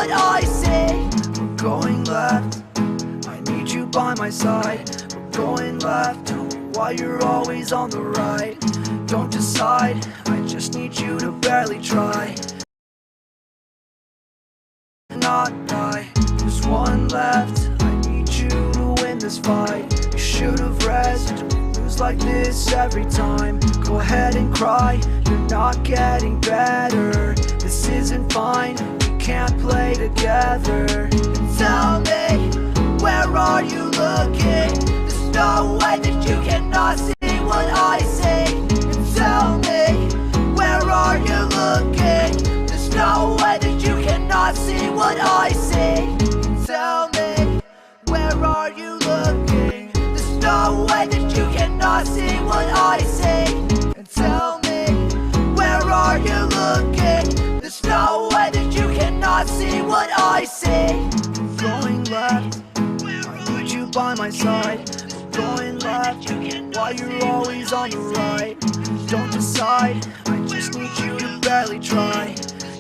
what I say. We're going left, I need you by my side. We're going left, tell me why you're always on the right. Don't decide, I just need you to barely try. Not die, there's one left, I need you to win this fight. You should've rested, we lose like this every time. Go ahead and cry, you're not getting better. This isn't fine, we can't play together. Tell me, where are you looking? There's no way that you cannot see what I say. And tell me, where are you looking? There's no way that you cannot see what I say. Tell me, where are you looking? There's no way that you cannot see what I say. And tell me, where are you looking? There's no way that you cannot see what I say. Going left, I need you by my side. Going left, why you're always on the right. Don't decide, I just need you to barely try.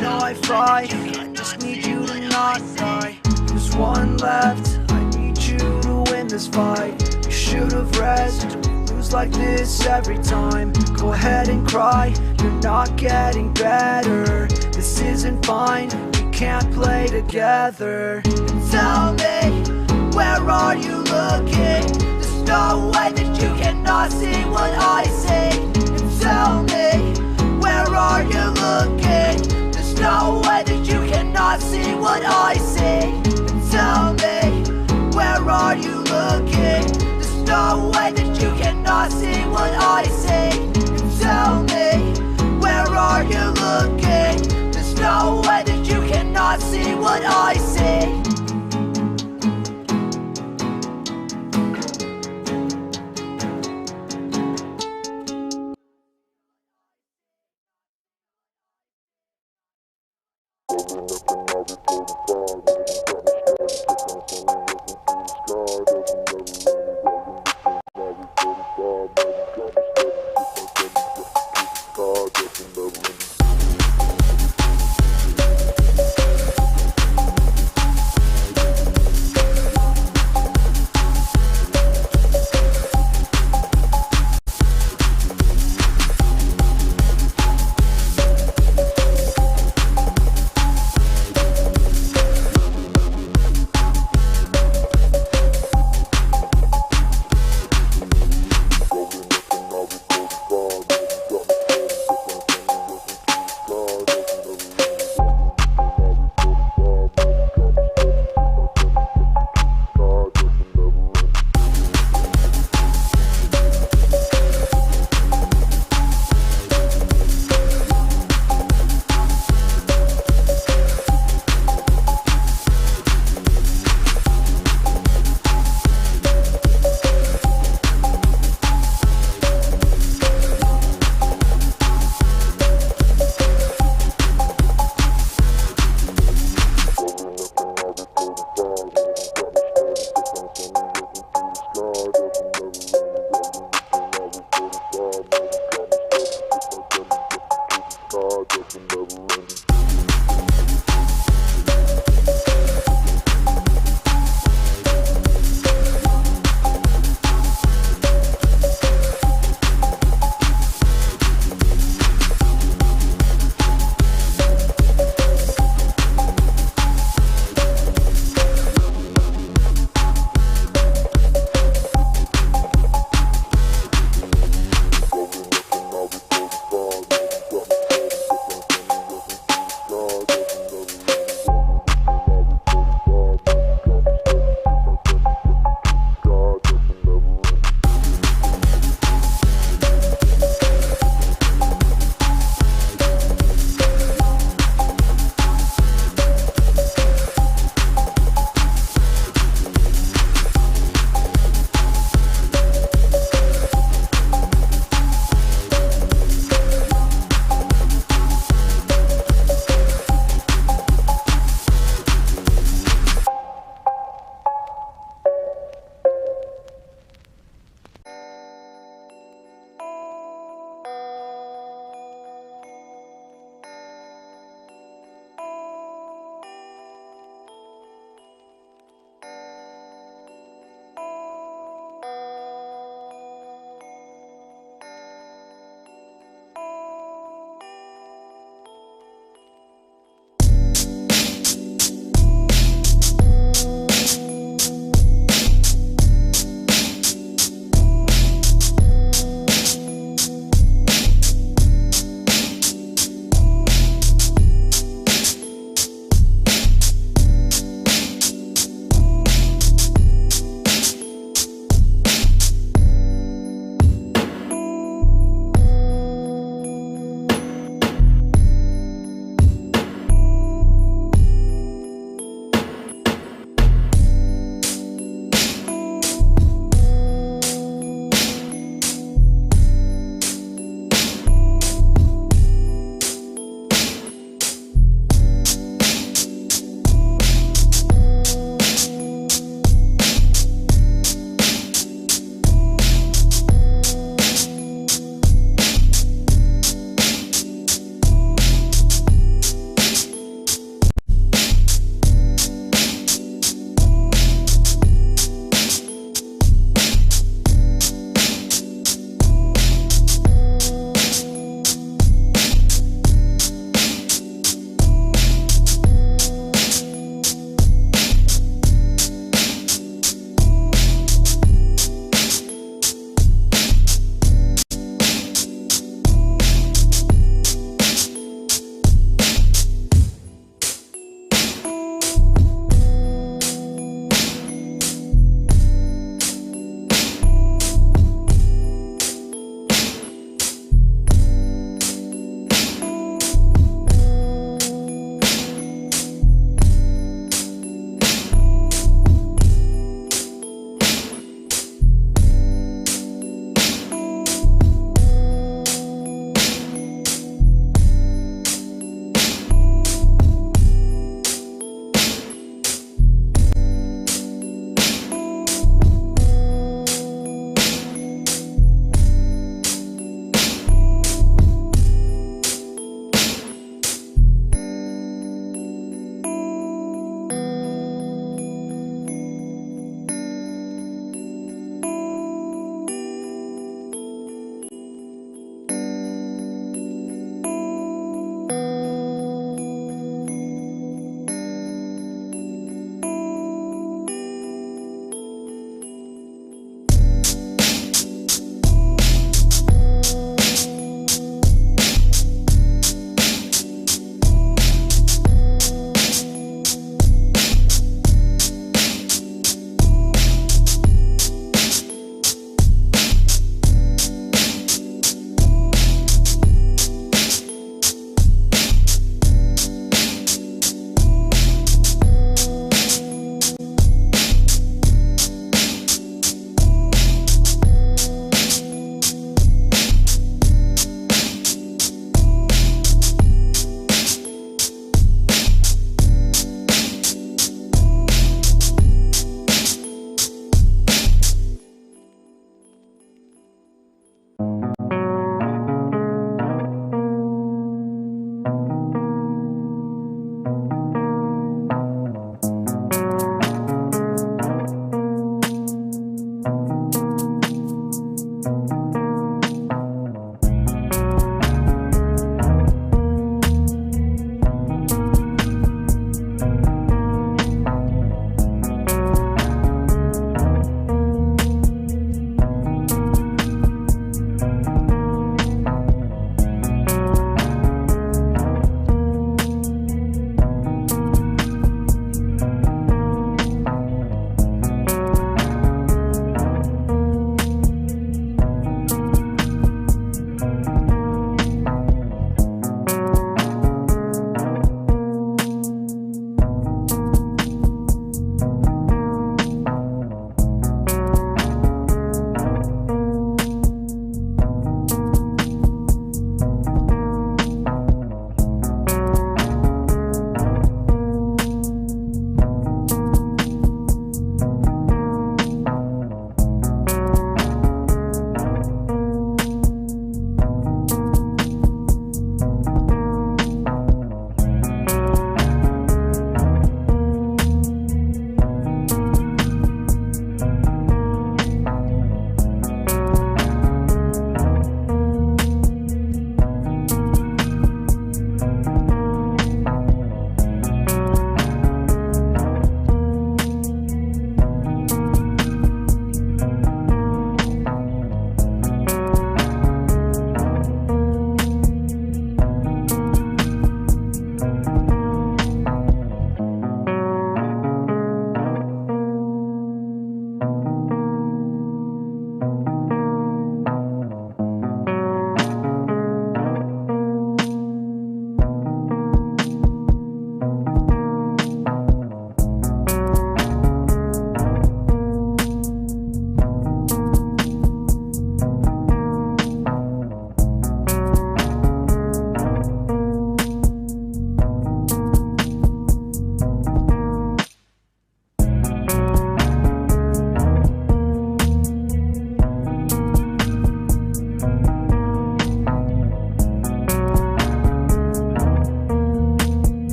No, I fight, I just need you to not die. There's one left, I need you to win this fight. You should've rested, we lose like this every time. Go ahead and cry, you're not getting better. This isn't fine, we can't play together. And tell me, where are you looking? There's no way that you cannot see what I say. And tell me, where are you looking? There's no way that you cannot see what I say. And tell me, where are you looking? There's no way that you cannot see what I say. And tell me, where are you looking? There's no way that you cannot see what I say.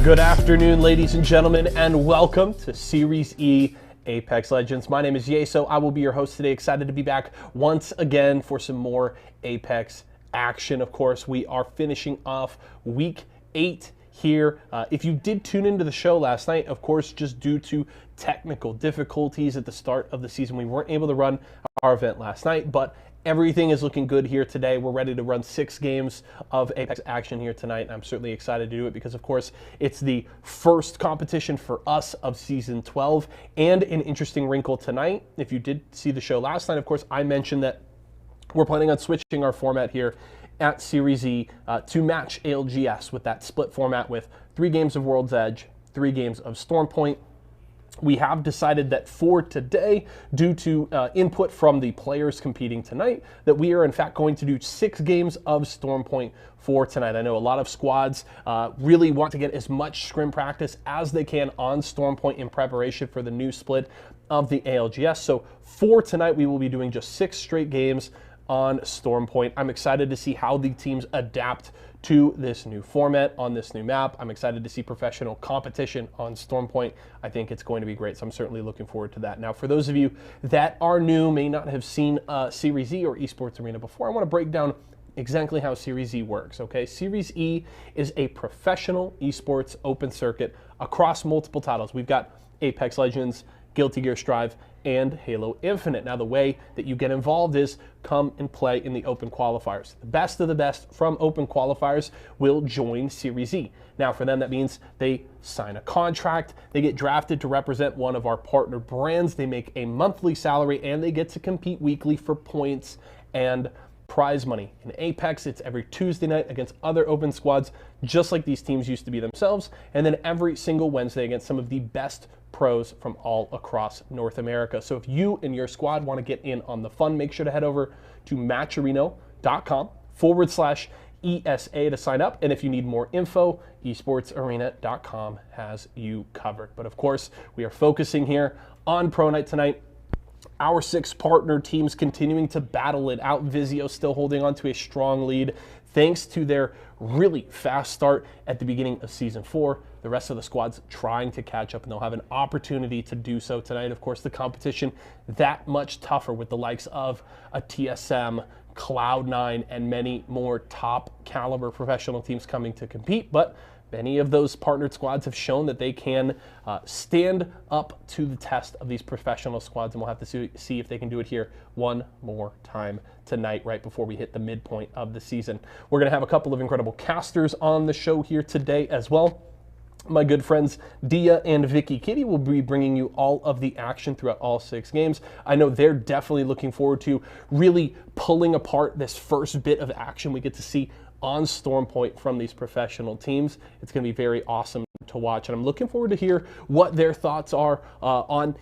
Good afternoon, ladies and gentlemen, and welcome to Series E Apex Legends. My name is Yeso. I will be your host today. Excited to be back once again for some more Apex action. Of course, we are finishing off Week 8 here. If you did tune into the show last night, of course, just due to technical difficulties at the start of the season, we weren't able to run our event last night, but everything is looking good here today. We're ready to run 6 games of Apex action here tonight, and I'm certainly excited to do it because, of course, it's the first competition for us of Season 12, and an interesting wrinkle tonight. If you did see the show last night, of course, I mentioned that we're planning on switching our format here at Series E to match ALGS with that split format with 3 games of World's Edge, 3 games of Stormpoint. We have decided that for today, due to input from the players competing tonight, that we are in fact going to do 6 games of Stormpoint for tonight. I know a lot of squads really want to get as much scrim practice as they can on Stormpoint in preparation for the new split of the ALGS. So for tonight, we will be doing just 6 straight games on Stormpoint. I'm excited to see how the teams adapt to this new format on this new map. I'm excited to see professional competition on Stormpoint. I think it's going to be great, so I'm certainly looking forward to that. Now, for those of you that are new, may not have seen Series E or Esports Arena before, I want to break down exactly how Series E works, okay? Series E is a professional esports open circuit across multiple titles. We've got Apex Legends, Guilty Gear Strive, and Halo Infinite. Now, the way that you get involved is come and play in the open qualifiers. The best of the best from open qualifiers will join Series E. Now, for them, that means they sign a contract, they get drafted to represent one of our partner brands, they make a monthly salary, and they get to compete weekly for points and prize money. In Apex, it's every Tuesday night against other open squads, just like these teams used to be themselves, and then every single Wednesday against some of the best pros from all across North America. So if you and your squad want to get in on the fun, make sure to head over to matcherino.com/ESA to sign up. And if you need more info, esportsarena.com has you covered. But of course, we are focusing here on Pro Night tonight. Our 6 partner teams continuing to battle it out. Vizio still holding on to a strong lead thanks to their really fast start at the beginning of Season 4. The rest of the squad's trying to catch up, and they'll have an opportunity to do so tonight. Of course, the competition that much tougher with the likes of a TSM, Cloud9, and many more top caliber professional teams coming to compete. But many of those partnered squads have shown that they can stand up to the test of these professional squads, and we'll have to see if they can do it here one more time tonight, right before we hit the midpoint of the season. We're going to have a couple of incredible casters on the show here today as well. My good friends Dia and Vicky Kitty will be bringing you all of the action throughout all 6 games. I know they're definitely looking forward to really pulling apart this first bit of action we get to see on Stormpoint from these professional teams. It's going to be very awesome to watch, and I'm looking forward to hear what their thoughts are on,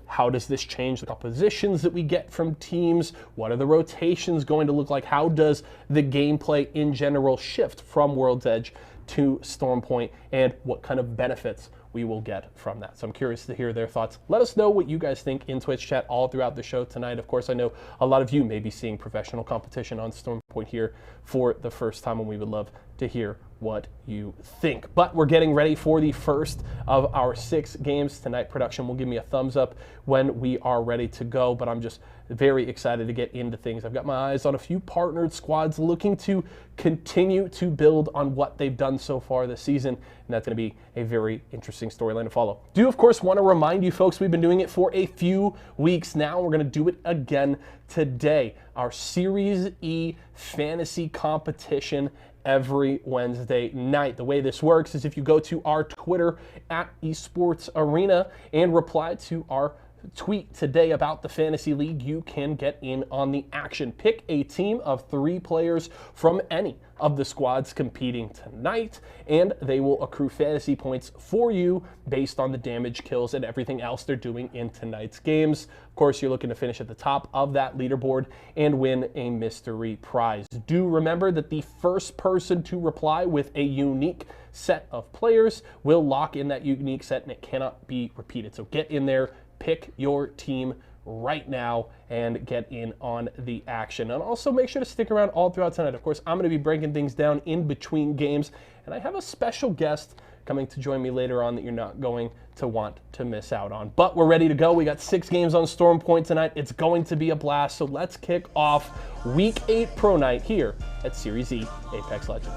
how does this change the compositions that we get from teams? What are the rotations going to look like? How does the gameplay in general shift from World's Edge to Stormpoint, and what kind of benefits we will get from that? So I'm curious to hear their thoughts. Let us know what you guys think in Twitch chat all throughout the show tonight. Of course, I know a lot of you may be seeing professional competition on Stormpoint here for the first time, and we would love to hear what you think. But we're getting ready for the first of our 6 games tonight. Production will give me a thumbs up when we are ready to go, but I'm just very excited to get into things. I've got my eyes on a few partnered squads looking to continue to build on what they've done so far this season, and that's going to be a very interesting storyline to follow. Do of course want to remind you folks, we've been doing it for a few weeks now. We're going to do it again today. Our Series E fantasy competition every Wednesday night. The way this works is if you go to our Twitter at Esports Arena and reply to our tweet today about the Fantasy League, you can get in on the action. Pick a team of 3 players from any of the squads competing tonight, and they will accrue fantasy points for you based on the damage, kills, and everything else they're doing in tonight's games. Of course, you're looking to finish at the top of that leaderboard and win a mystery prize. Do remember that the first person to reply with a unique set of players will lock in that unique set, and it cannot be repeated. So get in there, pick your team right now, and get in on the action. And also make sure to stick around all throughout tonight. Of course, I'm going to be breaking things down in between games, and I have a special guest coming to join me later on that you're not going to want to miss out on. But we're ready to go. We got 6 games on Storm Point tonight. It's going to be a blast. So let's kick off Week 8 Pro Night here at Series E Apex Legends.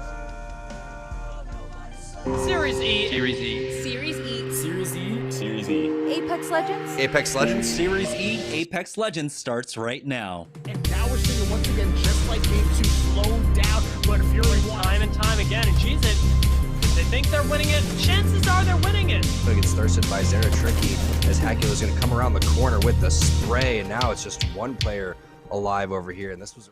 Series E. Series E. Series E. Series E. Series E. Apex Legends. Apex Legends. Series E Apex Legends starts right now. And now we're seeing once again, just like Game 2, slowed down, but Fury time and time again, and geez, they think they're winning it. Chances are they're winning it. It gets thirsted by Zera Tricky as Hacula's going to come around the corner with the spray, and now it's just one player alive over here, and this was...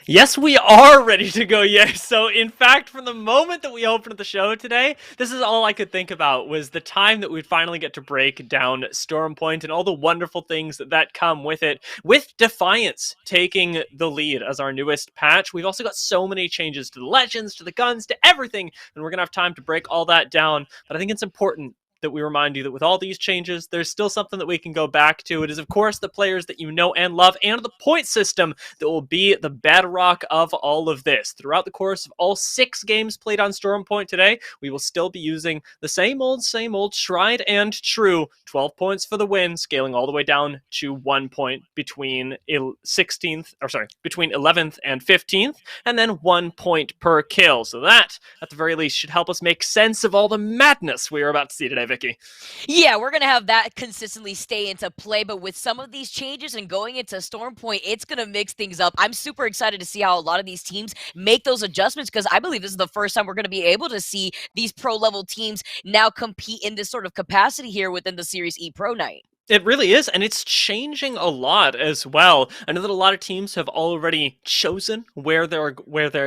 Yes, we are ready to go, yes. So, in fact, from the moment that we opened the show today, this is all I could think about was the time that we'd finally get to break down Storm Point and all the wonderful things that come with it. With Defiance taking the lead as our newest patch, we've also got so many changes to the legends, to the guns, to everything, and we're going to have time to break all that down. But I think it's important that we remind you that with all these changes, there's still something that we can go back to. It is, of course, the players that you know and love and the point system that will be the bedrock of all of this. Throughout the course of all 6 games played on Storm Point today, we will still be using the same old tried and true 12 points for the win, scaling all the way down to 1 point between 11th and 15th, and then 1 point per kill. So that, at the very least, should help us make sense of all the madness we are about to see today, Vicky. Yeah, we're going to have that consistently stay into play, but with some of these changes and going into Storm Point, it's going to mix things up. I'm super excited to see how a lot of these teams make those adjustments because I believe this is the first time we're going to be able to see these pro-level teams now compete in this sort of capacity here within the Series E Pro Night. It really is, and it's changing a lot as well. I know that a lot of teams have already chosen where they're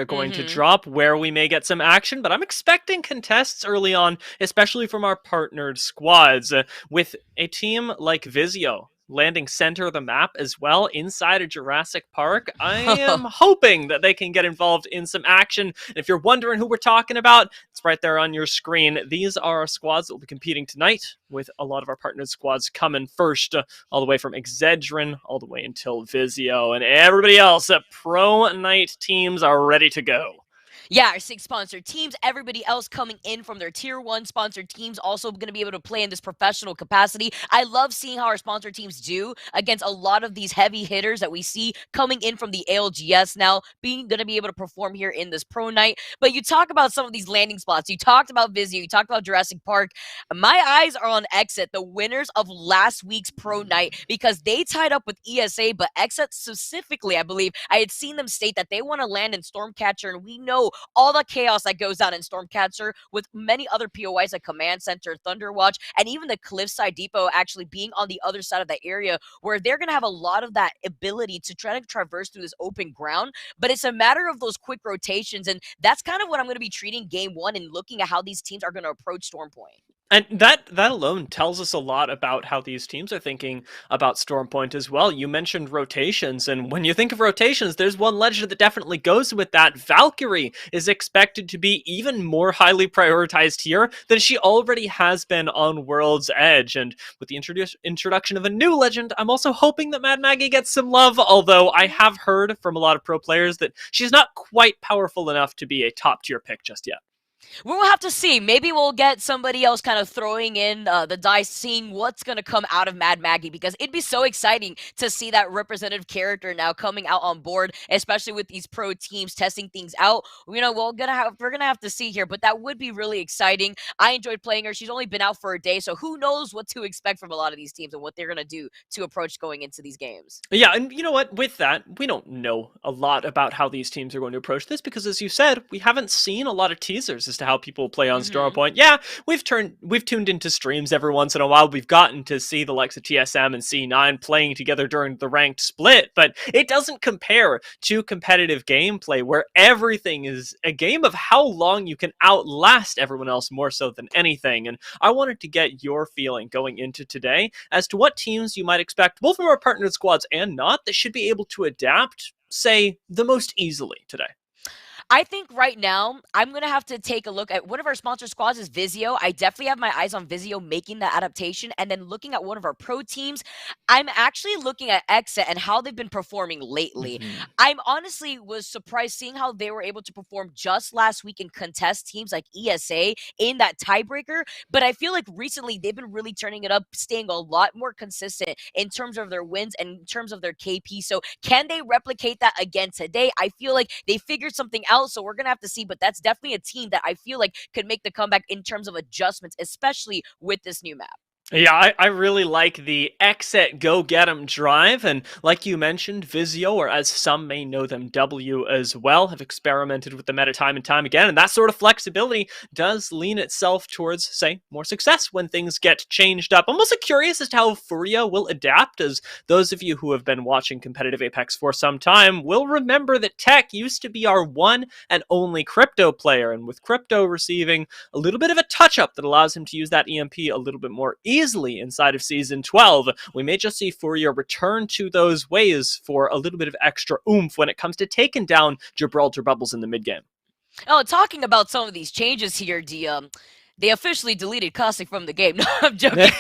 going to drop, where we may get some action, but I'm expecting contests early on, especially from our partnered squads. With a team like Vizio landing center of the map as well inside of Jurassic Park, I am hoping that they can get involved in some action. And if you're wondering who we're talking about, it's right there on your screen. These are our squads that will be competing tonight, with a lot of our partnered squads coming first, all the way from Excedrin all the way until Vizio, and everybody else at Pro Night teams are ready to go. Yeah, our 6 sponsored teams, everybody else coming in from their Tier 1 sponsored teams, also going to be able to play in this professional capacity. I love seeing how our sponsored teams do against a lot of these heavy hitters that we see coming in from the ALGS now, going to be able to perform here in this Pro Night. But you talk about some of these landing spots. You talked about Vizio, you talked about Jurassic Park. My eyes are on Exit, the winners of last week's Pro Night, because they tied up with ESA, but Exit specifically, I believe, I had seen them state that they want to land in Stormcatcher, and we know all the chaos that goes on in Stormcatcher with many other POIs like Command Center, Thunderwatch, and even the Cliffside Depot actually being on the other side of the area where they're going to have a lot of that ability to try to traverse through this open ground. But it's a matter of those quick rotations, and that's kind of what I'm going to be treating Game 1 and looking at how these teams are going to approach Storm Point. And that alone tells us a lot about how these teams are thinking about Storm Point as well. You mentioned rotations, and when you think of rotations, there's one legend that definitely goes with that. Valkyrie is expected to be even more highly prioritized here than she already has been on World's Edge. And with the introduction of a new legend, I'm also hoping that Mad Maggie gets some love, although I have heard from a lot of pro players that she's not quite powerful enough to be a top-tier pick just yet. We'll have to see. Maybe we'll get somebody else kind of throwing in the dice, seeing what's going to come out of Mad Maggie, because it'd be so exciting to see that representative character now coming out on board, especially with these pro teams testing things out. You know, we're gonna have to see here, but that would be really exciting. I enjoyed playing her. She's only been out for a day, so who knows what to expect from a lot of these teams and what they're gonna do to approach going into these games. Yeah, and you know what? With that, we don't know a lot about how these teams are going to approach this because, as you said, we haven't seen a lot of teasers as to how people play on Storm Point. Yeah, we've tuned into streams every once in a while. We've gotten to see the likes of TSM and C9 playing together during the ranked split, but it doesn't compare to competitive gameplay where everything is a game of how long you can outlast everyone else more so than anything. And I wanted to get your feeling going into today as to what teams you might expect, both from our partnered squads and not, that should be able to adapt, say, the most easily today. I think right now I'm gonna have to take a look at one of our sponsor squads is Vizio. I definitely have my eyes on Vizio making that adaptation, and then looking at one of our pro teams, I'm actually looking at Exit and how they've been performing lately. I'm honestly was surprised seeing how they were able to perform just last week and contest teams like ESA in that tiebreaker. But I feel like recently they've been really turning it up, staying a lot more consistent in terms of their wins and in terms of their KP. So can they replicate that again today? I feel like they figured something out, so we're gonna have to see. But that's definitely a team that I feel like could make the comeback in terms of adjustments, especially with this new map. Yeah, I really like the exit go get 'em drive, and like you mentioned, Vizio, or as some may know them, W as well, have experimented with the meta time and time again, and that sort of flexibility does lean itself towards, say, more success when things get changed up. I'm also curious as to how Furia will adapt, as those of you who have been watching competitive Apex for some time will remember that Tech used to be our one and only crypto player, and with crypto receiving a little bit of a touch-up that allows him to use that EMP a little bit more easily inside of Season 12, we may just see Furia return to those ways for a little bit of extra oomph when it comes to taking down Gibraltar Bubbles in the mid-game. Oh, talking about some of these changes here, they officially deleted Caustic from the game. No, I'm joking.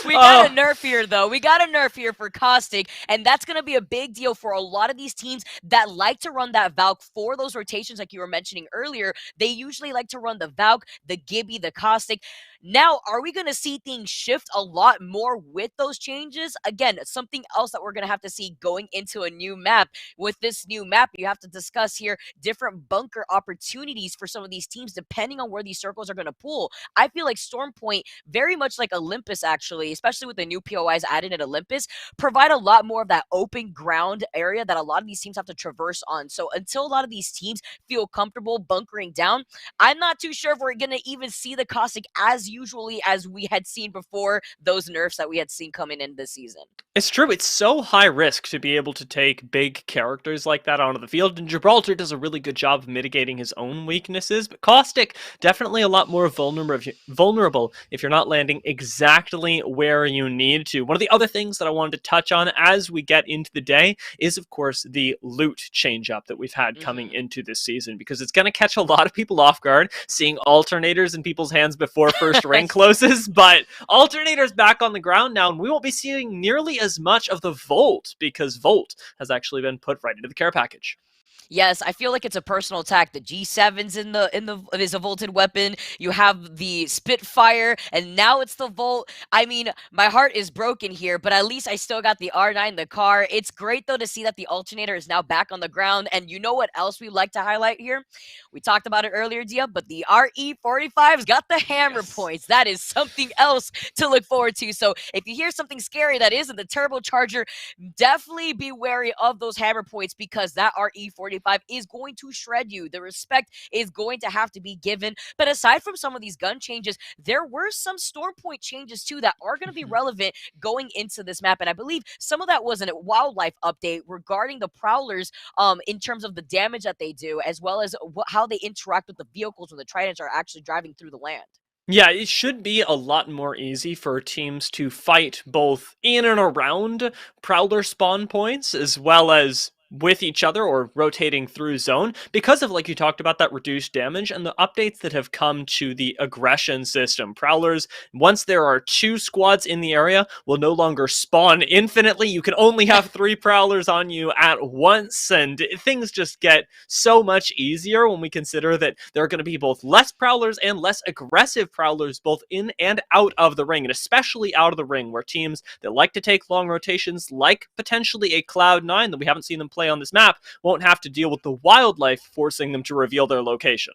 We got a nerf here, though. We got a nerf here for Caustic, and that's going to be a big deal for a lot of these teams that like to run that Valk for those rotations like you were mentioning earlier. They usually like to run the Valk, the Gibby, the Caustic. Now, are we going to see things shift a lot more with those changes? Again, something else that we're going to have to see going into a new map. With this new map, you have to discuss here different bunker opportunities for some of these teams depending on where these circles are going to pull. I feel like Storm Point, very much like Olympus actually, especially with the new POIs added at Olympus, provide a lot more of that open ground area that a lot of these teams have to traverse on. So until a lot of these teams feel comfortable bunkering down, I'm not too sure if we're going to even see the Caustic as usually as we had seen before those nerfs that we had seen coming in this season. It's true, it's so high risk to be able to take big characters like that onto the field, and Gibraltar does a really good job of mitigating his own weaknesses, but Caustic, definitely a lot more vulnerable if you're not landing exactly where you need to. One of the other things that I wanted to touch on as we get into the day is, of course, the loot change-up that we've had coming into this season, because it's going to catch a lot of people off guard, seeing alternators in people's hands before first ring closes, but alternators back on the ground now, and we won't be seeing nearly as much of the Volt, because Volt has actually been put right into the care package. Yes, I feel like it's a personal attack. The G7's it is a vaulted weapon. You have the Spitfire, and now it's the Volt. I mean, my heart is broken here, but at least I still got the R9, the car. It's great though to see that the alternator is now back on the ground. And you know what else we like to highlight here? We talked about it earlier, Dia, but the RE45's got the hammer points. That is something else to look forward to. So if you hear something scary that isn't the turbocharger, definitely be wary of those hammer points, because that RE45 is going to shred you. The respect is going to have to be given. But aside from some of these gun changes, there were some storm point changes too that are going to be relevant going into this map. And I believe some of that was a wildlife update regarding the prowlers in terms of the damage that they do, as well as how they interact with the vehicles when the tridents are actually driving through the land. Yeah, it should be a lot more easy for teams to fight both in and around Prowler spawn points, as well as with each other or rotating through zone, because of, like you talked about, that reduced damage and the updates that have come to the aggression system. Prowlers, once there are 2 squads in the area, will no longer spawn infinitely. You can only have 3 Prowlers on you at once, and things just get so much easier when we consider that there are going to be both less Prowlers and less aggressive Prowlers both in and out of the ring, and especially out of the ring, where teams that like to take long rotations, like potentially a Cloud9 that we haven't seen them play on this map, won't have to deal with the wildlife forcing them to reveal their location.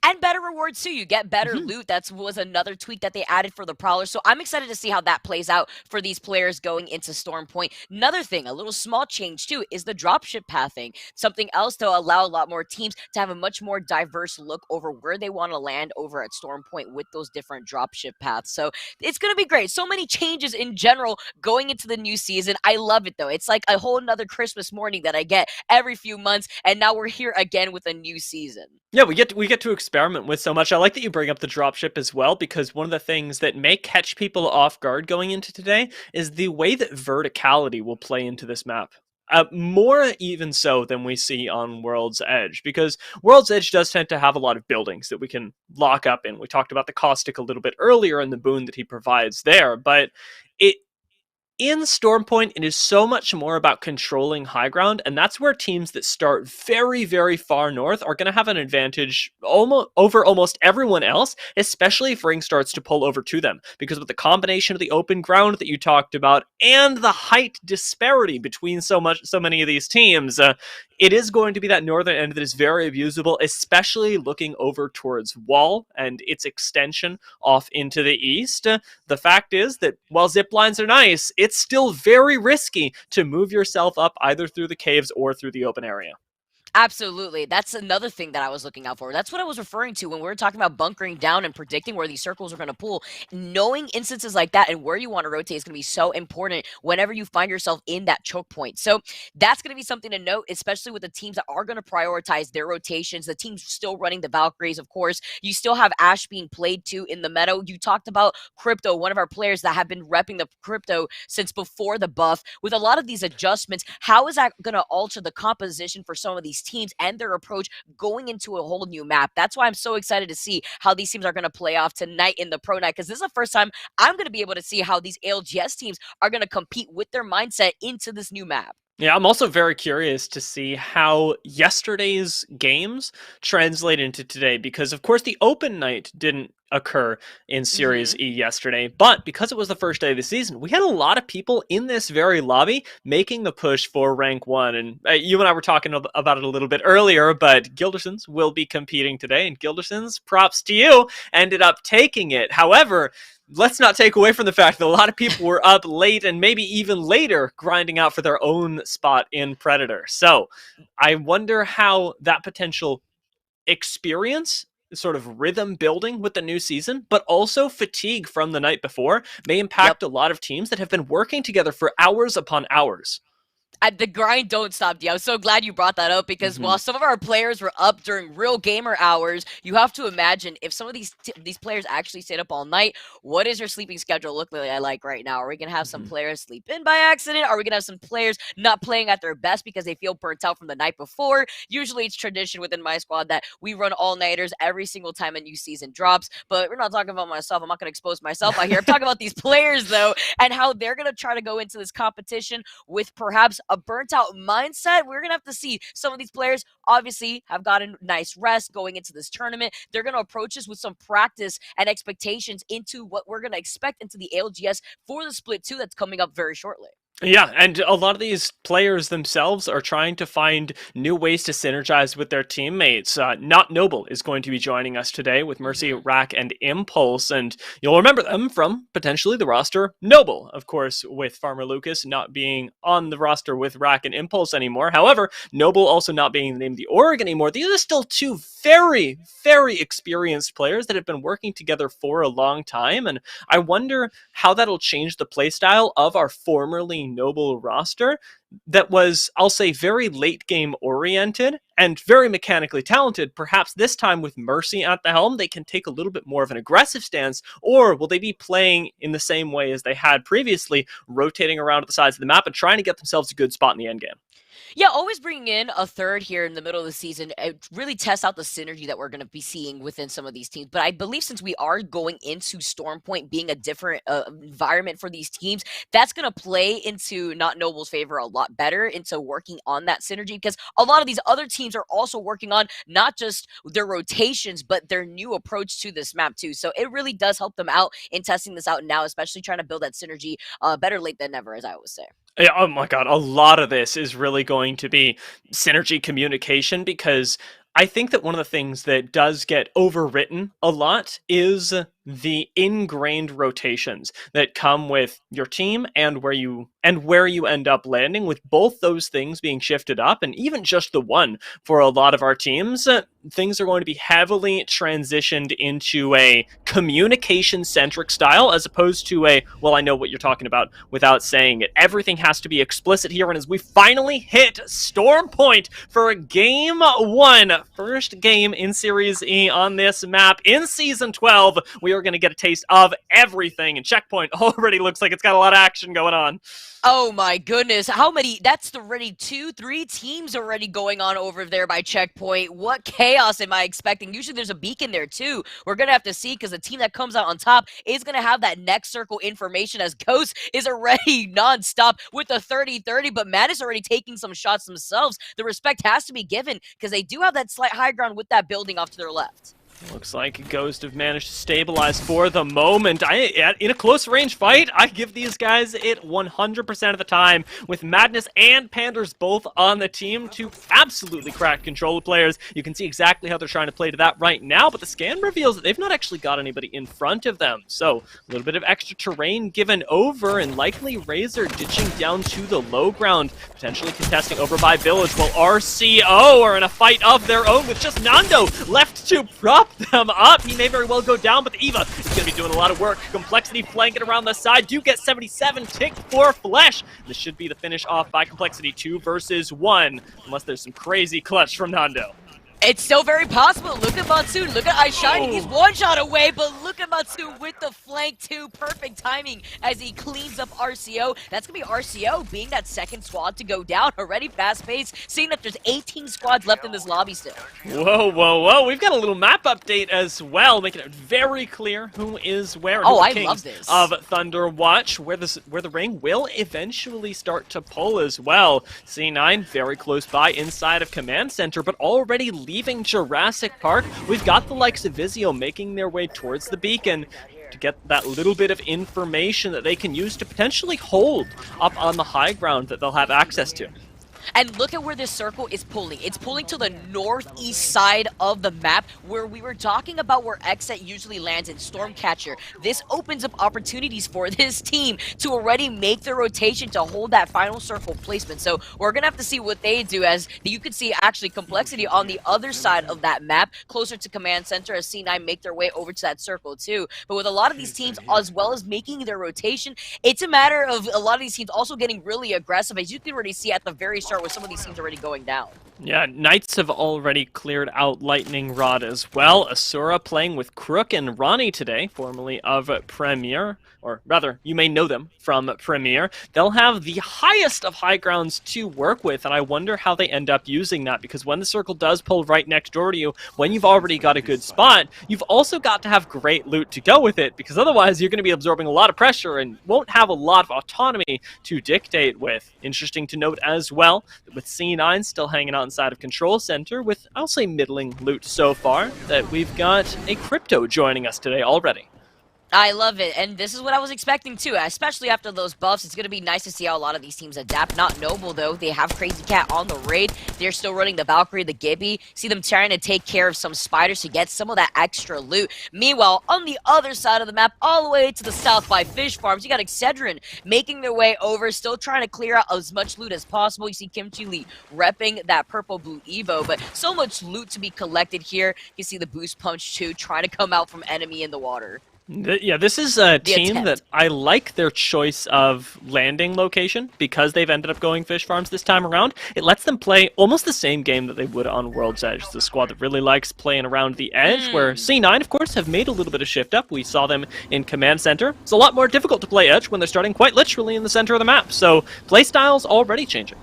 And better rewards too. You get better loot. That was another tweak that they added for the Prowlers. So I'm excited to see how that plays out for these players going into Storm Point. Another thing, a little small change too, is the dropship pathing. Something else to allow a lot more teams to have a much more diverse look over where they want to land over at Storm Point with those different dropship paths. So it's going to be great. So many changes in general going into the new season. I love it though. It's like a whole another Christmas morning that I get every few months, and now we're here again with a new season. Yeah, we get to experiment with so much. I like that you bring up the dropship as well, because one of the things that may catch people off guard going into today is the way that verticality will play into this map. More even so than we see on World's Edge, because World's Edge does tend to have a lot of buildings that we can lock up in. We talked about the caustic a little bit earlier and the boon that he provides there, but it in Stormpoint, it is so much more about controlling high ground, and that's where teams that start very, very far north are going to have an advantage over almost everyone else, especially if Ring starts to pull over to them. Because with the combination of the open ground that you talked about and the height disparity between so many of these teams, it is going to be that northern end that is very abusable, especially looking over towards Wall and its extension off into the east. The fact is that while zip lines are nice, it's still very risky to move yourself up either through the caves or through the open area. Absolutely. That's another thing that I was looking out for. That's what I was referring to when we were talking about bunkering down and predicting where these circles are going to pull. Knowing instances like that and where you want to rotate is going to be so important whenever you find yourself in that choke point. So that's going to be something to note, especially with the teams that are going to prioritize their rotations. The teams still running the Valkyries, of course. You still have Ashe being played too in the meadow. You talked about Crypto, one of our players that have been repping the Crypto since before the buff. With a lot of these adjustments, how is that going to alter the composition for some of these teams and their approach going into a whole new map? That's why I'm so excited to see how these teams are going to play off tonight in the Pro Night, because this is the first time I'm going to be able to see how these ALGS teams are going to compete with their mindset into this new map. Yeah, I'm also very curious to see how yesterday's games translate into today, because of course the open night didn't occur in Series E yesterday, but because it was the first day of the season, we had a lot of people in this very lobby making the push for rank 1, and you and I were talking about it a little bit earlier, but Gildersons will be competing today, and Gildersons, props to you, ended up taking it. However, let's not take away from the fact that a lot of people were up late and maybe even later grinding out for their own spot in Predator. So I wonder how that potential experience, sort of rhythm building with the new season, but also fatigue from the night before, may impact a lot of teams that have been working together for hours upon hours. The grind don't stop, D. I'm so glad you brought that up, because while some of our players were up during real gamer hours, you have to imagine if some of these players actually stayed up all night, what is your sleeping schedule look like right now? Are we going to have some players sleep in by accident? Are we going to have some players not playing at their best because they feel burnt out from the night before? Usually it's tradition within my squad that we run all-nighters every single time a new season drops, but we're not talking about myself. I'm not going to expose myself out here. I'm talking about these players, though, and how they're going to try to go into this competition with perhaps a burnt out mindset. We're gonna have to see. Some of these players obviously have gotten nice rest going into this tournament. They're gonna approach this with some practice and expectations into what we're gonna expect into the ALGS for the split 2 that's coming up very shortly. Yeah, and a lot of these players themselves are trying to find new ways to synergize with their teammates. Not Noble is going to be joining us today with Mercy, Rack, and Impulse, and you'll remember them from potentially the roster Noble, of course, with Farmer Lucas not being on the roster with Rack and Impulse anymore. However, Noble also not being named the Org anymore. These are still two very, very experienced players that have been working together for a long time, and I wonder how that'll change the playstyle of our formerly Noble roster that was, I'll say, very late game oriented and very mechanically talented. Perhaps this time with Mercy at the helm, they can take a little bit more of an aggressive stance, or will they be playing in the same way as they had previously, rotating around to the sides of the map and trying to get themselves a good spot in the endgame? Yeah, always bringing in a third here in the middle of the season, really test out the synergy that we're going to be seeing within some of these teams. But I believe since we are going into Stormpoint being a different environment for these teams, that's going to play into Not Noble's favor a lot better into working on that synergy, because a lot of these other teams are also working on not just their rotations, but their new approach to this map too. So it really does help them out in testing this out now, especially trying to build that synergy better late than never, as I always say. Yeah, oh my god, a lot of this is really going to be synergy communication, because I think that one of the things that does get overwritten a lot is the ingrained rotations that come with your team and where you end up landing, with both those things being shifted up, and even just the one for a lot of our teams, things are going to be heavily transitioned into a communication-centric style as opposed to a, well, I know what you're talking about without saying it. Everything has to be explicit here, and as we finally hit Storm Point for Game 1, first game in Series E on this map in Season 12, we are going to get a taste of everything, and Checkpoint already looks like it's got a lot of action going on. Oh my goodness, how many? That's already 2-3 teams already going on over there by Checkpoint. What chaos am I expecting? Usually there's a beacon there too. We're gonna have to see, because the team that comes out on top is gonna have that next circle information, as Ghost is already non-stop with the 30-30, but Mad is already taking some shots themselves. The respect has to be given, because they do have that slight high ground with that building off to their left. Looks like Ghost have managed to stabilize for the moment. In a close range fight, I give these guys it 100% of the time, with Madness and Panders both on the team to absolutely crack control of players. You can see exactly how they're trying to play to that right now, but the scan reveals that they've not actually got anybody in front of them. So a little bit of extra terrain given over, and likely Razor ditching down to the low ground, potentially contesting over by Village, while RCO are in a fight of their own with just Nando left to prop them up. He may very well go down, but the Eva is going to be doing a lot of work. Complexity flanking around the side. Do get 77 ticked for Flesh. This should be the finish off by Complexity. 2 versus 1, unless there's some crazy clutch from Nando. It's still very possible. Look at Monsoon. Look at iShining. He's one shot away, but look at Monsoon with the flank too. Perfect timing as he cleans up RCO. That's going to be RCO being that second squad to go down. Already fast-paced, seeing that there's 18 squads left in this lobby still. Whoa, whoa, whoa. We've got a little map update as well, making it very clear who is where. Oh, I love this. Of Thunder Watch, where the ring will eventually start to pull as well. C9 very close by inside of Command Center, but already leaving Jurassic Park. We've got the likes of Vizio making their way towards the beacon to get that little bit of information that they can use to potentially hold up on the high ground that they'll have access to. And look at where this circle is pulling. It's pulling to the northeast side of the map, where we were talking about where Xset usually lands in Stormcatcher. This opens up opportunities for this team to already make the rotation to hold that final circle placement. So we're going to have to see what they do, as you could see actually Complexity on the other side of that map, closer to Command Center, as C9 make their way over to that circle too. But with a lot of these teams, as well as making their rotation, it's a matter of a lot of these teams also getting really aggressive, as you can already see at the very start with some of these teams already going down. Yeah, Knights have already cleared out Lightning Rod as well. Asura playing with Crook and Ronnie today, formerly of Premier, or rather, you may know them from Premier. They'll have the highest of high grounds to work with, and I wonder how they end up using that, because when the circle does pull right next door to you, when you've already got a good spot, you've also got to have great loot to go with it, because otherwise you're going to be absorbing a lot of pressure and won't have a lot of autonomy to dictate with. Interesting to note as well, that with C9 still hanging out inside of Control Center with, I'll say, middling loot so far, that we've got a Crypto joining us today already. I love it, and this is what I was expecting too, especially after those buffs. It's going to be nice to see how a lot of these teams adapt. Not Noble, though. They have Crazy Cat on the raid. They're still running the Valkyrie, the Gibby. See them trying to take care of some spiders to get some of that extra loot. Meanwhile, on the other side of the map, all the way to the south by Fish Farms, you got Excedrin making their way over, still trying to clear out as much loot as possible. You see Kimchi Lee repping that purple-blue Evo, but so much loot to be collected here. You see the Boost Punch, too, trying to come out from enemy in the water. Yeah, this is a team that I like their choice of landing location, because they've ended up going Fish Farms this time around. It lets them play almost the same game that they would on World's Edge. It's a squad that really likes playing around the edge, where C9, of course, have made a little bit of shift up. We saw them in Command Center. It's a lot more difficult to play edge when they're starting quite literally in the center of the map, so playstyle's already changing.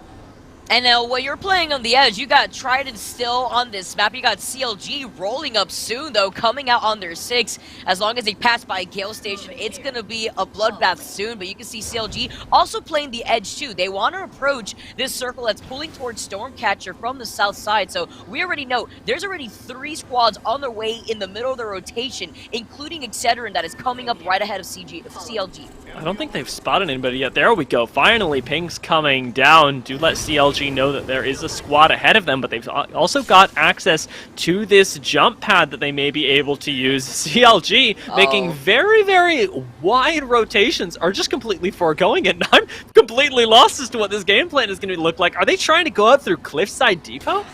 And now, while you're playing on the edge, you got Trident still on this map. You got CLG rolling up soon, though, coming out on their 6. As long as they pass by Gale Station, it's going to be a bloodbath soon. But you can see CLG also playing the edge, too. They want to approach this circle that's pulling towards Stormcatcher from the south side. So we already know there's already 3 squads on their way in the middle of the rotation, including Excedrin that is coming up right ahead of CLG. I don't think they've spotted anybody yet. There we go. Finally, ping's coming down. Do let CLG know that there is a squad ahead of them, but they've also got access to this jump pad that they may be able to use. CLG making very, very wide rotations, are just completely foregoing it. And I'm completely lost as to what this game plan is going to look like. Are they trying to go out through Cliffside Depot?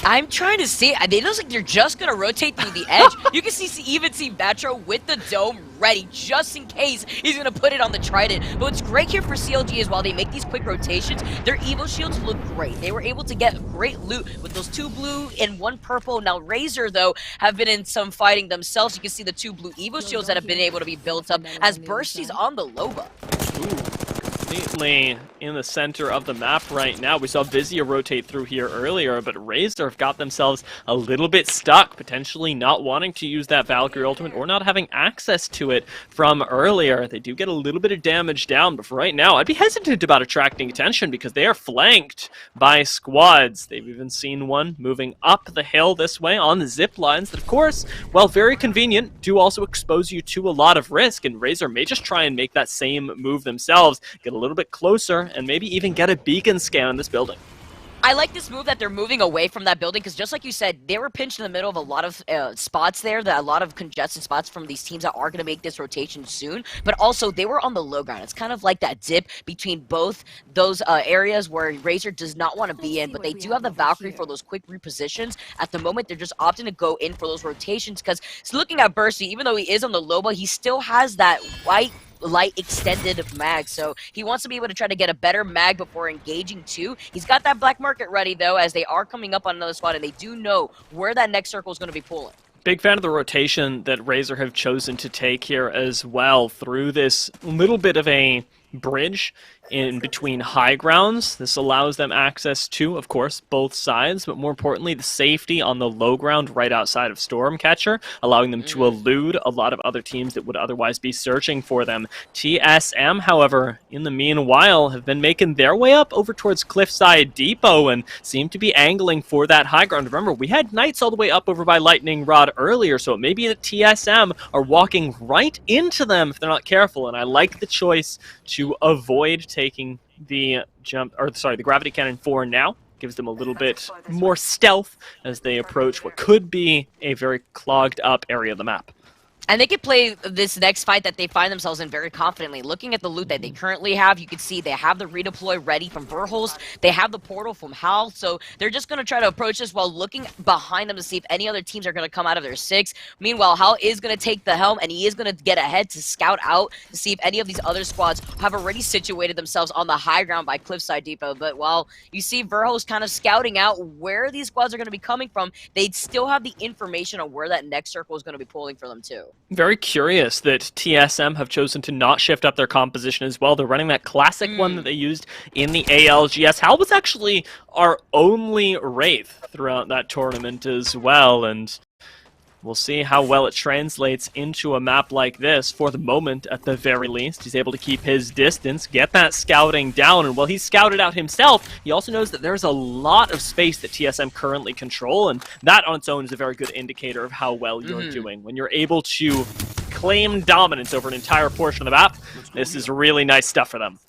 I'm trying to see. It looks like they're just gonna rotate through the edge. You can even see Metro with the dome ready, just in case he's gonna put it on the Trident. But what's great here for CLG is while they make these quick rotations, their Evo shields look great. They were able to get great loot with those 2 blue and 1 purple. Now Razor, though, have been in some fighting themselves. You can see the 2 blue Evo shields that have been able to be built up as Bursty's on the Loba. Completely in the center of the map right now. We saw Vizia rotate through here earlier, but Razor have got themselves a little bit stuck, potentially not wanting to use that Valkyrie ultimate or not having access to it from earlier. They do get a little bit of damage down, but for right now, I'd be hesitant about attracting attention because they are flanked by squads. They've even seen one moving up the hill this way on the zip lines that, of course, while very convenient, do also expose you to a lot of risk, and Razor may just try and make that same move themselves, get a little bit closer, and maybe even get a beacon scan on this building. I like this move that they're moving away from that building because just like you said, they were pinched in the middle of a lot of spots there, a lot of congested spots from these teams that are going to make this rotation soon, but also they were on the low ground. It's kind of like that dip between both those areas where Razor does not want to be in, but they do have the Valkyrie for those quick repositions. At the moment, they're just opting to go in for those rotations because looking at Bursty, even though he is on the Loba, he still has that white light extended mag, so he wants to be able to try to get a better mag before engaging too. He's got that black market ready though, as they are coming up on another squad and they do know where that next circle is going to be pulling. Big fan of the rotation that Razor have chosen to take here as well through this little bit of a bridge in between high grounds. This allows them access to, of course, both sides, but more importantly, the safety on the low ground right outside of Stormcatcher, allowing them to elude a lot of other teams that would otherwise be searching for them. TSM, however, in the meanwhile, have been making their way up over towards Cliffside Depot and seem to be angling for that high ground. Remember, we had Knights all the way up over by Lightning Rod earlier, so it may be that TSM are walking right into them if they're not careful, and I like the choice to avoid taking the the gravity cannon 4 now. Gives them a little bit more stealth as they approach what could be a very clogged up area of the map. And they could play this next fight that they find themselves in very confidently. Looking at the loot that they currently have, you can see they have the redeploy ready from Verholst. They have the portal from Hal. So they're just going to try to approach this while looking behind them to see if any other teams are going to come out of their 6. Meanwhile, Hal is going to take the helm, and he is going to get ahead to scout out to see if any of these other squads have already situated themselves on the high ground by Cliffside Depot. But while you see Verholst kind of scouting out where these squads are going to be coming from, they still have the information on where that next circle is going to be pulling for them too. Very curious that TSM have chosen to not shift up their composition as well. They're running that classic one that they used in the ALGS. Hal was actually our only Wraith throughout that tournament as well, and we'll see how well it translates into a map like this. For the moment, at the very least, he's able to keep his distance, get that scouting down, and while he's scouted out himself, he also knows that there's a lot of space that TSM currently control, and that on its own is a very good indicator of how well you're doing. When you're able to claim dominance over an entire portion of the map, this is really nice stuff for them.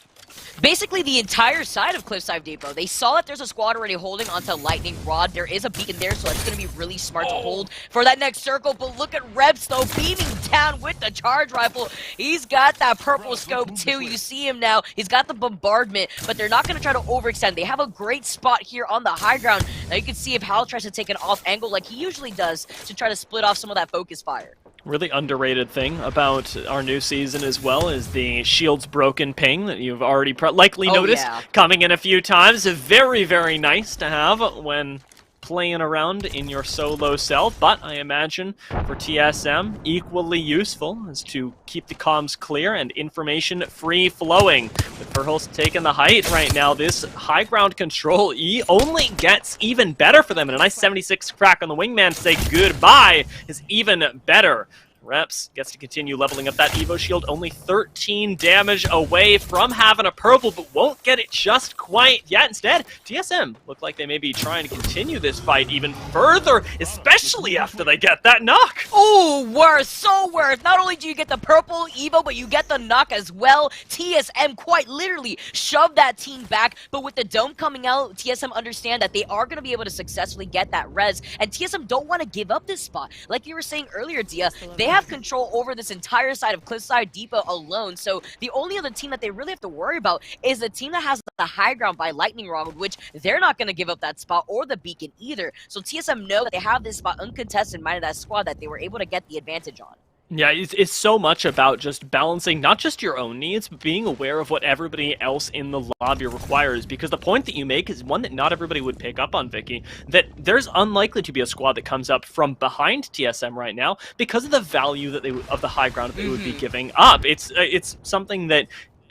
Basically the entire side of Cliffside Depot. They saw that there's a squad already holding onto Lightning Rod. There is a beacon there, so it's going to be really smart to hold for that next circle. But look at Reps, though, beaming down with the charge rifle. He's got that purple scope, too. You see him now. He's got the bombardment, but they're not going to try to overextend. They have a great spot here on the high ground. Now you can see if Hal tries to take an off angle like he usually does to try to split off some of that focus fire. Really underrated thing about our new season as well is the shield's broken ping that you've already likely noticed coming in a few times. Very, very nice to have when playing around in your solo self, but I imagine for TSM equally useful is to keep the comms clear and information free flowing. With Verholst taking the height right now, this high ground control only gets even better for them, and a nice 76 crack on the wingman to say goodbye is even better. Reps gets to continue leveling up that Evo shield, only 13 damage away from having a purple, but won't get it just quite yet. Instead, TSM look like they may be trying to continue this fight even further, especially after they get that knock. Oh, worth, so worth. Not only do you get the purple Evo, but you get the knock as well. TSM quite literally shoved that team back, but with the dome coming out, TSM understand that they are going to be able to successfully get that res, and TSM don't want to give up this spot. Like you were saying earlier, Dia, they have control over this entire side of Cliffside Depot alone. So the only other team that they really have to worry about is the team that has the high ground by Lightning Rod, which they're not going to give up that spot or the beacon either. So TSM know that they have this spot uncontested, minus that squad that they were able to get the advantage on. Yeah, it's so much about just balancing not just your own needs, but being aware of what everybody else in the lobby requires. Because the point that you make is one that not everybody would pick up on, Vicky, that there's unlikely to be a squad that comes up from behind TSM right now because of the value that of the high ground that they would be giving up. It's something that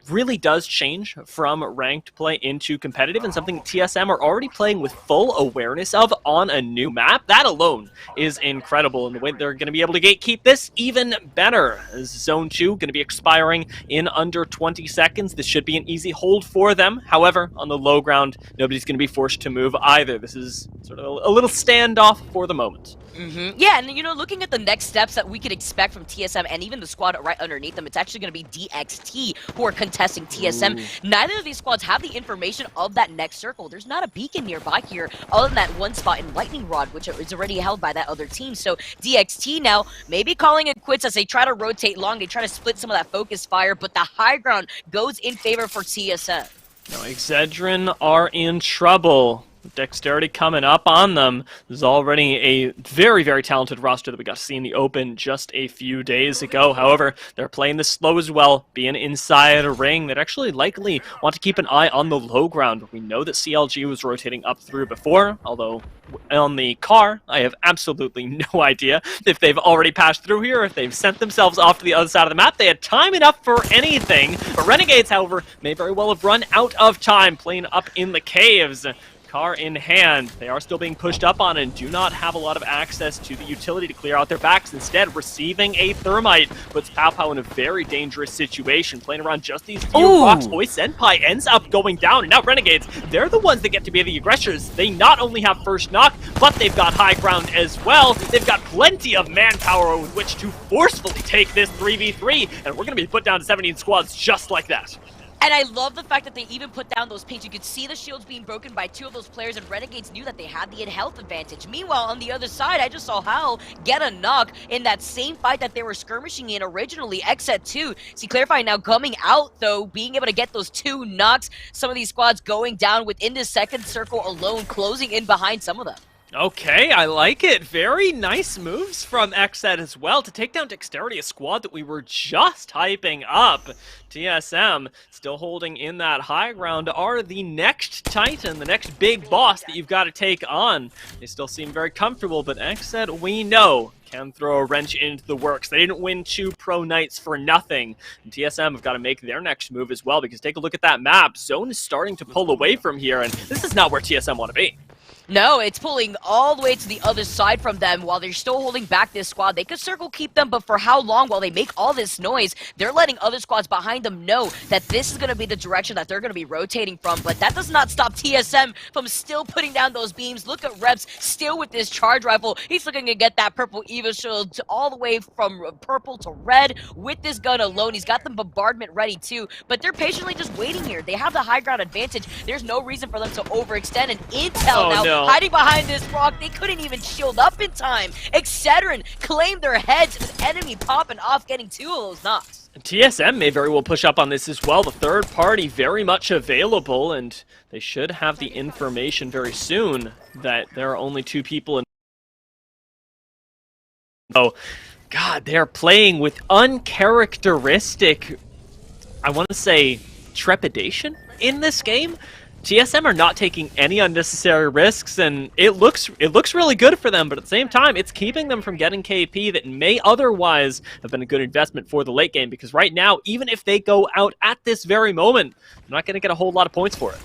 really does change from ranked play into competitive, and something TSM are already playing with full awareness of on a new map. That alone is incredible, and the way they're going to be able to gatekeep this even better. As Zone 2 going to be expiring in under 20 seconds. This should be an easy hold for them. However, on the low ground, nobody's going to be forced to move either. This is sort of a little standoff for the moment. Yeah, and looking at the next steps that we could expect from TSM and even the squad right underneath them, it's actually going to be DXT who are contesting TSM. Neither of these squads have the information of that next circle. There's not a beacon nearby here other than that one spot in Lightning Rod, which is already held by that other team. So DXT now maybe calling it quits as they try to rotate long. They try to split some of that focus fire, but the high ground goes in favor for TSM. Now, Excedrin are in trouble. Dexterity coming up on them. There's already a very, very talented roster that we got to see in the open just a few days ago. However, they're playing this slow as well, being inside a ring. They'd actually likely want to keep an eye on the low ground. We know that CLG was rotating up through before, although on the car, I have absolutely no idea if they've already passed through here, if they've sent themselves off to the other side of the map. They had time enough for anything, but Renegades, however, may very well have run out of time playing up in the caves. Car in hand. They are still being pushed up on and do not have a lot of access to the utility to clear out their backs. Instead, receiving a thermite puts Pow Pow in a very dangerous situation. Playing around just these few rocks, Oi Senpai ends up going down, and now Renegades, they're the ones that get to be the aggressors. They not only have first knock, but they've got high ground as well. They've got plenty of manpower with which to forcefully take this 3v3, and we're going to be put down to 17 squads just like that. And I love the fact that they even put down those pings. You could see the shields being broken by two of those players, and Renegades knew that they had the health advantage. Meanwhile, on the other side, I just saw Hal get a knock in that same fight that they were skirmishing in originally, X at 2. See, Clarify now coming out, though, being able to get those 2 knocks. Some of these squads going down within the second circle alone, closing in behind some of them. Okay, I like it. Very nice moves from XZ as well to take down Dexterity, a squad that we were just hyping up. TSM still holding in that high ground are the next Titan, the next big boss that you've got to take on. They still seem very comfortable, but XZ, we know, can throw a wrench into the works. They didn't win 2 pro nights for nothing. And TSM have got to make their next move as well, because take a look at that map. Zone is starting to pull away from here, and this is not where TSM want to be. No, it's pulling all the way to the other side from them while they're still holding back this squad. They could circle keep them, but for how long while they make all this noise? They're letting other squads behind them know that this is going to be the direction that they're going to be rotating from, but that does not stop TSM from still putting down those beams. Look at Reps still with this charge rifle. He's looking to get that purple Eva shield all the way from purple to red with this gun alone. He's got the bombardment ready too, but they're patiently just waiting here. They have the high ground advantage. There's no reason for them to overextend, and Intel hiding behind this rock. They couldn't even shield up in time. Excedrin claimed their heads. This enemy popping off, getting 2 of those knocks. TSM may very well push up on this as well. The third party very much available, and they should have the information very soon that there are only 2 people in. Oh, God, they're playing with uncharacteristic, I want to say, trepidation in this game. TSM are not taking any unnecessary risks, and it looks really good for them, but at the same time, it's keeping them from getting KP that may otherwise have been a good investment for the late game, because right now, even if they go out at this very moment, they're not going to get a whole lot of points for it.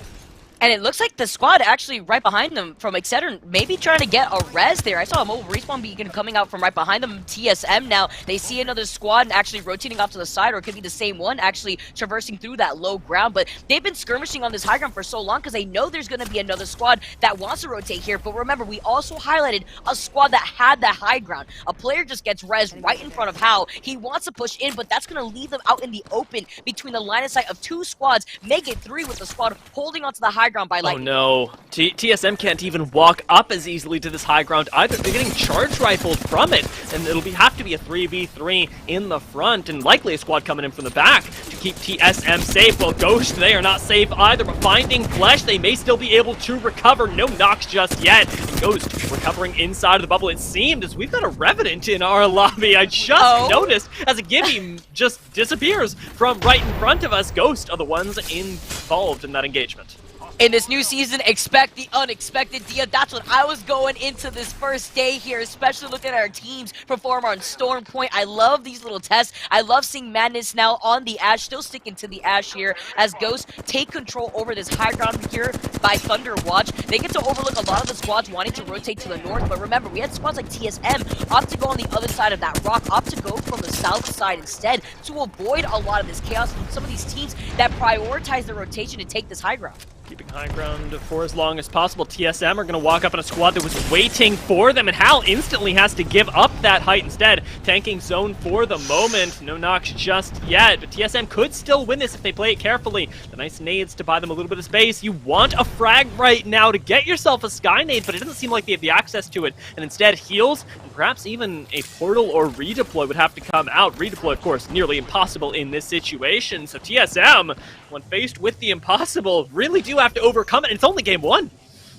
And it looks like the squad actually right behind them from Excedrin maybe trying to get a res there. I saw a mobile respawn beacon coming out from right behind them. TSM now, they see another squad and actually rotating off to the side, or it could be the same one actually traversing through that low ground. But they've been skirmishing on this high ground for so long because they know there's going to be another squad that wants to rotate here. But remember, we also highlighted a squad that had that high ground. A player just gets res right in front of Hao. He wants to push in, but that's going to leave them out in the open between the line of sight of 2 squads. Make it 3 with the squad holding onto the high ground by Oh lightning. no, TSM can't even walk up as easily to this high ground either. They're getting charge rifled from it, and it'll have to be a 3v3 in the front, and likely a squad coming in from the back to keep TSM safe. Well, Ghost, they are not safe either, but finding Flesh, they may still be able to recover. No knocks just yet. And Ghost recovering inside of the bubble. It seemed as we've got a Revenant in our lobby. I just noticed as a Gibby just disappears from right in front of us. Ghost are the ones involved in that engagement. In this new season, expect the unexpected, Dia. That's what I was going into this first day here, especially looking at our teams perform on Storm Point. I love these little tests. I love seeing Madness now on the Ash, still sticking to the Ash here, as Ghosts take control over this high ground here by Thunder Watch. They get to overlook a lot of the squads wanting to rotate to the north, but remember, we had squads like TSM opt to go on the other side of that rock, opt to go from the south side instead to avoid a lot of this chaos from some of these teams that prioritize the rotation to take this high ground. Keeping high ground for as long as possible. TSM are going to walk up in a squad that was waiting for them, and Hal instantly has to give up that height instead. Tanking zone for the moment. No knocks just yet, but TSM could still win this if they play it carefully. The nice nades to buy them a little bit of space. You want a frag right now to get yourself a sky nade, but it doesn't seem like they have the access to it, and instead heals, and perhaps even a portal or redeploy would have to come out. Redeploy, of course, nearly impossible in this situation, so TSM, when faced with the impossible, really do have to overcome it, and it's only game one.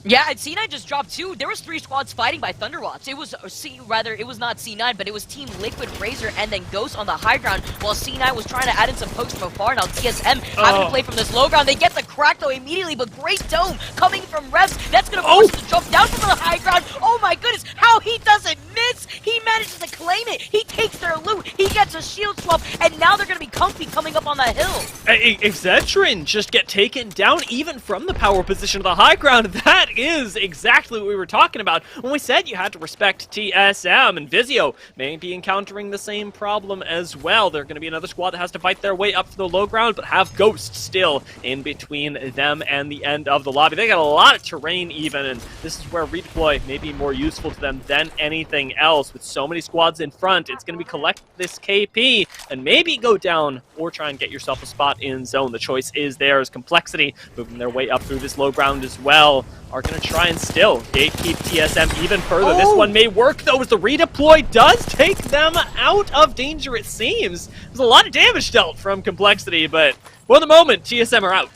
Yeah, and C9 just dropped too. There was 3 squads fighting by Thunderwatch. It was it was not C9, but it was Team Liquid, Razor, and then Ghost on the high ground, while C9 was trying to add in some pokes from afar. Now TSM having to play from this low ground. They get the crack though immediately, but great dome coming from Revs. That's gonna force him to jump down from the high ground. Oh my goodness, how he doesn't miss! He manages to claim it. He takes their loot. He gets a shield swap, and now they're gonna be comfy coming up on that hill. If Zetrin just get taken down even from the power position of the high ground, that is exactly what we were talking about when we said you had to respect TSM, and Vizio may be encountering the same problem as well. They're going to be another squad that has to fight their way up to the low ground, but have Ghost still in between them and the end of the lobby. They got a lot of terrain even, and this is where redeploy may be more useful to them than anything else. With so many squads in front, it's going to be collect this KP and maybe go down or try and get yourself a spot in zone. The choice is theirs. Complexity moving their way up through this low ground as well are going to try and still gatekeep TSM even further. This one may work, though, as the redeploy does take them out of danger, it seems. There's a lot of damage dealt from Complexity, but for the moment, TSM are out.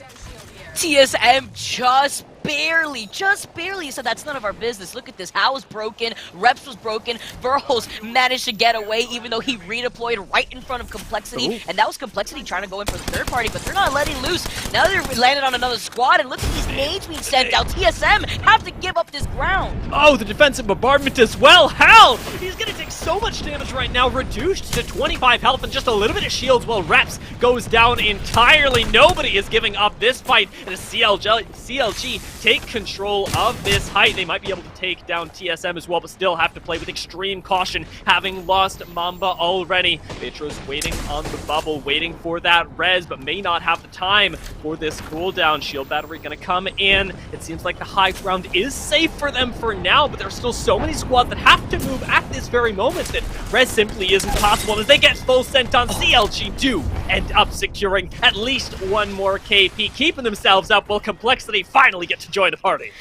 TSM just barely said that's none of our business. Look at this. Hal was broken, Reps was broken, Verhulst managed to get away even though he redeployed right in front of Complexity, and that was Complexity trying to go in for the third party, but they're not letting loose. Now they're landed on another squad, and look at these nades being sent out. TSM have to give up this ground. Oh, the defensive bombardment as well. Hal, he's going to take so much damage right now, reduced to 25 health and just a little bit of shields while Reps goes down entirely. Nobody is giving up this fight, and a CLG take control of this height. They might be able to take down TSM as well, but still have to play with extreme caution, having lost Mamba already. Vitro's waiting on the bubble, waiting for that res, but may not have the time for this cooldown. Shield battery gonna come in. It seems like the high ground is safe for them for now, but there's still so many squads that have to move at this very moment that res simply isn't possible. And as they get full sent on, CLG do end up securing at least one more KP, keeping themselves up while Complexity finally get to join the party.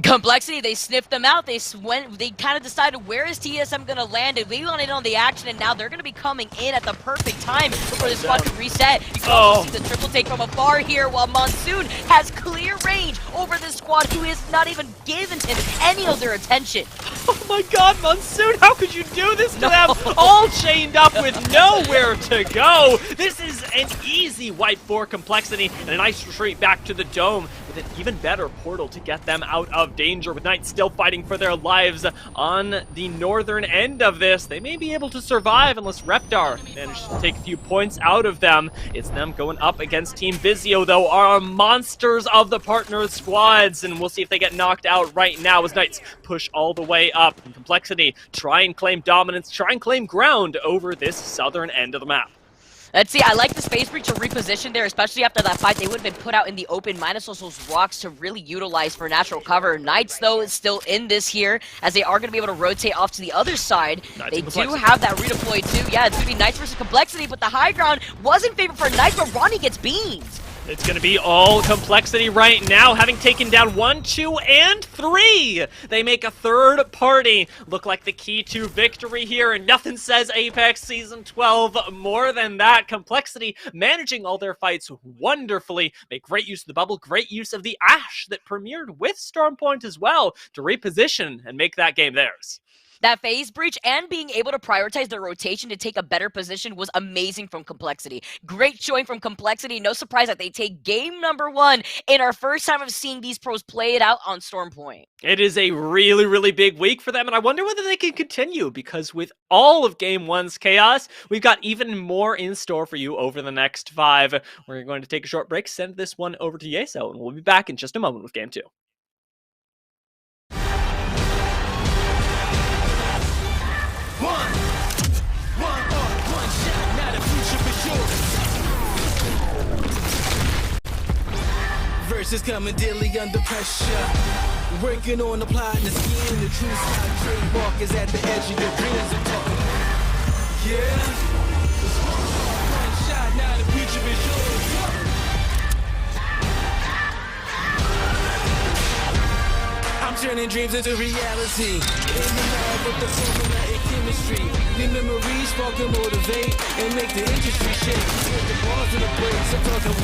Complexity, they sniffed them out. They kind of decided where is TSM going to land, and we wanted on the action, and now they're going to be coming in at the perfect time before the squad can reset. You can also see the triple take from afar here, while Monsoon has clear range over this squad who is not even given him any of their attention. Oh my god, Monsoon, how could you do this to them? All chained up with nowhere to go. This is an easy wipe for Complexity, and a nice retreat back to the dome with an even better portal to get them out of danger. With Knight still fighting for their lives on the northern end of this, they may be able to survive unless Reptar manages to take a few points out of them. It's them going up against Team Vizio, though, are monsters of the partner squads, and we'll see if they get knocked out right now as Knights push all the way up. And Complexity try and claim dominance, try and claim ground over this southern end of the map. Let's see, I like the space breach to reposition there, especially after that fight. They would have been put out in the open, minus those rocks to really utilize for natural cover. Knights, though, is still in this here, as they are going to be able to rotate off to the other side. They do have that redeploy, too. Yeah, it's going to be Knights versus Complexity, but the high ground was in favor for Knights, but Ronnie gets beamed. It's going to be all Complexity right now, having taken down 1, 2, and 3. They make a third party look like the key to victory here, and nothing says Apex Season 12 more than that. Complexity managing all their fights wonderfully. Make great use of the bubble, great use of the Ash that premiered with Stormpoint as well to reposition and make that game theirs. That phase breach and being able to prioritize their rotation to take a better position was amazing from Complexity. Great showing from Complexity. No surprise that they take game number 1 in our first time of seeing these pros play it out on Stormpoint. It is a really, really big week for them, and I wonder whether they can continue, because with all of Game 1's chaos, we've got even more in store for you over the next 5. We're going to take a short break, send this one over to Yeso, and we'll be back in just a moment with Game 2. Verses coming daily under pressure. Working on the plot and the scheme. The true style trademark is at the edge of your dreams. I'm talking. Yeah. One shot, now the future is yours. I'm turning dreams into reality. In the lab with the formula and chemistry. Your memories spark and motivate and make the industry shake. With the bars and the breaks, I'm talking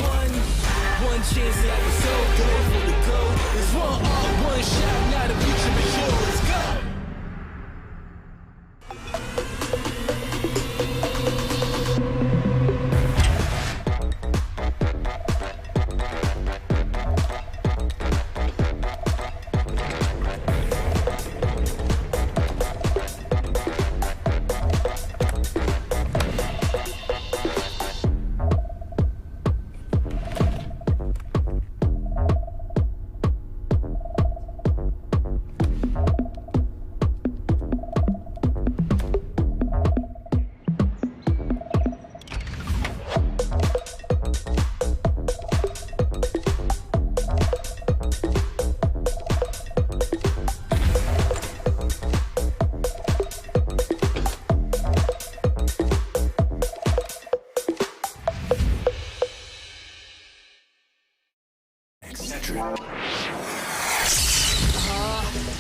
one chance that I was so good for the goal. It's one shot, now the future is yours. Go!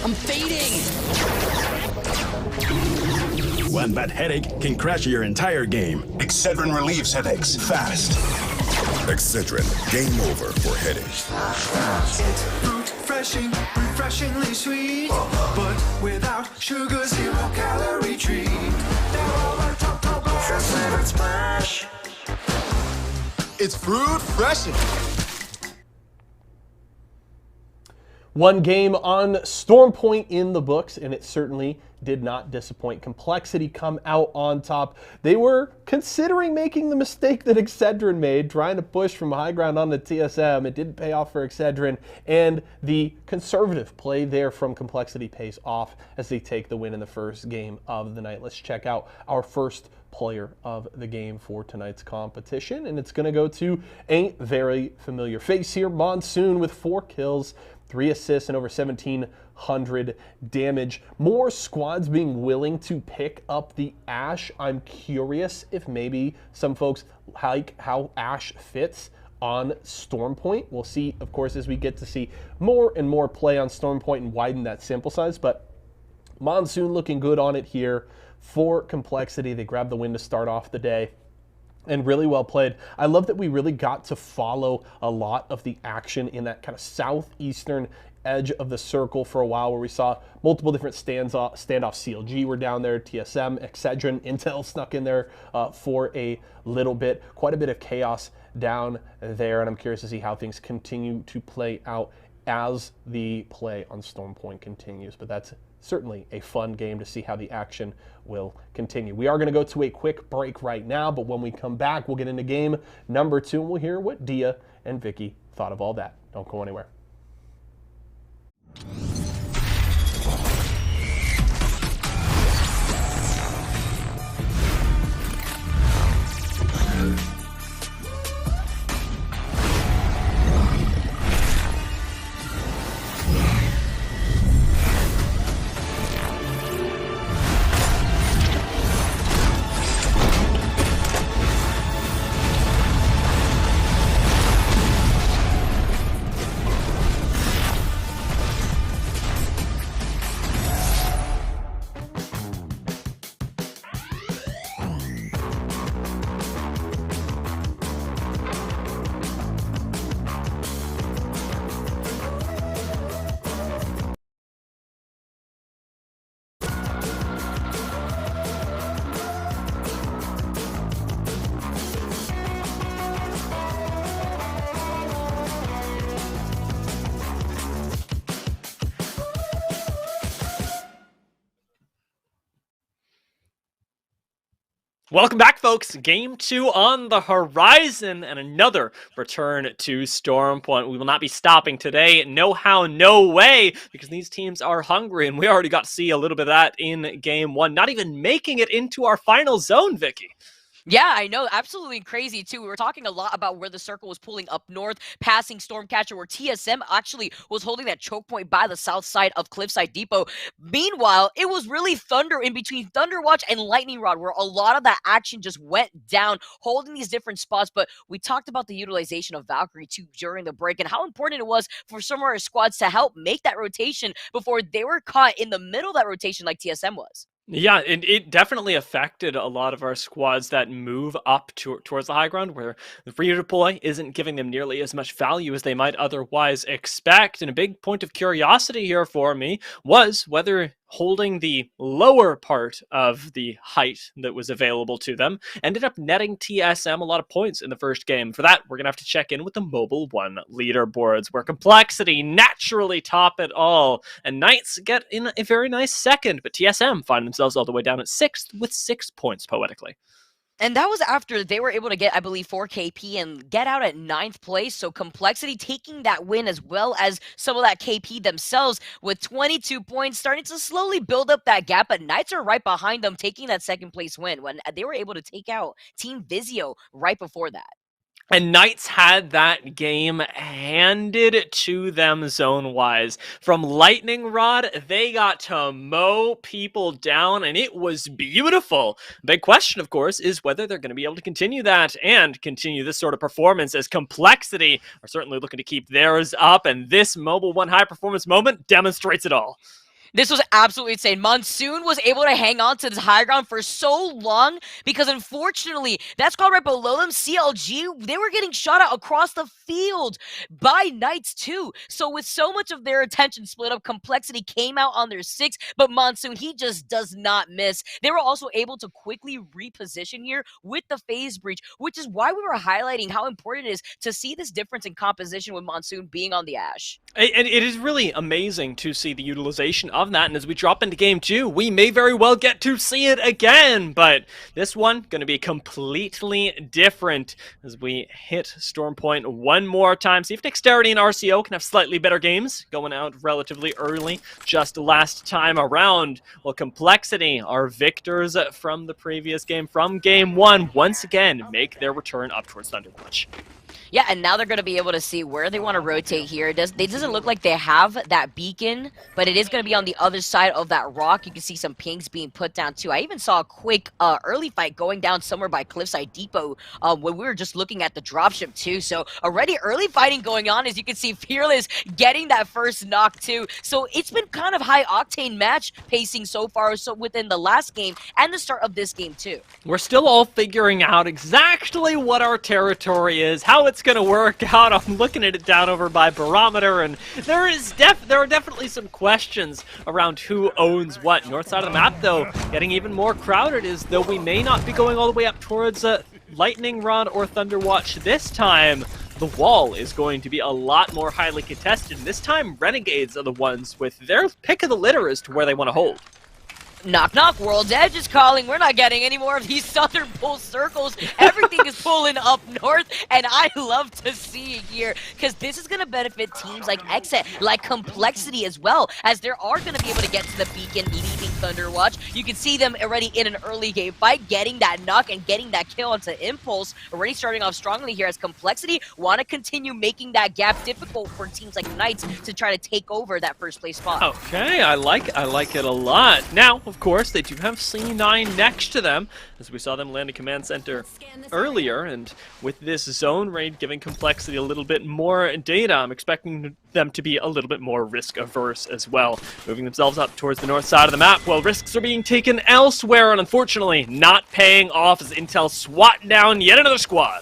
I'm fading! One bad headache can crash your entire game. Excedrin relieves headaches fast. Excedrin, game over for headaches. It's fruit refreshingly sweet, but without sugar, 0 calorie treat. Now all our top flavored splash. It's fruit freshen. One game on Stormpoint in the books, and it certainly did not disappoint. Complexity come out on top. They were considering making the mistake that Excedrin made, trying to push from high ground on the TSM. It didn't pay off for Excedrin, and the conservative play there from Complexity pays off as they take the win in the first game of the night. Let's check out our first player of the game for tonight's competition, and it's going to go to a very familiar face here. Monsoon with 4 kills, 3 assists, and over 1,700 damage. More squads being willing to pick up the Ash. I'm curious if maybe some folks like how Ash fits on Stormpoint. We'll see, of course, as we get to see more and more play on Stormpoint and widen that sample size, but Monsoon looking good on it here for Complexity. They grabbed the win to start off the day. And really well played. I love that we really got to follow a lot of the action in that kind of southeastern edge of the circle for a while, where we saw multiple different standoff. CLG were down there, TSM, Excedrin, Intel snuck in there for a little bit. Quite a bit of chaos down there, and I'm curious to see how things continue to play out as the play on Stormpoint continues. But that's certainly a fun game to see how the action will continue. We are going to go to a quick break right now, but when we come back, we'll get into game number 2, and we'll hear what Dia and Vicky thought of all that. Don't go anywhere. Welcome back, folks. Game 2 on the horizon and another return to Storm Point. We will not be stopping today. No how, no way, because these teams are hungry, and we already got to see a little bit of that in Game 1. Not even making it into our final zone, Vicky. Yeah, I know. Absolutely crazy, too. We were talking a lot about where the circle was pulling up north, passing Stormcatcher, where TSM actually was holding that choke point by the south side of Cliffside Depot. Meanwhile, it was really Thunder in between Thunderwatch and Lightning Rod, where a lot of that action just went down, holding these different spots. But we talked about the utilization of Valkyrie, too, during the break, and how important it was for some of our squads to help make that rotation before they were caught in the middle of that rotation like TSM was. Yeah, it definitely affected a lot of our squads that move up towards the high ground, where the redeploy isn't giving them nearly as much value as they might otherwise expect. And a big point of curiosity here for me was whether holding the lower part of the height that was available to them ended up netting TSM a lot of points in the first game. For that, we're going to have to check in with the Mobile 1 leaderboards, where Complexity naturally top it all, and Knights get in a very nice second, but TSM find themselves all the way down at 6th with 6 points, poetically. And that was after they were able to get, I believe, 4 KP and get out at 9th place. So Complexity taking that win as well as some of that KP themselves with 22 points, starting to slowly build up that gap. But Knights are right behind them, taking that 2nd place win when they were able to take out Team Vizio right before that. And Knights had that game handed to them zone-wise. From Lightning Rod, they got to mow people down, and it was beautiful. Big question, of course, is whether they're going to be able to continue that and continue this sort of performance, as Complexity are certainly looking to keep theirs up, and this Mobile 1 high-performance moment demonstrates it all. This was absolutely insane. Monsoon was able to hang on to this high ground for so long because, unfortunately, that squad right below them, CLG, they were getting shot at across the field by Knights too. So with so much of their attention split up, Complexity came out on their 6, but Monsoon, he just does not miss. They were also able to quickly reposition here with the phase breach, which is why we were highlighting how important it is to see this difference in composition with Monsoon being on the Ash. And it is really amazing to see the utilization of that, and as we drop into Game 2, we may very well get to see it again, but this one going to be completely different as we hit Storm Point one more time. See if Dexterity and RCO can have slightly better games, going out relatively early just last time around. Well, Complexity, our victors from the previous game, from Game 1, once again make their return up towards Thunderwatch. Yeah, and now they're going to be able to see where they want to rotate here. It doesn't look like they have that beacon, but it is going to be on the other side of that rock. You can see some pings being put down, too. I even saw a quick early fight going down somewhere by Cliffside Depot when we were just looking at the dropship, too. So already early fighting going on, as you can see Fearless getting that first knock, too. So it's been kind of high-octane match pacing so far, so within the last game and the start of this game, too. We're still all figuring out exactly what our territory is, how it's going to work out. I'm looking at it down over by Barometer, and there are definitely some questions around who owns what. North side of the map, though, getting even more crowded, as though we may not be going all the way up towards Lightning Rod or Thunderwatch this time. The wall is going to be a lot more highly contested, and this time Renegades are the ones with their pick of the litter as to where they want to hold. Knock, knock, World's Edge is calling. We're not getting any more of these southern pull circles. Everything is pulling up north, and I love to see it here because this is going to benefit teams like Exit, like Complexity as well, as they are going to be able to get to the beacon, leaving Thunderwatch. You can see them already in an early game fight, getting that knock and getting that kill onto Impulse, already starting off strongly here as Complexity want to continue making that gap difficult for teams like Knights to try to take over that first place spot. Okay, I like it a lot. Now, of course, they do have C9 next to them, as we saw them land a command center earlier, and with this zone raid giving Complexity a little bit more data, I'm expecting them to be a little bit more risk-averse as well, moving themselves up towards the north side of the map while risks are being taken elsewhere, and unfortunately not paying off as Intel swat down yet another squad.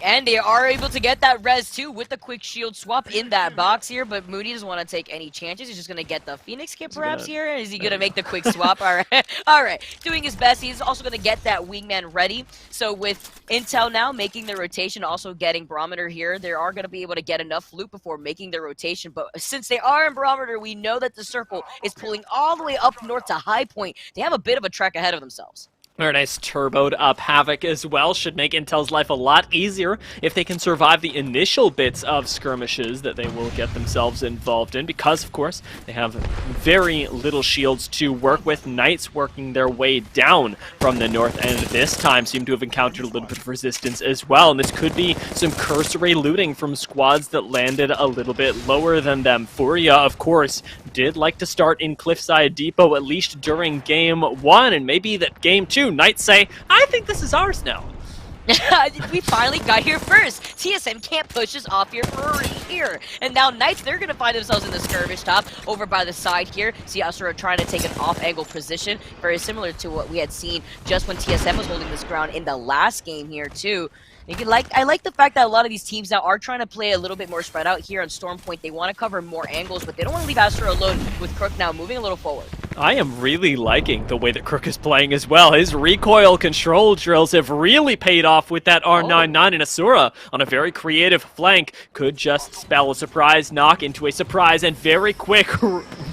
And they are able to get that res too with the quick shield swap in that box here, but Moody doesn't want to take any chances. He's just going to get the Phoenix kit perhaps here. Is he going to make the quick swap? All right. All right. Doing his best. He's also going to get that wingman ready. So with Intel now making their rotation, also getting Barometer here, they are going to be able to get enough loot before making their rotation. But since they are in Barometer, we know that the circle is pulling all the way up north to High Point. They have a bit of a trek ahead of themselves. Very nice turboed up Havoc as well. Should make Intel's life a lot easier if they can survive the initial bits of skirmishes that they will get themselves involved in, because of course they have very little shields to work with. Knights working their way down from the north end this time seem to have encountered a little bit of resistance as well, and this could be some cursory looting from squads that landed a little bit lower than them. Furia, of course, did like to start in Cliffside Depot, at least during game 1, and maybe that game 2 Knights say, I think this is ours now. We finally got here first. TSM can't push us off here for here. And now Knights, they're going to find themselves in the skirmish top over by the side here. See Asura trying to take an off-angle position, very similar to what we had seen just when TSM was holding this ground in the last game here too. I like the fact that a lot of these teams now are trying to play a little bit more spread out here on Storm Point. They want to cover more angles, but they don't want to leave Asura alone with Crook now moving a little forward. I am really liking the way that Crook is playing as well. His recoil control drills have really paid off with that R99, and Asura on a very creative flank could just spell a surprise knock into a surprise and very quick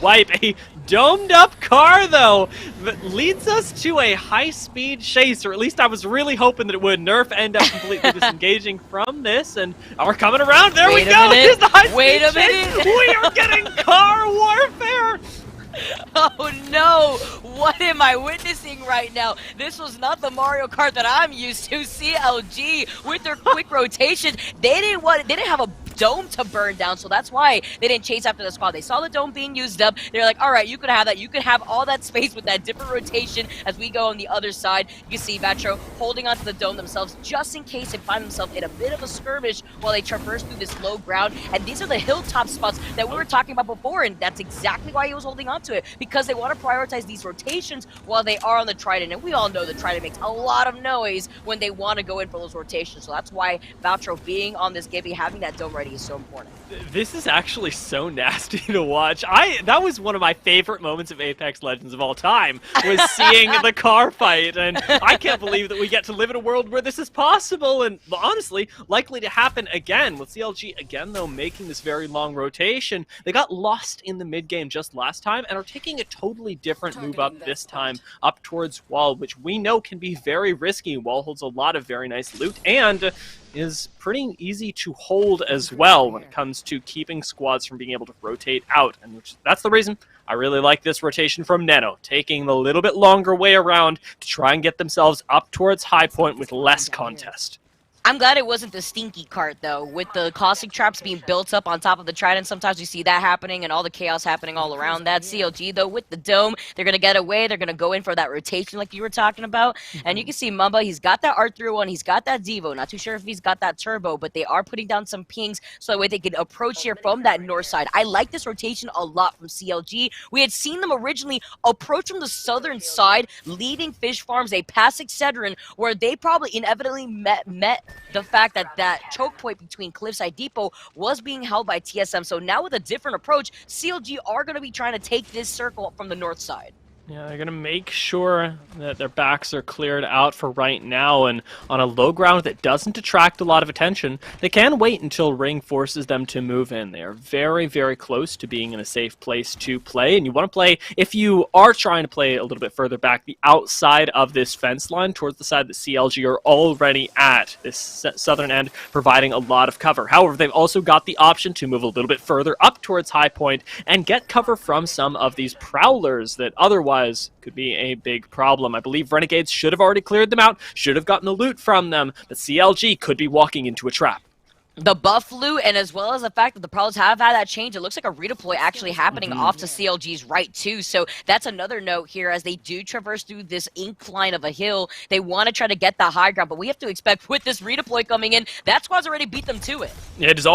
wipe. A domed up car though that leads us to a high-speed chase, or at least I was really hoping that it would. Nerf end up completely disengaging from this, and we're coming around. There we go. Here's the high-speed chase. We are getting car warfare. Oh no! What am I witnessing right now? This was not the Mario Kart that I'm used to. CLG with their quick rotation. They didn't have a dome to burn down, so that's why they didn't chase after the squad. They saw the dome being used up. They're like, all right, you can have that. You can have all that space with that different rotation as we go on the other side. You can see Vatro holding onto the dome themselves just in case they find themselves in a bit of a skirmish while they traverse through this low ground. And these are the hilltop spots that we were talking about before, and that's exactly why he was holding on to it, because they want to prioritize these rotations while they are on the Trident. And we all know the Trident makes a lot of noise when they want to go in for those rotations. So that's why Vatro being on this Gibby, having that dome ready is so important. This is actually so nasty to watch. That was one of my favorite moments of Apex Legends of all time, was seeing the car fight, and I can't believe that we get to live in a world where this is possible, and honestly, likely to happen again. With CLG again, though, making this very long rotation, they got lost in the mid-game just last time, and are taking a totally different move up this time, up towards Wall, which we know can be very risky. Wall holds a lot of very nice loot, and is pretty easy to hold as well when it comes to keeping squads from being able to rotate out. And that's the reason I really like this rotation from Nano, taking the little bit longer way around to try and get themselves up towards high point with less contest. I'm glad it wasn't the stinky cart, though, with the caustic traps being built up on top of the Trident. Sometimes you see that happening and all the chaos happening all around that. CLG, though, with the dome, they're going to get away. They're going to go in for that rotation like you were talking about. And you can see Mamba, he's got that R31, he's got that Devo. Not too sure if he's got that Turbo, but they are putting down some pings so that way they can approach here from that north side. I like this rotation a lot from CLG. We had seen them originally approach from the southern side, leaving Fish Farms, a past Excedrin, where they probably inevitably met the fact that that choke point between Cliffside Depot was being held by TSM. So now with a different approach, CLG are going to be trying to take this circle from the north side. Yeah, they're going to make sure that their backs are cleared out for right now, and on a low ground that doesn't attract a lot of attention, they can wait until Ring forces them to move in. They are very, very close to being in a safe place to play, and you want to play, if you are trying to play a little bit further back, the outside of this fence line, towards the side that CLG are already at, this southern end, providing a lot of cover. However, they've also got the option to move a little bit further up towards High Point and get cover from some of these Prowlers that otherwise could be a big problem. I believe Renegades should have already cleared them out, should have gotten the loot from them, but CLG could be walking into a trap. The buff loot, and as well as the fact that the Prowlers have had that change, it looks like a redeploy actually happening off to CLG's right too. So that's another note here as they do traverse through this incline of a hill. They want to try to get the high ground, but we have to expect with this redeploy coming in, that squad's already beat them to it. It is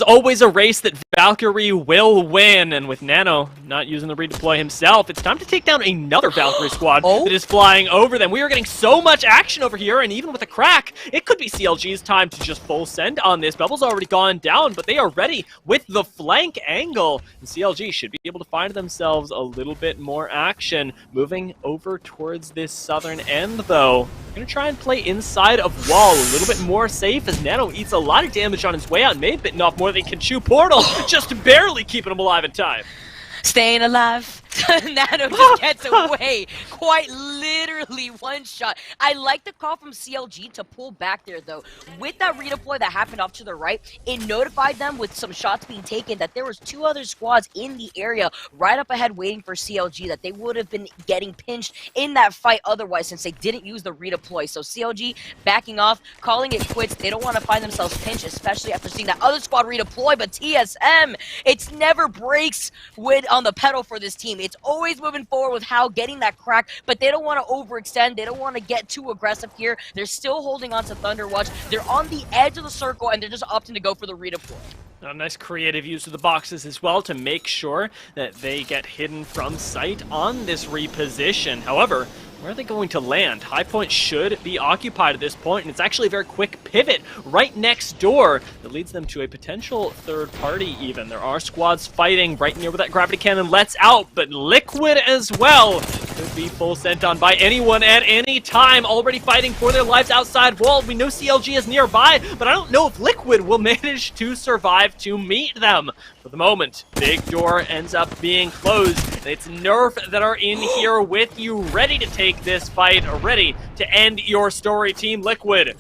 always a race that Valkyrie will win, and with Nano not using the redeploy himself, it's time to take down another Valkyrie squad that is flying over them. We are getting so much action over here, and even with a crack, it could be CLG's time to just full send on this. Bubble's already gone down, but they are ready with the flank angle. And CLG should be able to find themselves a little bit more action. Moving over towards this southern end, though. They're going to try and play inside of Wall a little bit more safe as Nano eats a lot of damage on his way out and may have bitten off more than he can chew. Portal just barely keeping him alive in time. Staying alive. Nano just gets away, quite literally. literally one shot. I like the call from CLG to pull back there, though. With that redeploy that happened off to the right, it notified them with some shots being taken that there was 2 other squads in the area right up ahead waiting for CLG, that they would have been getting pinched in that fight otherwise since they didn't use the redeploy. So CLG backing off, calling it quits. They don't want to find themselves pinched, especially after seeing that other squad redeploy. But TSM, it's never breaks on the pedal for this team. It's always moving forward with how getting that crack, but they don't want to overextend. They don't want to get too aggressive here. They're still holding on to Thunderwatch. They're on the edge of the circle, and they're just opting to go for the redeploy. A nice creative use of the boxes as well to make sure that they get hidden from sight on this reposition. However, where are they going to land? High point should be occupied at this point, and it's actually a very quick pivot right next door that leads them to a potential third party even. There are squads fighting right near where that gravity cannon lets out, but Liquid as well could be full sent on by anyone at any time, already fighting for their lives outside wall. We know CLG is nearby, but I don't know if Liquid will manage to survive to meet them. For the moment, big door ends up being closed, and it's Nerf that are in here with you, ready to take this fight, ready to end your story. Team Liquid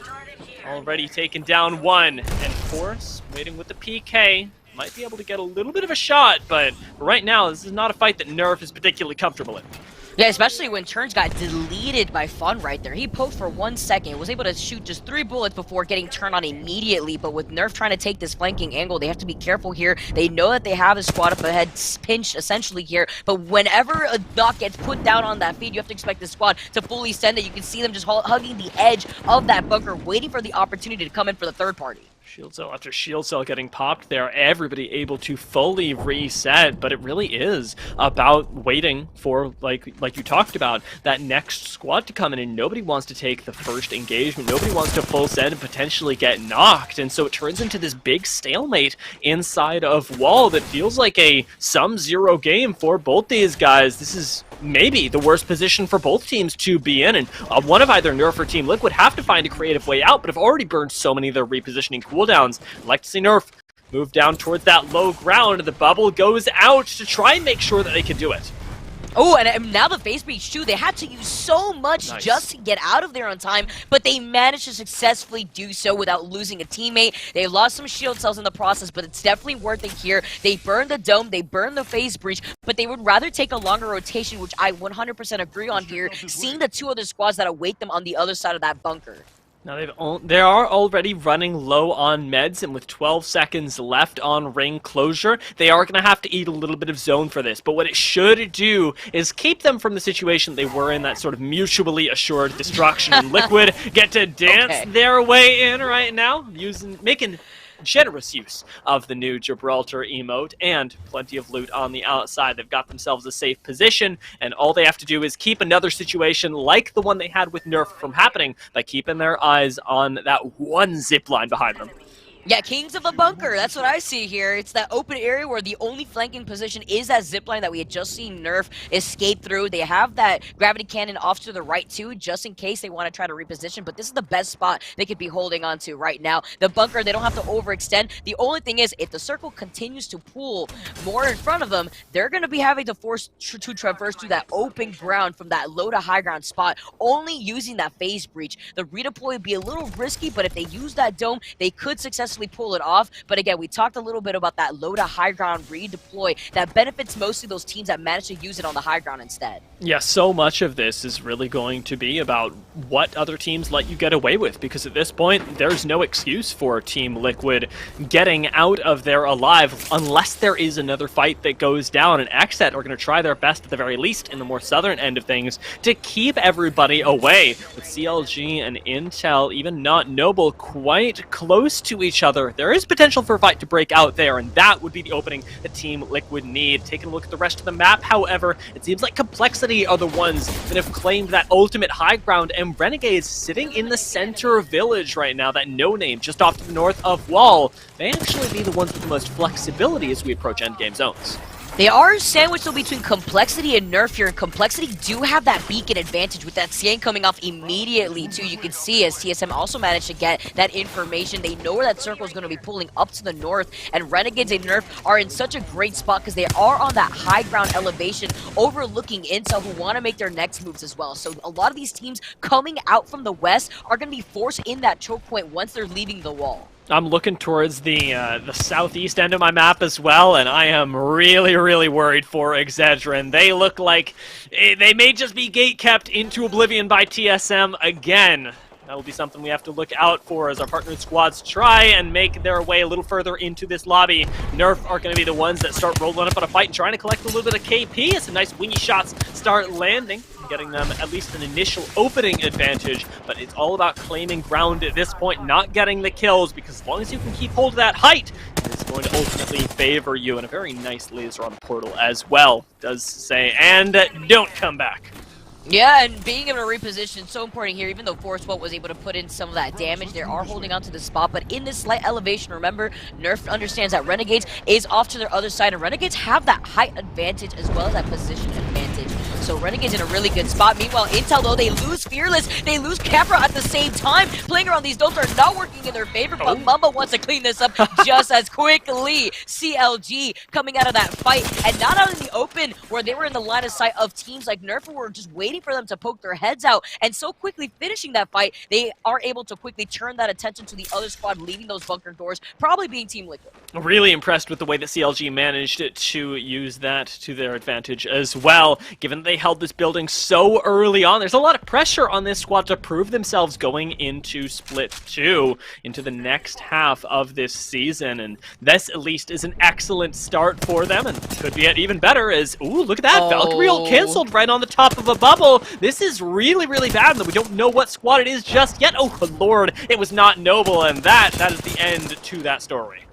already taken down one, and Force waiting with the PK. Might be able to get a little bit of a shot, but right now, this is not a fight that Nerf is particularly comfortable in. Yeah, especially when Turns got deleted by Fun right there. He poked for 1 second, was able to shoot just 3 bullets before getting turned on immediately. But with Nerf trying to take this flanking angle, they have to be careful here. They know that they have a squad up ahead pinched essentially here. But whenever a knock gets put down on that feed, you have to expect the squad to fully send it. You can see them just hugging the edge of that bunker, waiting for the opportunity to come in for the third party. Shield cell after shield cell getting popped there, everybody able to fully reset, but it really is about waiting for, like you talked about, that next squad to come in, and nobody wants to take the first engagement, nobody wants to full send and potentially get knocked, and so it turns into this big stalemate inside of wall that feels like a sum-zero game for both these guys. This is maybe the worst position for both teams to be in, and one of either Nerf or Team Liquid have to find a creative way out, but have already burned so many of their repositioning cooldowns. I'd like to see Nerf move down towards that low ground, and the bubble goes out to try and make sure that they can do it. Oh, and now the face breach too. They had to use so much just to get out of there on time, but they managed to successfully do so without losing a teammate. They lost some shield cells in the process, but it's definitely worth it here. They burned the dome, they burned the face breach, but they would rather take a longer rotation, which I 100% agree on here, seeing the 2 other squads that await them on the other side of that bunker. Now they are already running low on meds, and with 12 seconds left on ring closure, they are going to have to eat a little bit of zone for this. But what it should do is keep them from the situation they were in, that sort of mutually assured destruction. And Liquid get to dance their way in right now, making generous use of the new Gibraltar emote and plenty of loot on the outside. They've got themselves a safe position, and all they have to do is keep another situation like the one they had with Nerf from happening by keeping their eyes on that one zipline behind them. Yeah, Kings of the Bunker, that's what I see here. It's that open area where the only flanking position is that zipline that we had just seen Nerf escape through. They have that gravity cannon off to the right too, just in case they want to try to reposition, but this is the best spot they could be holding on to right now. The bunker, they don't have to overextend. The only thing is, if the circle continues to pull more in front of them, they're going to be having to force to traverse through that open ground from that low to high ground spot, only using that phase breach. The redeploy would be a little risky, but if they use that dome, they could successfully pull it off. But again, we talked a little bit about that low to high ground redeploy that benefits mostly those teams that manage to use it on the high ground instead. Yeah, so much of this is really going to be about what other teams let you get away with, because at this point, there's no excuse for Team Liquid getting out of there alive unless there is another fight that goes down, and Xset are going to try their best at the very least in the more southern end of things to keep everybody away, with CLG and Intel, even not Noble, quite close to each other. There is potential for a fight to break out there, and that would be the opening that Team Liquid need. Taking a look at the rest of the map, however, it seems like Complexity are the ones that have claimed that ultimate high ground, and Renegades sitting in the center village right now, that no-name just off to the north of Wall, may actually be the ones with the most flexibility as we approach endgame zones. They are sandwiched though between Complexity and Nerf here, and Complexity do have that beacon advantage with that scan coming off immediately too. You can see as TSM also managed to get that information. They know where that circle is going to be pulling up to the north, and Renegades and Nerf are in such a great spot because they are on that high ground elevation overlooking Intel, who want to make their next moves as well. So a lot of these teams coming out from the west are going to be forced in that choke point once they're leaving the wall. I'm looking towards the southeast end of my map as well, and I am really, really worried for Excedrin. They look like they may just be gate-kept into oblivion by TSM again. That will be something we have to look out for as our partner squads try and make their way a little further into this lobby. Nerf are going to be the ones that start rolling up on a fight and trying to collect a little bit of KP as some nice wingy shots start landing, getting them at least an initial opening advantage, but it's all about claiming ground at this point, not getting the kills, because as long as you can keep hold of that height, it's going to ultimately favor you. And a very nice laser on portal as well, does say, and don't come back. Yeah, and being able to reposition so important here, even though Force Bolt was able to put in some of that damage, they are holding on to the spot, but in this slight elevation, remember, Nerf understands that Renegades is off to their other side, and Renegades have that height advantage as well as that position advantage. So Renegades in a really good spot. Meanwhile, Intel, though, they lose Fearless, they lose Capra at the same time. Playing around these domes are not working in their favor, but Mamba wants to clean this up just as quickly. CLG coming out of that fight, and not out in the open where they were in the line of sight of teams like Nerf who were just waiting for them to poke their heads out, and so quickly finishing that fight, they are able to quickly turn that attention to the other squad, leaving those bunker doors, probably being Team Liquid. Really impressed with the way that CLG managed to use that to their advantage as well, given that they held this building so early on. There's a lot of pressure on this squad to prove themselves going into Split 2, into the next half of this season, and this at least is an excellent start for them, and could be even better as, ooh, look at that, Valkyrie ult canceled right on the top of a bubble. This is really, really bad, and we don't know what squad it is just yet. Oh, lord, it was not Noble, and that is the end to that story.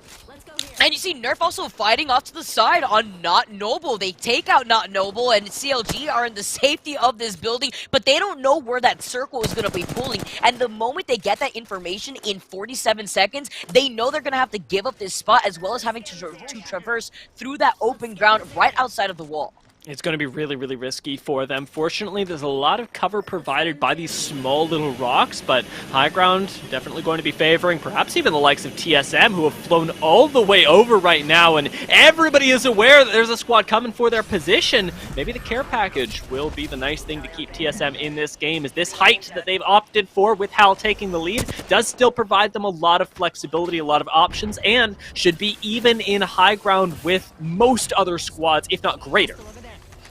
And you see Nerf also fighting off to the side on Not Noble. They take out Not Noble, and CLG are in the safety of this building, but they don't know where that circle is going to be pulling. And the moment they get that information in 47 seconds, they know they're going to have to give up this spot, as well as having to traverse through that open ground right outside of the wall. It's going to be really, really risky for them. Fortunately, there's a lot of cover provided by these small little rocks, but high ground definitely going to be favoring perhaps even the likes of TSM, who have flown all the way over right now, and everybody is aware that there's a squad coming for their position. Maybe the care package will be the nice thing to keep TSM in this game, as this height that they've opted for with Hal taking the lead does still provide them a lot of flexibility, a lot of options, and should be even in high ground with most other squads, if not greater.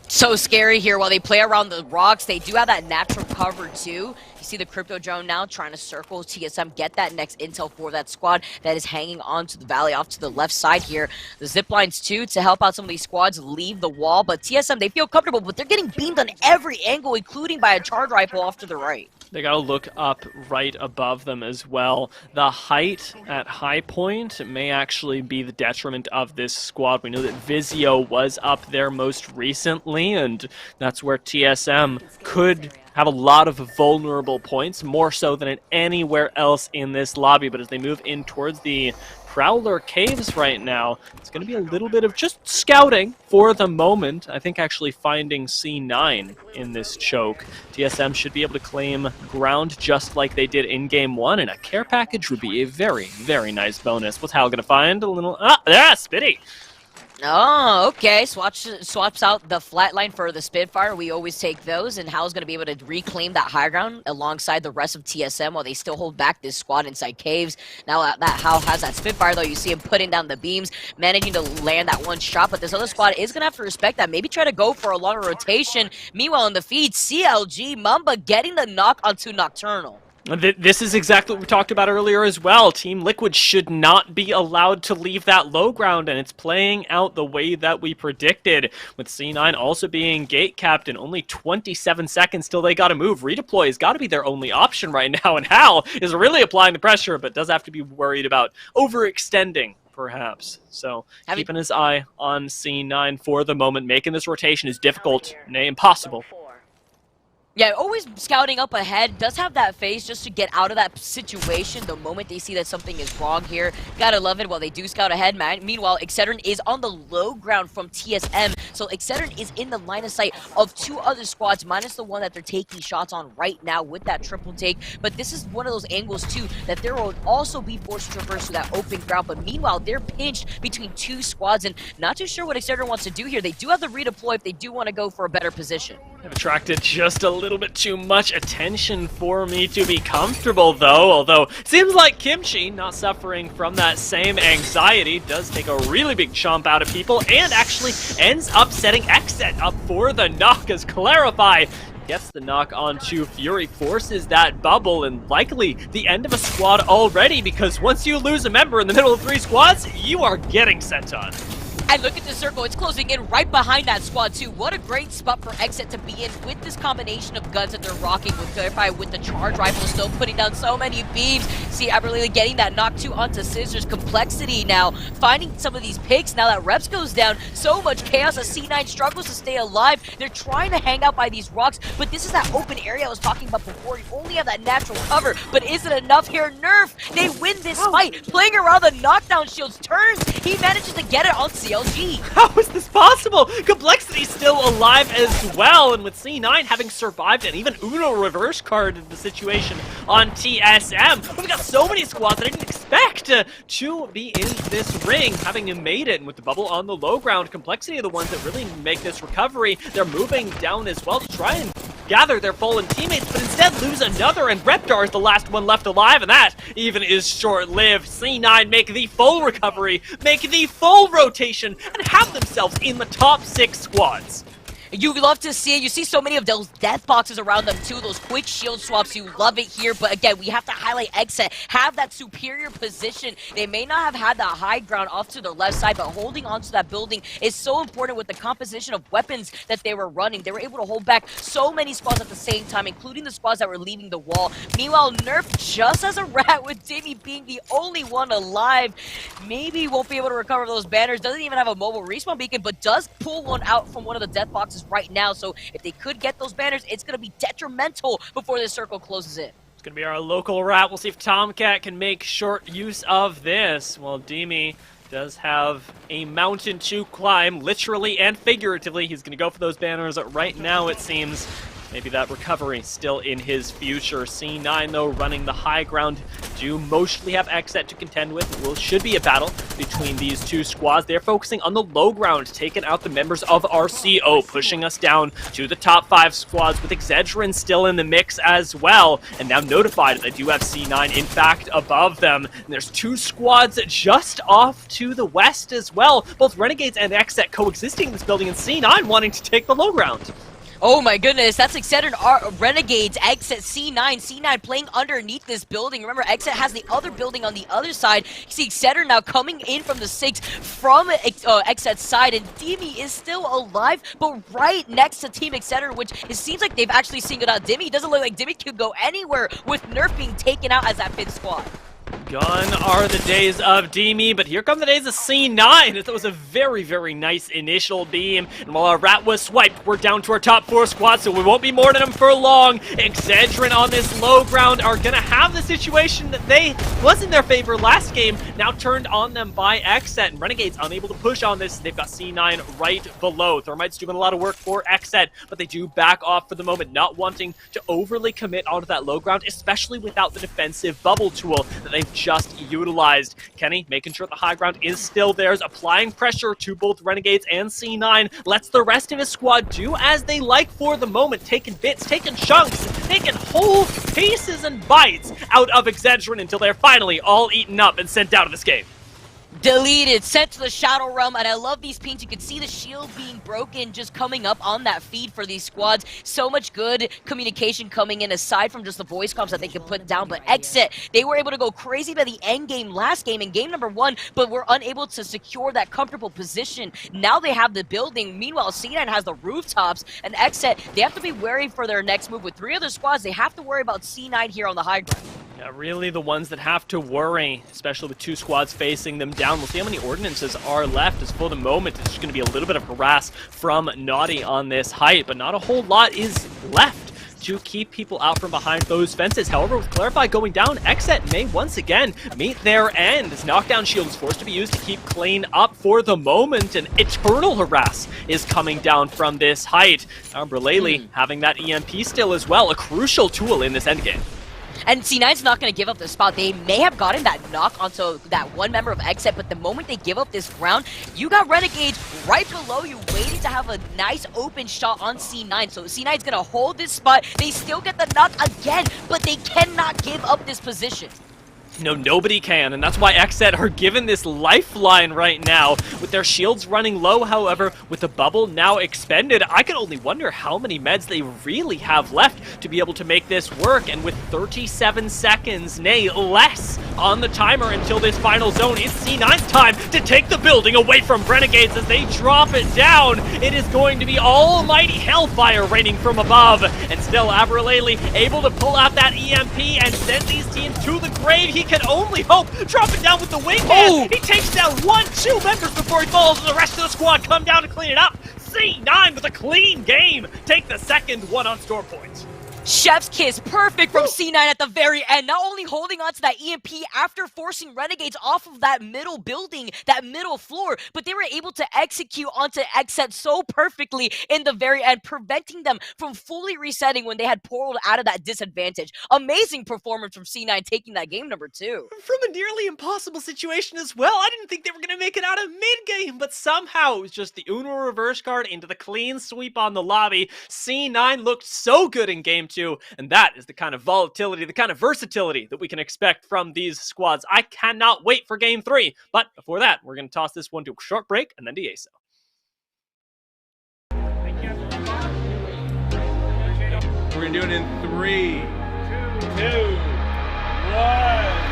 So scary here while they play around the rocks. They do have that natural cover too. You see the crypto drone now trying to circle TSM, get that next intel for that squad that is hanging on to the valley off to the left side here. The zip lines too to help out some of these squads leave the wall, but TSM, they feel comfortable, but they're getting beamed on every angle, including by a charge rifle off to the right. They gotta look up right above them as well. The height at high point may actually be the detriment of this squad. We know that Vizio was up there most recently, and that's where TSM could have a lot of vulnerable points, more so than anywhere else in this lobby. But as they move in towards the Prowler Caves right now, it's going to be a little bit of just scouting for the moment. I think actually finding C9 in this choke. TSM should be able to claim ground just like they did in Game 1, and a care package would be a very, very nice bonus. What's Hal going to find? A little... Ah, yeah, Spitty! Oh, okay. Swaps out the flatline for the Spitfire. We always take those, and Hal's going to be able to reclaim that high ground alongside the rest of TSM while they still hold back this squad inside caves. Now that Hal has that Spitfire, though, you see him putting down the beams, managing to land that one shot, but this other squad is going to have to respect that. Maybe try to go for a longer rotation. Meanwhile, in the feed, CLG, Mamba getting the knock onto Nocturnal. This is exactly what we talked about earlier as well. Team Liquid should not be allowed to leave that low ground, and it's playing out the way that we predicted, with C9 also being gate capped in only 27 seconds till they got to move. Redeploy has got to be their only option right now, and Hal is really applying the pressure, but does have to be worried about overextending, perhaps. So keeping his eye on C9 for the moment. Making this rotation is difficult, nay, impossible. Yeah, always scouting up ahead, does have that phase just to get out of that situation the moment they see that something is wrong here. Gotta love it while they do scout ahead, man. Meanwhile, Excedrin is on the low ground from TSM, so Excedrin is in the line of sight of 2 other squads, minus the one that they're taking shots on right now with that triple take. But this is one of those angles, too, that there will also be forced to traverse to that open ground. But meanwhile, they're pinched between 2 squads, and not too sure what Excedrin wants to do here. They do have to redeploy if they do want to go for a better position. Have attracted just a little bit too much attention for me to be comfortable, though. Although, seems like Kimchi, not suffering from that same anxiety, does take a really big chomp out of people and actually ends up setting Xset up for the knock as Clarify gets the knock onto Fury, forces that bubble, and likely the end of a squad already, because once you lose a member in the middle of 3 squads, you are getting sent on. And look at the circle, it's closing in right behind that squad too. What a great spot for Xset to be in with this combination of guns that they're rocking with Clarify, with the charge rifle still putting down so many beams. See, Aberlili getting that knock 2 onto Scissors. Complexity now, finding some of these picks now that Reps goes down. So much chaos as C9 struggles to stay alive. They're trying to hang out by these rocks, but this is that open area I was talking about before. You only have that natural cover, but is it enough here? Nerf, they win this fight. Playing around the knockdown shields, turns, he manages to get it on CLG. How is this possible? Complexity still alive as well, and with C9 having survived and even Uno reverse carded the situation on TSM. We've got so many squads that I didn't expect to be in this ring, having made it. And with the bubble on the low ground, Complexity are the ones that really make this recovery. They're moving down as well to try and gather their fallen teammates, but instead lose another, and Reptar is the last one left alive, and that even is short-lived. C9 make the full recovery, make the full rotation, and have themselves in the top 6 squads. You love to see it. You see so many of those death boxes around them too, those quick shield swaps. You love it here, but again, we have to highlight Xset. Have that superior position. They may not have had that high ground off to their left side, but holding onto that building is so important with the composition of weapons that they were running. They were able to hold back so many squads at the same time, including the squads that were leaving the wall. Meanwhile, Nerf, just as a rat, with Dimmy being the only one alive, maybe won't be able to recover those banners. Doesn't even have a mobile respawn beacon, but does pull one out from one of the death boxes right now. So if they could get those banners, it's going to be detrimental before this circle closes in. It's going to be our local rat. We'll see if Tomcat can make short use of this. Well, Demi does have a mountain to climb, literally and figuratively. He's going to go for those banners right now, it seems. Maybe that recovery still in his future. C9, though, running the high ground, do mostly have Xset to contend with. Well, should be a battle between these 2 squads. They're focusing on the low ground, taking out the members of RCO, pushing us down to the top 5 squads, with Excedrin still in the mix as well. And now notified that they do have C9, in fact, above them. And there's 2 squads just off to the west as well. Both Renegades and Xset coexisting in this building, and C9 wanting to take the low ground. Oh my goodness, that's Excedrin, Renegades, Xset, C9 playing underneath this building. Remember, Xset has the other building on the other side. You see Excedrin now coming in from the 6 from Xset's side, and Demi is still alive, but right next to Team Excedrin, which it seems like they've actually singled out Demi. It doesn't look like Demi could go anywhere with Nerf being taken out as that fifth squad. Gone are the days of Demi, but here come the days of C9. That was a very, very nice initial beam. And while our rat was swiped, we're down to our top 4 squads, so we won't be mourning them for long. Excedrin on this low ground are going to have the situation that was in their favor last game, now turned on them by Xset. And Renegades unable to push on this. They've got C9 right below. Thermite's doing a lot of work for Xset, but they do back off for the moment, not wanting to overly commit onto that low ground, especially without the defensive bubble tool that they've just utilized. Kenny making sure the high ground is still theirs, applying pressure to both Renegades and C9, lets the rest of his squad do as they like for the moment, taking bits, taking chunks, taking whole pieces and bites out of Excedrin until they're finally all eaten up and sent out of this game. Deleted, sent to the Shadow Realm, and I love these pings. You can see the shield being broken just coming up on that feed for these squads. So much good communication coming in aside from just the voice comms that they can put down. But Xset, they were able to go crazy by the end game last game in game number 1, but were unable to secure that comfortable position. Now they have the building. Meanwhile, C9 has the rooftops, and Xset, they have to be wary for their next move. With 3 other squads, they have to worry about C9 here on the high ground. Yeah, really the ones that have to worry, especially with 2 squads facing them down. We'll see how many ordinances are left, as for the moment it's just going to be a little bit of harass from Naughty on this height, but not a whole lot is left to keep people out from behind those fences. However, with Clarify going down, Xset may once again meet their end as knockdown shield is forced to be used to keep clean up for the moment, and Eternal Harass is coming down from this height. Braleli having that EMP still as well, a crucial tool in this endgame. And C9's not going to give up the spot. They may have gotten that knock onto that one member of Xset, but the moment they give up this round, you got Renegades right below you waiting to have a nice open shot on C9. So C9's going to hold this spot. They still get the knock again, but they cannot give up this position. No, nobody can, and that's why Xset are given this lifeline right now. With their shields running low, however, with the bubble now expended, I can only wonder how many meds they really have left to be able to make this work. And with 37 seconds, nay, less on the timer until this final zone, it's C9's time to take the building away from Renegades as they drop it down. It is going to be almighty hellfire raining from above, and still Abraleli able to pull out that EMP and send these teams to the grave. He can only hope. Drop it down with the wingman. He takes down 1-2 members before he falls, and the rest of the squad come down to clean it up. C9 with a clean game. Take the second one on store points. Chef's kiss, perfect from C9 at the very end. Not only holding on to that EMP after forcing Renegades off of that middle building, that middle floor, but they were able to execute onto Xset so perfectly in the very end, preventing them from fully resetting when they had portaled out of that disadvantage. Amazing performance from C9 taking that game number 2. From a nearly impossible situation as well. I didn't think they were going to make it out of mid-game, but somehow it was just the Uno reverse card into the clean sweep on the lobby. C9 looked so good in game 2. And that is the kind of volatility, the kind of versatility that we can expect from these squads. I cannot wait for game 3. But before that, we're going to toss this one to a short break and then to Yeso. We're going to do it in 3, 2, 1.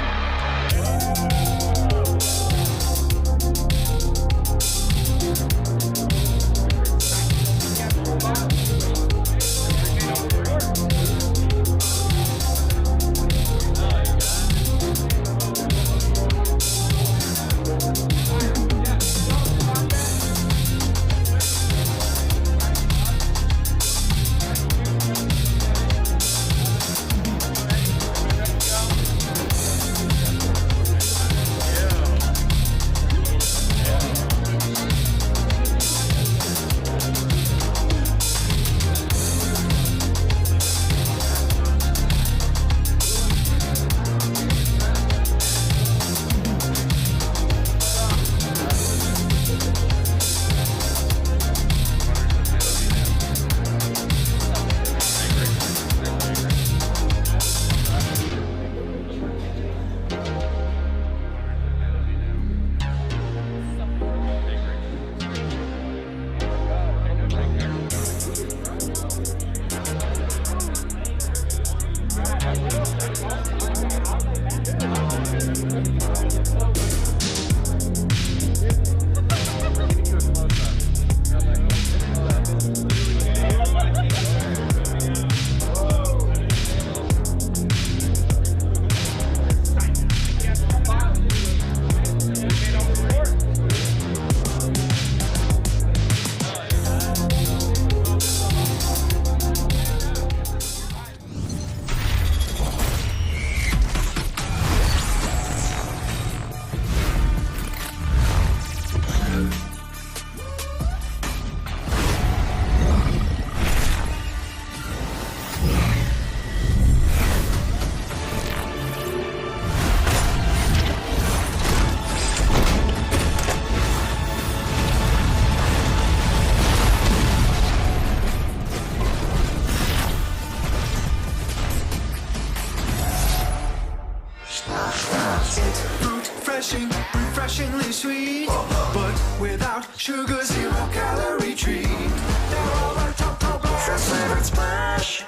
refreshingly sweet, but without sugar, 0 calorie treat. They're all our top flavored smash.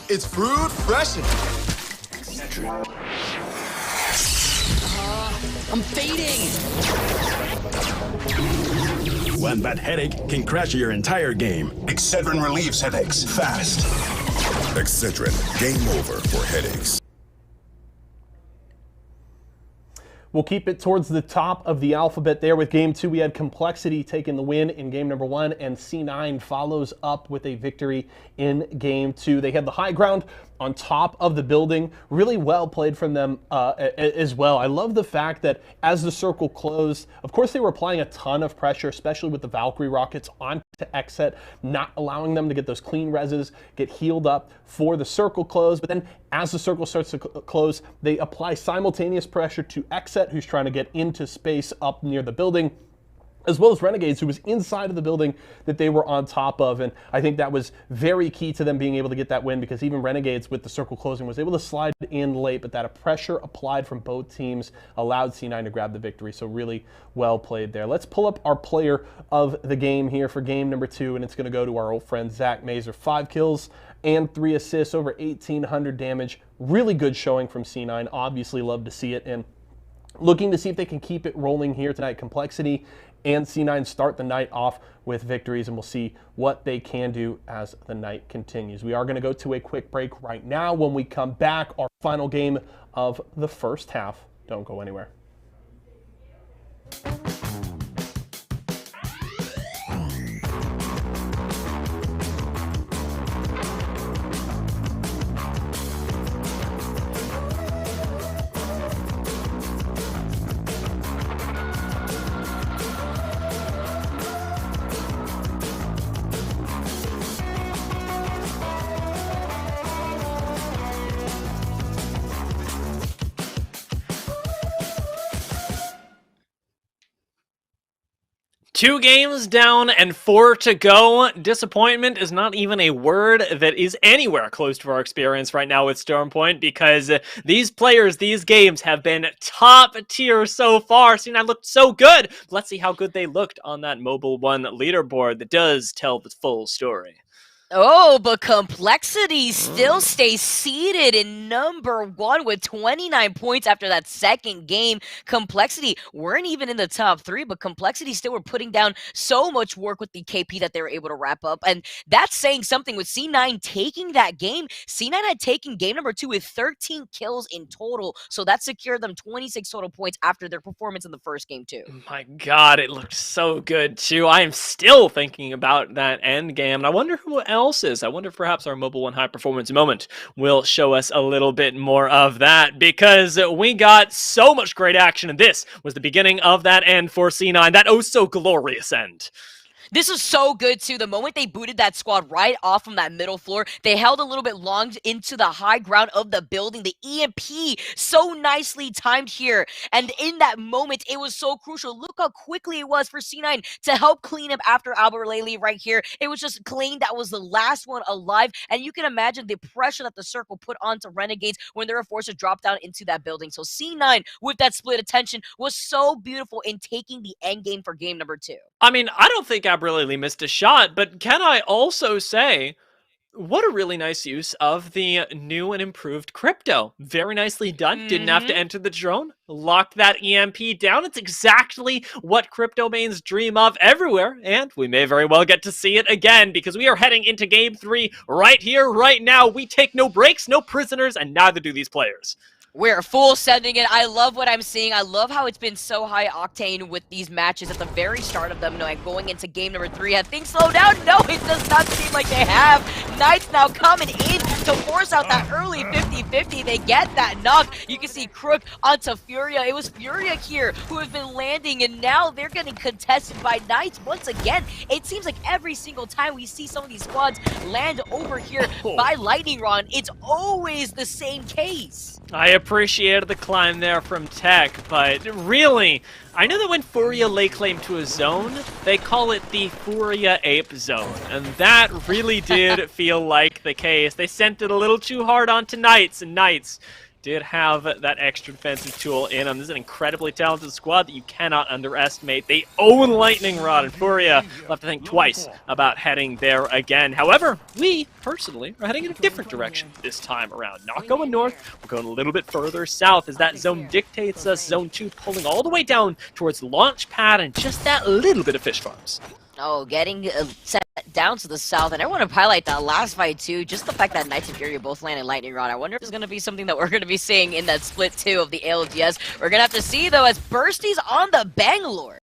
It's fruit freshen. I'm fading. One bad headache can crash your entire game. Excedrin relieves headaches fast. Excedrin, game over for headaches. We'll keep it towards the top of the alphabet there with game 2. We had Complexity taking the win in game number 1, and C9 follows up with a victory in game 2. They had the high ground on top of the building. Really well played from them as well. I love the fact that as the circle closed, of course they were applying a ton of pressure, especially with the Valkyrie rockets onto Xset, not allowing them to get those clean reses, get healed up for the circle close. But then as the circle starts to close, they apply simultaneous pressure to Xset, who's trying to get into space up near the building, as well as Renegades, who was inside of the building that they were on top of. And I think that was very key to them being able to get that win, because even Renegades, with the circle closing, was able to slide in late, but that pressure applied from both teams allowed C9 to grab the victory. So really well played there. Let's pull up our player of the game here for game number 2, and it's going to go to our old friend Zach Mazer. 5 kills and 3 assists, over 1,800 damage. Really good showing from C9. Obviously love to see it, and looking to see if they can keep it rolling here tonight. Complexity and C9 start the night off with victories, and we'll see what they can do as the night continues. We are going to go to a quick break right now. When we come back, our final game of the first half. Don't go anywhere. Two games down and 4 to go. Disappointment is not even a word that is anywhere close to our experience right now with Stormpoint, because these players, these games have been top tier so far. C9 looked so good. Let's see how good they looked on that Mobile 1 leaderboard that does tell the full story. Oh, but Complexity still stays seated in number 1 with 29 points after that second game. Complexity weren't even in the top 3, but Complexity still were putting down so much work with the KP that they were able to wrap up. And that's saying something with C9 taking that game. C9 had taken game number 2 with 13 kills in total, so that secured them 26 total points after their performance in the first game too. My God, it looked so good too. I am still thinking about that end game, and I wonder who else is. I wonder if perhaps our Mobile 1 high performance moment will show us a little bit more of that, because we got so much great action, and this was the beginning of that end for C9, that oh so glorious end. This is so good, too. The moment they booted that squad right off from that middle floor, they held a little bit long into the high ground of the building. The EMP, so nicely timed here. And in that moment, it was so crucial. Look how quickly it was for C9 to help clean up after Albert Laley right here. It was just Klein that was the last one alive. And you can imagine the pressure that the circle put onto Renegades when they were forced to drop down into that building. So C9, with that split attention, was so beautiful in taking the end game for game number 2. I mean, I don't think Abralili missed a shot, but can I also say, what a really nice use of the new and improved crypto. Very nicely done. Didn't have to enter the drone. Locked that EMP down. It's exactly what crypto mains dream of everywhere, and we may very well get to see it again, because we are heading into game 3 right here, right now. We take no breaks, no prisoners, and neither do these players. We're full sending it. I love what I'm seeing. I love how it's been so high octane with these matches at the very start of them. Like going into game number 3, have things slow down? No, it does not seem like they have. Knights now coming in to force out that early 50-50. They get that knock. You can see Crook onto Furia. It was Furia here who have been landing, and now they're getting contested by Knights once again. It seems like every single time we see some of these squads land over here by Lightning Rod, it's always the same case. I appreciated the climb there from Tech, but really, I know that when Furia lay claim to a zone, they call it the Furia Ape Zone, and that really did feel like the case. They sent it a little too hard onto Knights, and Knights did have that extra defensive tool in them. This is an incredibly talented squad that you cannot underestimate. They own Lightning Rod, and Furia will have to think twice about heading there again. However, we, personally, are heading in a different direction this time around. Not going north, we're going a little bit further south, as that zone dictates us. Zone 2 pulling all the way down towards the launch pad and just that little bit of fish farms. Oh, getting set down to the south, and I want to highlight that last fight too. Just the fact that Knights and Fury both landed Lightning Rod. I wonder if it's going to be something that we're going to be seeing in that split 2 of the ALGS. We're going to have to see though, as Bursty's on the Bangalore.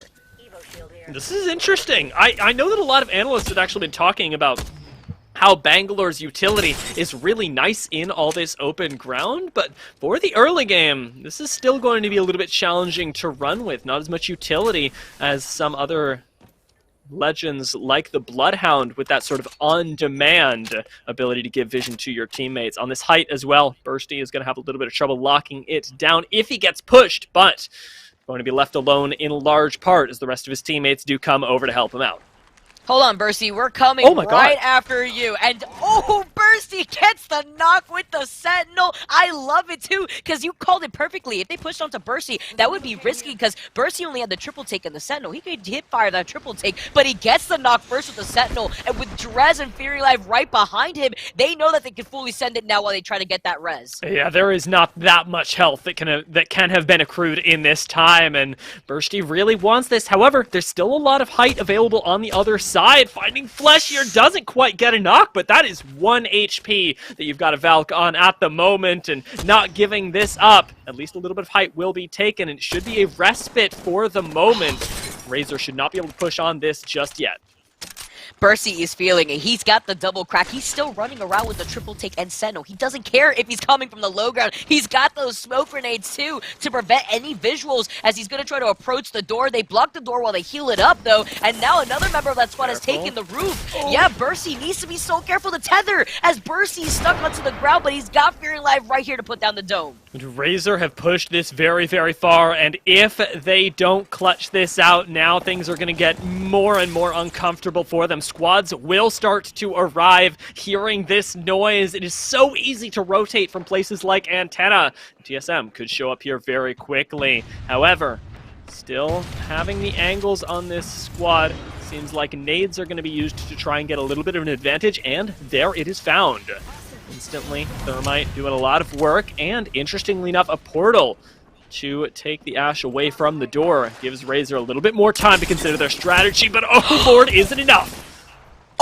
This is interesting. I know that a lot of analysts have actually been talking about how Bangalore's utility is really nice in all this open ground, but for the early game, this is still going to be a little bit challenging to run with. Not as much utility as some other legends like the Bloodhound with that sort of on-demand ability to give vision to your teammates. On this height as well, Bursty is going to have a little bit of trouble locking it down if he gets pushed, but going to be left alone in large part as the rest of his teammates do come over to help him out. Hold on, Bursty, we're coming right after you. And, oh, Bursty gets the knock with the Sentinel. I love it, too, because you called it perfectly. If they pushed onto Bursty, that would be risky, because Bursty only had the triple take in the Sentinel. He could hit fire that triple take, but he gets the knock first with the Sentinel. And with Drez and Fury Live right behind him, they know that they can fully send it now while they try to get that res. Yeah, there is not that much health that can have been accrued in this time, and Bursty really wants this. However, there's still a lot of height available on the other side. Finding Flesh here doesn't quite get a knock, but that is 1 HP that you've got a Valk on at the moment, and not giving this up. At least a little bit of height will be taken, and it should be a respite for the moment. Razor should not be able to push on this just yet. Bursty is feeling it. He's got the double crack. He's still running around with the triple take and Sentinel. He doesn't care if he's coming from the low ground. He's got those smoke grenades too to prevent any visuals as he's going to try to approach the door. They block the door while they heal it up though. And now another member of that squad has taken the roof. Yeah, Bursty needs to be so careful to tether as Bursty is stuck onto the ground, but he's got Fury Live right here to put down the dome. Razor have pushed this very, very far, and if they don't clutch this out, now things are going to get more and more uncomfortable for them. Squads will start to arrive. Hearing this noise, it is so easy to rotate from places like Antenna. TSM could show up here very quickly. However, still having the angles on this squad, seems like nades are going to be used to try and get a little bit of an advantage, and there it is found. Instantly, Thermite doing a lot of work, and interestingly enough, a portal to take the Ash away from the door. Gives Razor a little bit more time to consider their strategy, but overboard isn't enough.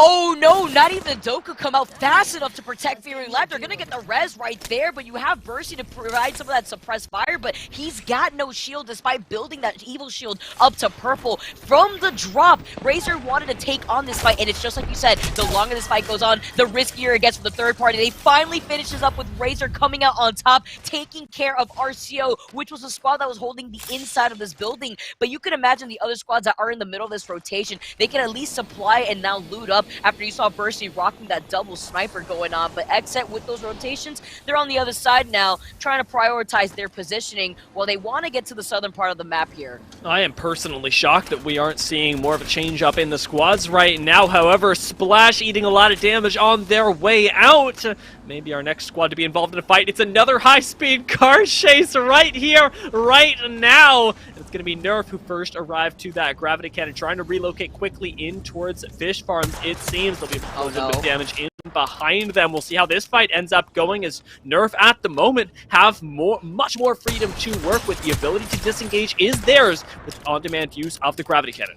Oh no, not even the Doku come out fast enough to protect Fury Live. They're gonna get the res right there, but you have Bursty to provide some of that suppressed fire, but he's got no shield despite building that evil shield up to purple. From the drop, Razor wanted to take on this fight, and it's just like you said, the longer this fight goes on, the riskier it gets for the third party. They finally finishes up with Razor coming out on top, taking care of RCO, which was a squad that was holding the inside of this building, but you can imagine the other squads that are in the middle of this rotation, they can at least supply and now loot up after you saw Bursty rocking that double sniper going on. But Xset with those rotations, they're on the other side now, trying to prioritize their positioning while they want to get to the southern part of the map here. I am personally shocked that we aren't seeing more of a change up in the squads right now. However, Splash eating a lot of damage on their way out. Maybe our next squad to be involved in a fight. It's another high-speed car chase right here, right now. It's going to be Nerf who first arrived to that gravity cannon, trying to relocate quickly in towards Fish Farms. It seems they'll be able to put a little bit of damage in behind them. We'll see how this fight ends up going, as Nerf at the moment have much more freedom to work with. The ability to disengage is theirs with on-demand use of the gravity cannon.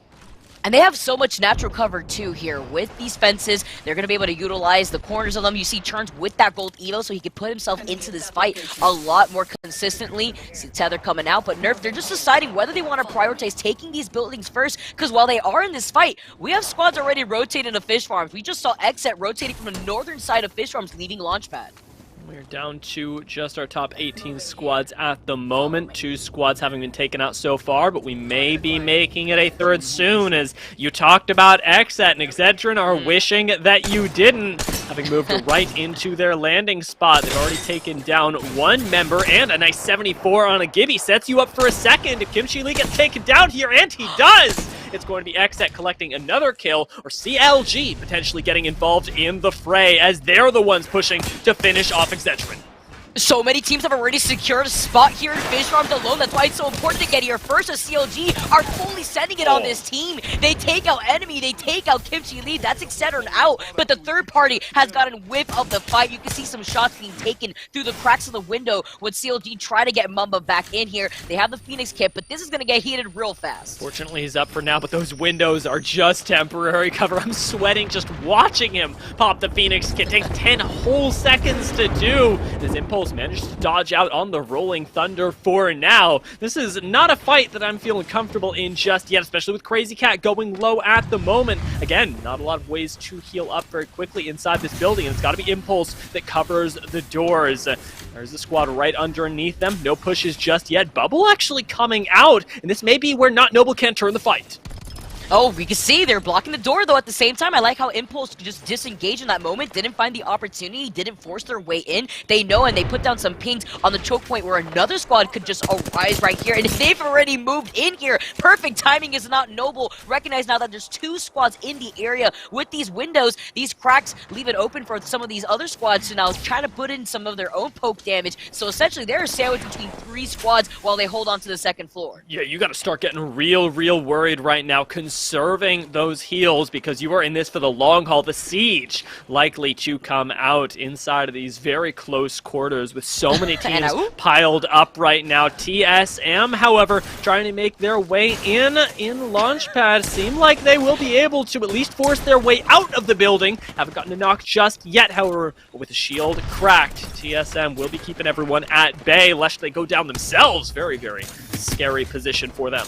And they have so much natural cover too here with these fences. They're going to be able to utilize the corners of them. You see Churns with that gold Evo, so he can put himself into this fight a lot more consistently. See Tether coming out, but Nerf, they're just deciding whether they want to prioritize taking these buildings first, because while they are in this fight, we have squads already rotating to Fish Farms. We just saw Xset rotating from the northern side of Fish Farms, leaving Launchpad. We're down to just our top 18 squads at the moment. 2 squads having been taken out so far, but we may be making it a third soon, as you talked about Xset and Excedrin are wishing that you didn't, having moved right into their landing spot. They've already taken down 1 member, and a nice 74 on a Gibby sets you up for a second if Kimchi Lee gets taken down here, and he does! It's going to be Xset collecting another kill, or CLG potentially getting involved in the fray, as they're the ones pushing to finish off Excedrin. So many teams have already secured a spot here in Fish Farms alone. That's why it's so important to get here first, as CLG are fully sending it on this team. They take out Enemy, they take out Kimchi Lee. That's Excedrin out, but the third party has gotten whiff of the fight. You can see some shots being taken through the cracks of the window when CLG try to get Mamba back in here. They have the Phoenix kit, but this is going to get heated real fast. Fortunately, he's up for now, but those windows are just temporary cover. I'm sweating just watching him pop the Phoenix kit. Takes 10 whole seconds to do. His Impulse managed to dodge out on the Rolling Thunder for now. This is not a fight that I'm feeling comfortable in just yet, especially with Crazy Cat going low at the moment. Again, not a lot of ways to heal up very quickly inside this building, and it's got to be Impulse that covers the doors. There's the squad right underneath them. No pushes just yet. Bubble actually coming out, and this may be where Not Noble can turn the fight. Oh, we can see they're blocking the door, though, at the same time. I like how Impulse just disengaged in that moment, didn't find the opportunity, didn't force their way in. They know, and they put down some pings on the choke point where another squad could just arise right here, and they've already moved in here. Perfect timing is Not Noble. Recognize now that there's 2 squads in the area. With these windows, these cracks leave it open for some of these other squads to now try to put in some of their own poke damage. So essentially, they're sandwiched between 3 squads while they hold on to the second floor. Yeah, you got to start getting real worried right now, conserving those heals, because you are in this for the long haul. The siege likely to come out inside of these very close quarters with so many teams piled up right now. TSM, however, trying to make their way in Launchpad. Seem like they will be able to at least force their way out of the building. Haven't gotten a knock just yet, however, with the shield cracked. TSM will be keeping everyone at bay, lest they go down themselves. Very scary position for them.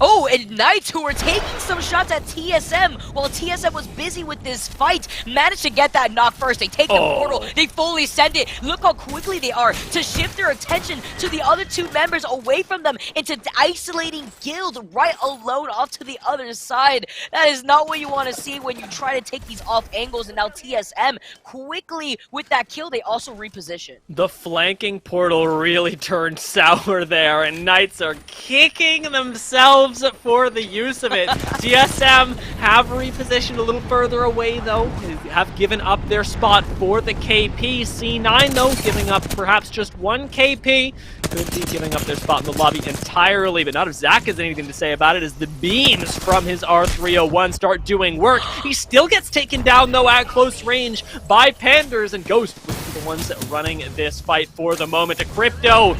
Oh, and Knights, who were taking some shots at TSM while TSM was busy with this fight, managed to get that knock first. They take the portal, they fully send it. Look how quickly they are to shift their attention to the other 2 members away from them into isolating Guild right alone off to the other side. That is not what you want to see when you try to take these off angles, and now TSM quickly with that kill, they also reposition. The flanking portal really turned sour there, and Knights are kicking themselves for the use of it. TSM have repositioned a little further away, though. They have given up their spot for the KP. C9, though, giving up perhaps just 1 KP. Could be giving up their spot in the lobby entirely, but not if Zach has anything to say about it, as the beams from his R301 start doing work. He still gets taken down, though, at close range by Panders, and Ghost will be the ones running this fight for the moment. A Crypto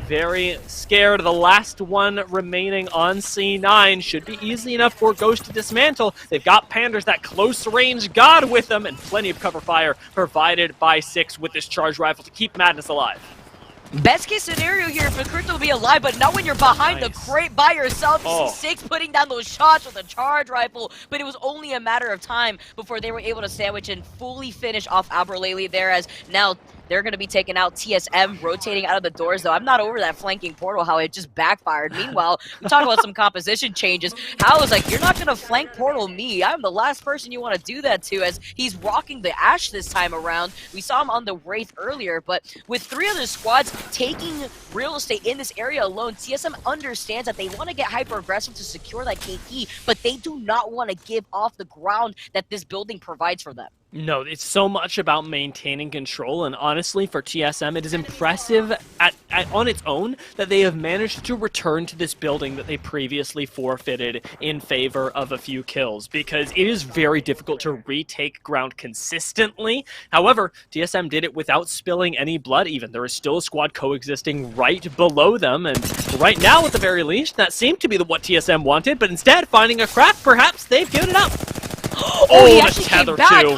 very scared. The last one remaining on C9 should be easy enough for Ghost to dismantle. They've got Panders, that close range god, with them, and plenty of cover fire provided by 6 with this charge rifle to keep Madness alive. Best case scenario here for Crypto to be alive, but not when you're behind the crate by yourself. You see 6 putting down those shots with a charge rifle, but it was only a matter of time before they were able to sandwich and fully finish off Abraleli there, as now they're going to be taking out TSM, rotating out of the doors, though. I'm not over that flanking portal, how it just backfired. Meanwhile, we talk about some composition changes. Hal was like, you're not going to flank portal me. I'm the last person you want to do that to, as he's rocking the Ashe this time around. We saw him on the Wraith earlier, but with 3 other squads taking real estate in this area alone, TSM understands that they want to get hyper-aggressive to secure that KP, but they do not want to give off the ground that this building provides for them. No, it's so much about maintaining control, and honestly, for TSM, it is impressive on its own that they have managed to return to this building that they previously forfeited in favor of a few kills, because it is very difficult to retake ground consistently. However, TSM did it without spilling any blood even. There is still a squad coexisting right below them, and right now, at the very least, that seemed to be what TSM wanted, but instead, finding a crack, perhaps they've given it up. Oh, he actually tether came back. too.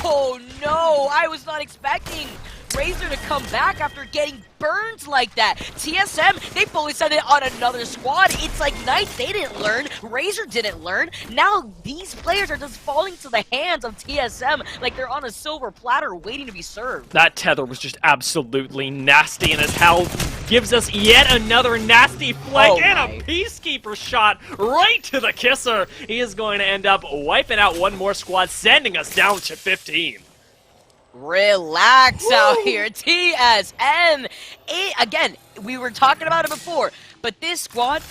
Oh no, I was not expecting Razor to come back after getting burned like that. TSM, they fully sent it on another squad. It's like Knights, they didn't learn. Razor didn't learn. Now these players are just falling to the hands of TSM like they're on a silver platter waiting to be served. That tether was just absolutely nasty, and as Hal gives us yet another nasty flank and a Peacekeeper shot right to the kisser. He is going to end up wiping out one more squad, sending us down to 15. Relax out here, TSM. Again, we were talking about it before, but this squad,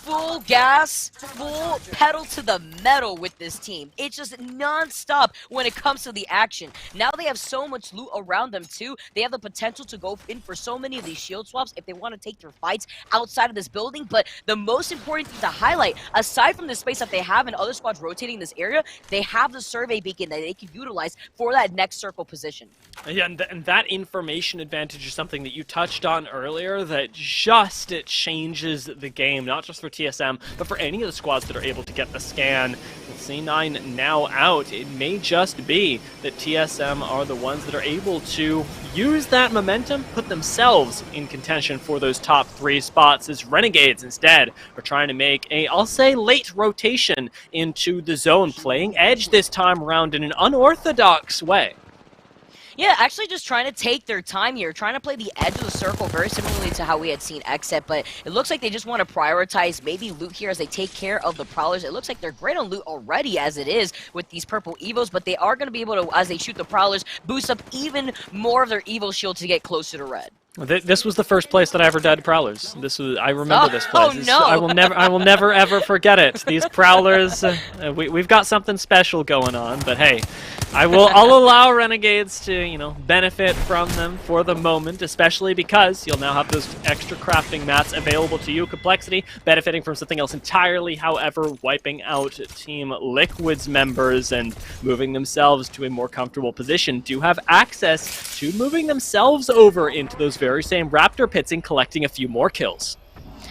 full gas, full pedal to the metal with this team. It's just non-stop when it comes to the action. Now they have so much loot around them too. They have the potential to go in for so many of these shield swaps if they want to take their fights outside of this building. But the most important thing to highlight, aside from the space that they have and other squads rotating this area, they have the survey beacon that they can utilize for that next circle position. Yeah, and that information advantage is something that you touched on earlier that it changes the game, not just for TSM, but for any of the squads that are able to get the scan. With C9 now out, it may just be that TSM are the ones that are able to use that momentum, put themselves in contention for those top 3 spots, as Renegades instead are trying to make a, I'll say, late rotation into the zone, playing edge this time around in an unorthodox way. Yeah, actually just trying to take their time here, trying to play the edge of the circle very similarly to how we had seen Exit, but it looks like they just want to prioritize maybe loot here as they take care of the Prowlers. It looks like they're great on loot already as it is with these purple Evos, but they are going to be able to, as they shoot the Prowlers, boost up even more of their Evo shield to get closer to red. This was the first place that I ever died to Prowlers. I remember this place. Oh no! I will never ever forget it. These Prowlers, we've got something special going on. But hey, I'll allow Renegades to benefit from them for the moment, especially because you'll now have those extra crafting mats available to you. Complexity benefiting from something else entirely, however, wiping out Team Liquid's members and moving themselves to a more comfortable position. Do have access to moving themselves over into those very same Raptor pits and collecting a few more kills.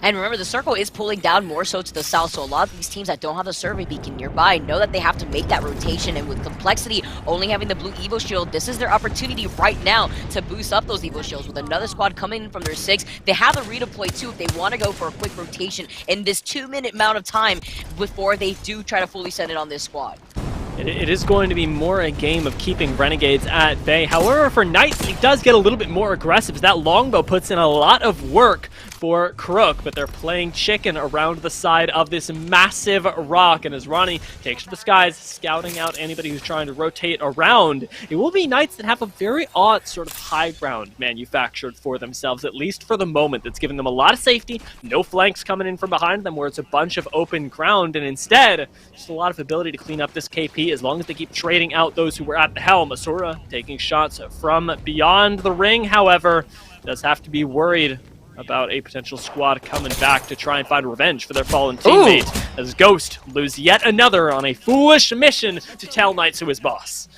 And remember, the circle is pulling down more so to the south, so a lot of these teams that don't have the survey beacon nearby know that they have to make that rotation, and with Complexity only having the blue Evo shield, this is their opportunity right now to boost up those Evo shields. With another squad coming in from their 6, they have a redeploy too if they want to go for a quick rotation in this 2-minute amount of time before they do try to fully send it on this squad. It is going to be more a game of keeping Renegades at bay. However, for Knights, it does get a little bit more aggressive, as that longbow puts in a lot of work for Crook, but they're playing chicken around the side of this massive rock, and as Ronnie takes to the skies, scouting out anybody who's trying to rotate around, it will be Knights that have a very odd sort of high ground manufactured for themselves, at least for the moment. That's giving them a lot of safety, no flanks coming in from behind them where it's a bunch of open ground, and instead, just a lot of ability to clean up this KP as long as they keep trading out those who were at the helm. Asura taking shots from beyond the ring, however, does have to be worried about a potential squad coming back to try and find revenge for their fallen teammate. Ooh. As Ghost lose yet another on a foolish mission to tell Knights who is boss.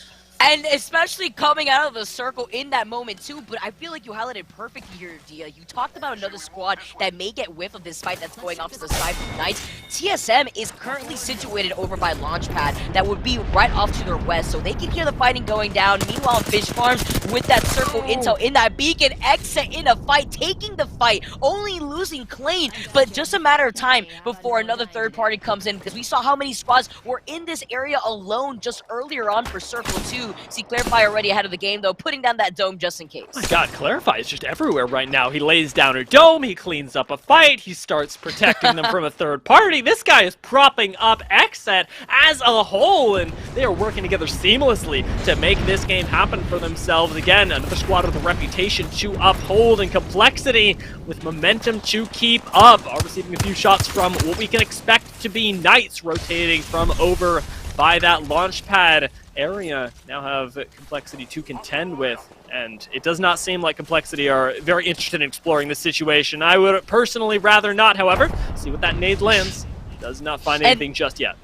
And especially coming out of the circle in that moment too, but I feel like you highlighted perfectly here, Dia. You talked about another squad that may get whiff of this fight that's going off to the side from Knights. TSM is currently situated over by Launchpad that would be right off to their west, so they can hear the fighting going down. Meanwhile, Fish Farms with that circle intel in that beacon, Exit in a fight, taking the fight, only losing Klein, but just a matter of time before another third party comes in, because we saw how many squads were in this area alone just earlier on for Circle 2. See Clarify already ahead of the game, though, putting down that dome just in case. My God, Clarify is just everywhere right now. He lays down a dome, he cleans up a fight, he starts protecting them from a third party. This guy is propping up Exit as a whole, and they are working together seamlessly to make this game happen for themselves. Again, another squad with a reputation to uphold and Complexity with momentum to keep up. Are receiving a few shots from what we can expect to be Knights rotating from over by that launch pad area. Now have Complexity to contend with, and it does not seem like Complexity are very interested in exploring this situation. I would personally rather not, however. See what that nade lands. Does not find anything just yet.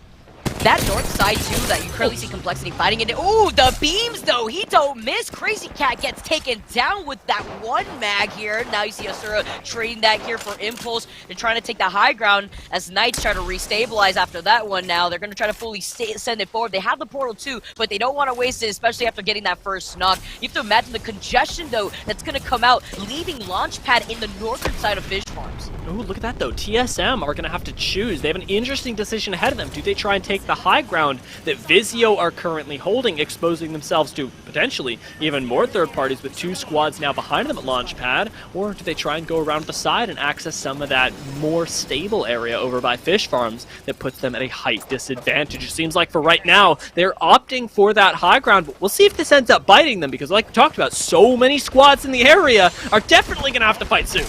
That north side, too, that you currently see Complexity fighting in. Ooh, the beams, though. He don't miss. Crazy Cat gets taken down with that one mag here. Now you see Asura trading that here for Impulse. They're trying to take the high ground as Knights try to restabilize after that one now. They're going to try to fully send it forward. They have the portal, too, but they don't want to waste it, especially after getting that first knock. You have to imagine the congestion, though, that's going to come out, leaving Launchpad in the northern side of Fish Farms. Oh, look at that, though. TSM are going to have to choose. They have an interesting decision ahead of them. Do they try and take the high ground that Vizio are currently holding, exposing themselves to potentially even more third parties with 2 squads now behind them at Launchpad, or do they try and go around the side and access some of that more stable area over by Fish Farms that puts them at a height disadvantage? It seems like for right now, they're opting for that high ground, but we'll see if this ends up biting them, because like we talked about, so many squads in the area are definitely going to have to fight soon.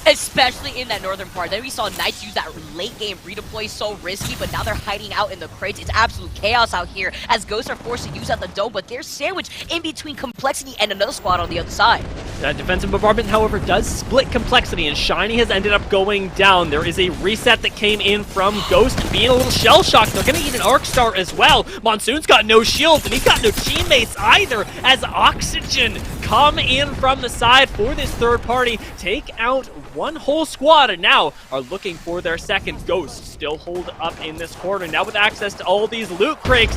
Especially in that northern part. Then we saw Knights use that late game redeploy, so risky, but now they're hiding out in the crates. It's absolute chaos out here as Ghosts are forced to use out the dome, but they're sandwiched in between Complexity and another squad on the other side. That defensive bombardment, however, does split Complexity, and Shiny has ended up going down. There is a reset that came in from Ghost, being a little shell-shocked. They're going to eat an Arc Star as well. Monsoon's got no shields, and he's got no teammates either, as Oxygen come in from the side for this third party, take out one whole squad, and now are looking for their second. Ghost still hold up in this corner. Now with access to all these loot crates,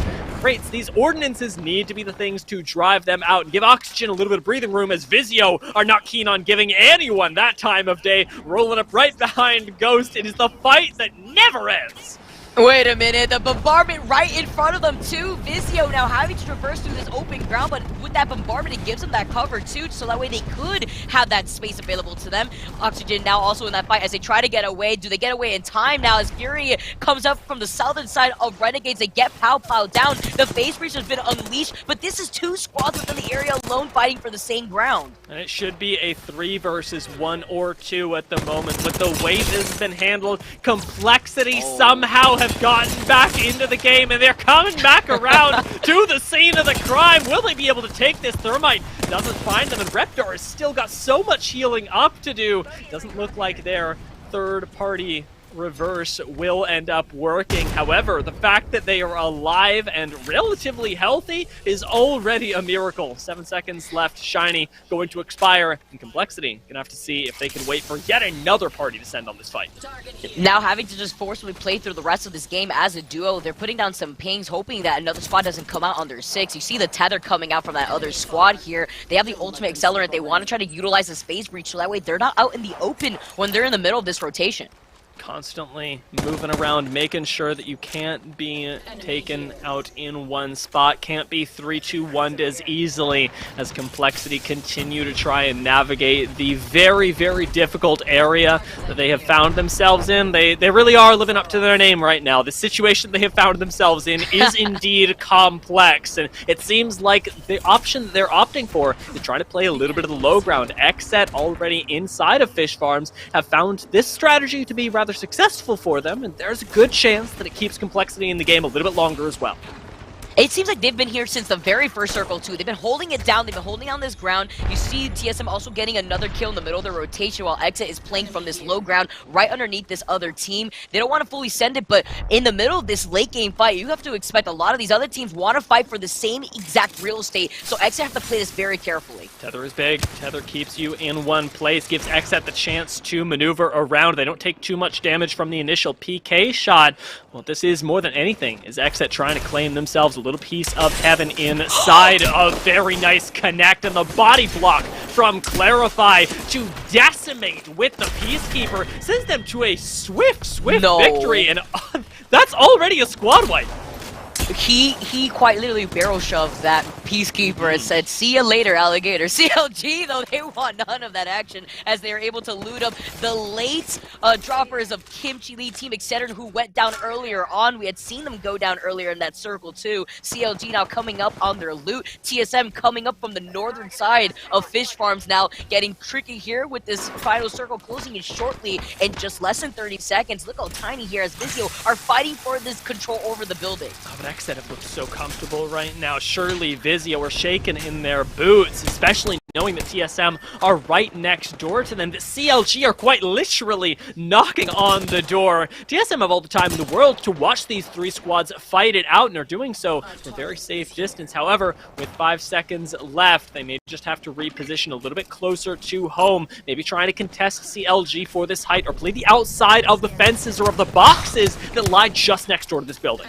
these ordinances need to be the things to drive them out and give Oxygen a little bit of breathing room, as Vizio are not keen on giving anyone that time of day. Rolling up right behind Ghost. It is the fight that never ends. Wait a minute, the bombardment right in front of them too. Vizio now having to traverse through this open ground, but with that bombardment, it gives them that cover too, so that way they could have that space available to them. Oxygen now also in that fight as they try to get away. Do they get away in time now as Fury comes up from the southern side of Renegades? They get Pow down. The phase breach has been unleashed, but this is two squads within the area alone fighting for the same ground. And it should be a 3 versus 1 or 2 at the moment. With the way this has been handled, Complexity somehow have gotten back into the game, and they're coming back around to the scene of the crime. Will they be able to take this? Thermite doesn't find them, and Reptar has still got so much healing up to do. Doesn't look like their third-party reverse will end up working. However, the fact that they are alive and relatively healthy is already a miracle. 7 seconds left. Shiny going to expire, and Complexity gonna have to see if they can wait for yet another party to send on this fight. Now having to just forcefully play through the rest of this game as a duo. They're putting down some pings, hoping that another squad doesn't come out on their 6. You see the tether coming out from that other squad here. They have the ultimate accelerant. They want to try to utilize the space breach so that way they're not out in the open when they're in the middle of this rotation. Constantly moving around, making sure that you can't be taken out in one spot, can't be 3-2-1'd as easily, as Complexity continue to try and navigate the very, very difficult area that they have found themselves in. They really are living up to their name right now. The situation they have found themselves in is indeed complex, and it seems like the option that they're opting for is trying to play a little bit of the low ground. Xset already inside of Fish Farms have found this strategy to be rather successful for them, and there's a good chance that it keeps Complexity in the game a little bit longer as well. It seems like they've been here since the very first circle too. They've been holding it down. They've been holding down this ground. You see TSM also getting another kill in the middle of the rotation while Exit is playing from this low ground right underneath this other team. They don't want to fully send it, but in the middle of this late game fight, you have to expect a lot of these other teams want to fight for the same exact real estate. So Exit have to play this very carefully. Tether is big. Tether keeps you in one place, gives Exit the chance to maneuver around. They don't take too much damage from the initial PK shot. Well, this is more than anything, is Exit trying to claim themselves a little piece of heaven inside. A very nice connect, and the body block from Clarify to decimate with the Peacekeeper sends them to a swift victory, and that's already a squad wipe. He quite literally barrel shoved that Peacekeeper and said, "See you later, alligator." CLG, though, they want none of that action as they are able to loot up the late droppers of Kimchi Lee, Team Etc., who went down earlier on. We had seen them go down earlier in that circle, too. CLG now coming up on their loot. TSM coming up from the northern side of Fish Farms now, getting tricky here with this final circle closing in shortly in just less than 30 seconds. Look how tiny here as Vizio are fighting for this control over the building. Exet have looked so comfortable right now. Surely Vizio are shaking in their boots, especially knowing that TSM are right next door to them. The CLG are quite literally knocking on the door. TSM have all the time in the world to watch these three squads fight it out, and are doing so from a very safe distance. However, with 5 seconds left, they may just have to reposition a little bit closer to home. Maybe trying to contest CLG for this height, or play the outside of the fences or of the boxes that lie just next door to this building.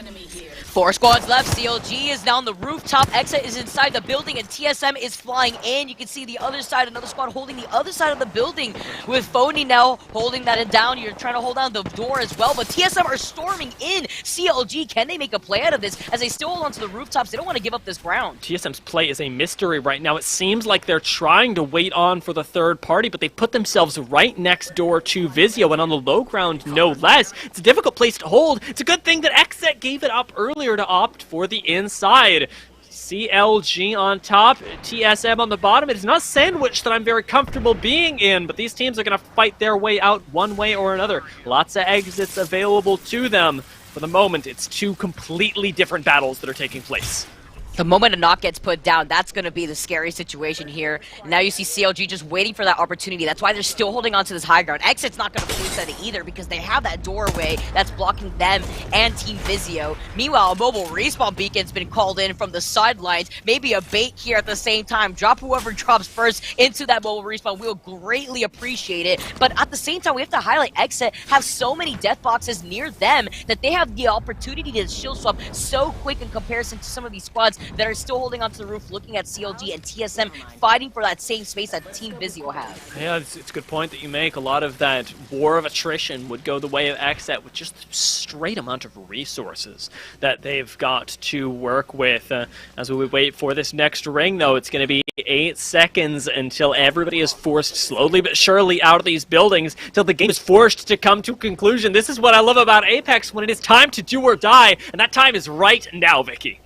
4 squads left. CLG is now on the rooftop. Exit is inside the building, and TSM is flying in. You can see the other side, another squad holding the other side of the building, with Phony now holding that down. You're trying to hold down the door as well, but TSM are storming in. CLG, can they make a play out of this as they still hold onto the rooftops? They don't want to give up this ground. TSM's play is a mystery right now. It seems like they're trying to wait on for the third party, but they put themselves right next door to Vizio, and on the low ground, no less. It's a difficult place to hold. It's a good thing that Exet gave it up earlier to opt for the inside. CLG on top, TSM on the bottom. It is not sandwich that I'm very comfortable being in, but these teams are going to fight their way out one way or another. Lots of exits available to them. For the moment, it's two completely different battles that are taking place. The moment a knock gets put down, that's going to be the scary situation here. Now you see CLG just waiting for that opportunity. That's why they're still holding on to this high ground. Exit's not going to fully set it either because they have that doorway that's blocking them and Team Vizio. Meanwhile, a mobile respawn beacon's been called in from the sidelines. Maybe a bait here at the same time. Drop whoever drops first into that mobile respawn. We'll greatly appreciate it. But at the same time, we have to highlight Exit have so many death boxes near them that they have the opportunity to shield swap so quick in comparison to some of these squads that are still holding onto the roof, looking at CLG and TSM, fighting for that same space that Team Vizio have. Yeah, it's a good point that you make. A lot of that war of attrition would go the way of Exet with just the straight amount of resources that they've got to work with. As we wait for this next ring, though, it's going to be 8 seconds until everybody is forced slowly but surely out of these buildings, till the game is forced to come to a conclusion. This is what I love about Apex, when it is time to do or die, and that time is right now, Vicky.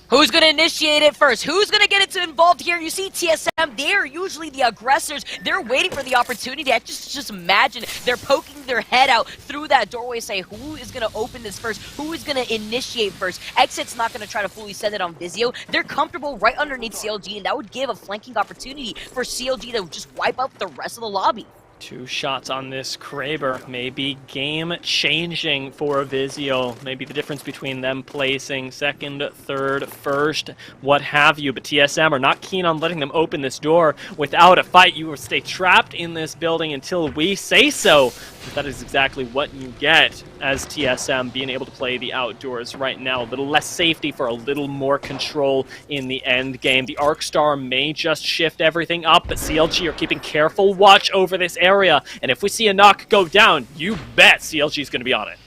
Who's going to initiate it first? Who's going to get it involved here? You see TSM, they're usually the aggressors. They're waiting for the opportunity. I just imagine they're poking their head out through that doorway, say, who is going to open this first? Who is going to initiate first? Exit's not going to try to fully send it on Vizio. They're comfortable right underneath CLG, and that would give a flanking opportunity for CLG to just wipe out the rest of the lobby. 2 shots on this Kraber may be game-changing for Vizio. Maybe the difference between them placing second, third, first, what have you. But TSM are not keen on letting them open this door without a fight. You will stay trapped in this building until we say so. But that is exactly what you get as TSM being able to play the outdoors right now. A little less safety for a little more control in the end game. The Arcstar may just shift everything up, but CLG are keeping careful watch over this area. And if we see a knock go down, you bet CLG is going to be on it.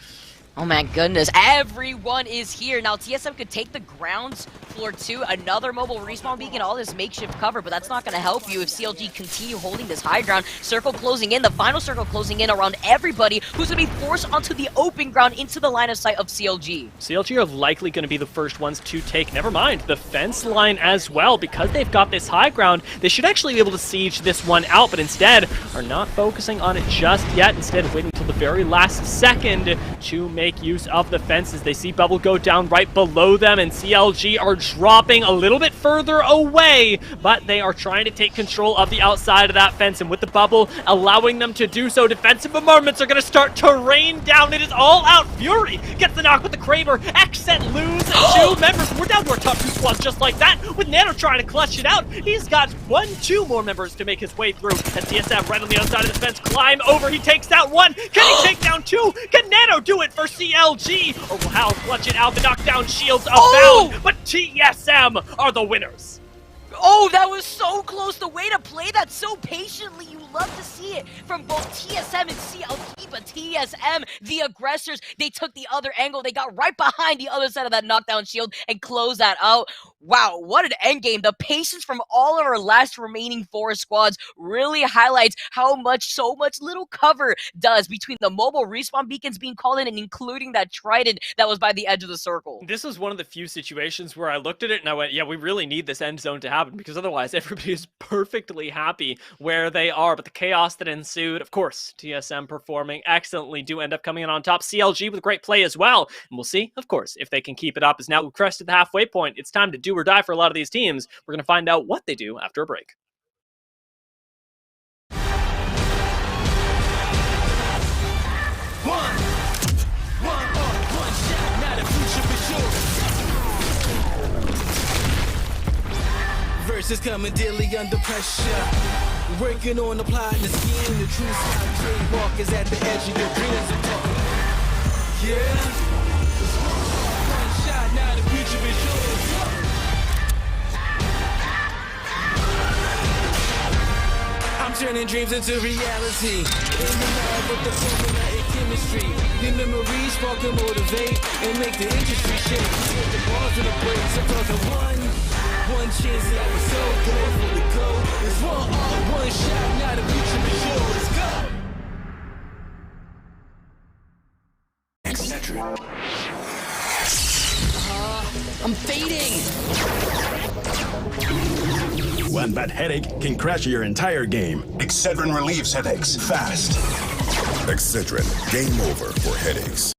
Oh my goodness, everyone is here. Now TSM could take the grounds floor 2, another mobile respawn beacon, all this makeshift cover, but that's not going to help you if CLG continue holding this high ground. Circle closing in, the final circle closing in around everybody who's going to be forced onto the open ground into the line of sight of CLG. CLG are likely going to be the first ones to take, never mind, the fence line as well. Because they've got this high ground, they should actually be able to siege this one out, but instead are not focusing on it just yet. Instead, waiting until the very last second to make use of the fences. They see Bubble go down right below them, and CLG are dropping a little bit further away, but they are trying to take control of the outside of that fence, and with the Bubble allowing them to do so, defensive bombardments are going to start to rain down. It is all out. Fury gets the knock with the Kraber. Accent lose 2 members. We're down to our top 2 squads just like that, with Nano trying to clutch it out. He's got 2 more members to make his way through, and TSM right on the other side of the fence, climb over. He takes out 1. Can he take down 2? Can Nano do it for CLG? Or will Hal clutch it out? The knockdown shields abound, but TSM are the winners. Oh, that was so close. The way to play that so patiently. You love to see it from both TSM and CLG, but TSM, the aggressors, they took the other angle. They got right behind the other side of that knockdown shield and closed that out. Wow, what an endgame. The patience from all of our last remaining 4 squads really highlights how much so much little cover does between the mobile respawn beacons being called in and including that trident that was by the edge of the circle. This was one of the few situations where I looked at it and I went, yeah, we really need this end zone to happen, because otherwise everybody is perfectly happy where they are. But the chaos that ensued, of course, TSM performing excellently, do end up coming in on top. CLG with great play as well. And we'll see, of course, if they can keep it up. As now we've crested the halfway point, it's time to do or die for a lot of these teams. We're going to find out what they do after a break. Verses coming daily under pressure. Working on applying the scheme. The true style trademark is at the edge of your dreams. Yeah. One shot, now the future is yours. I'm turning dreams into reality. In the lab with the formula and chemistry. Your memories spark and motivate and make the industry shake. With the bars and the breaks, I'm talking one chance that was so good for the goal. It's one shot, now the future is yours. Go! I'm fading. One bad headache can crash your entire game. Excedrin relieves headaches fast. Excedrin, game over for headaches.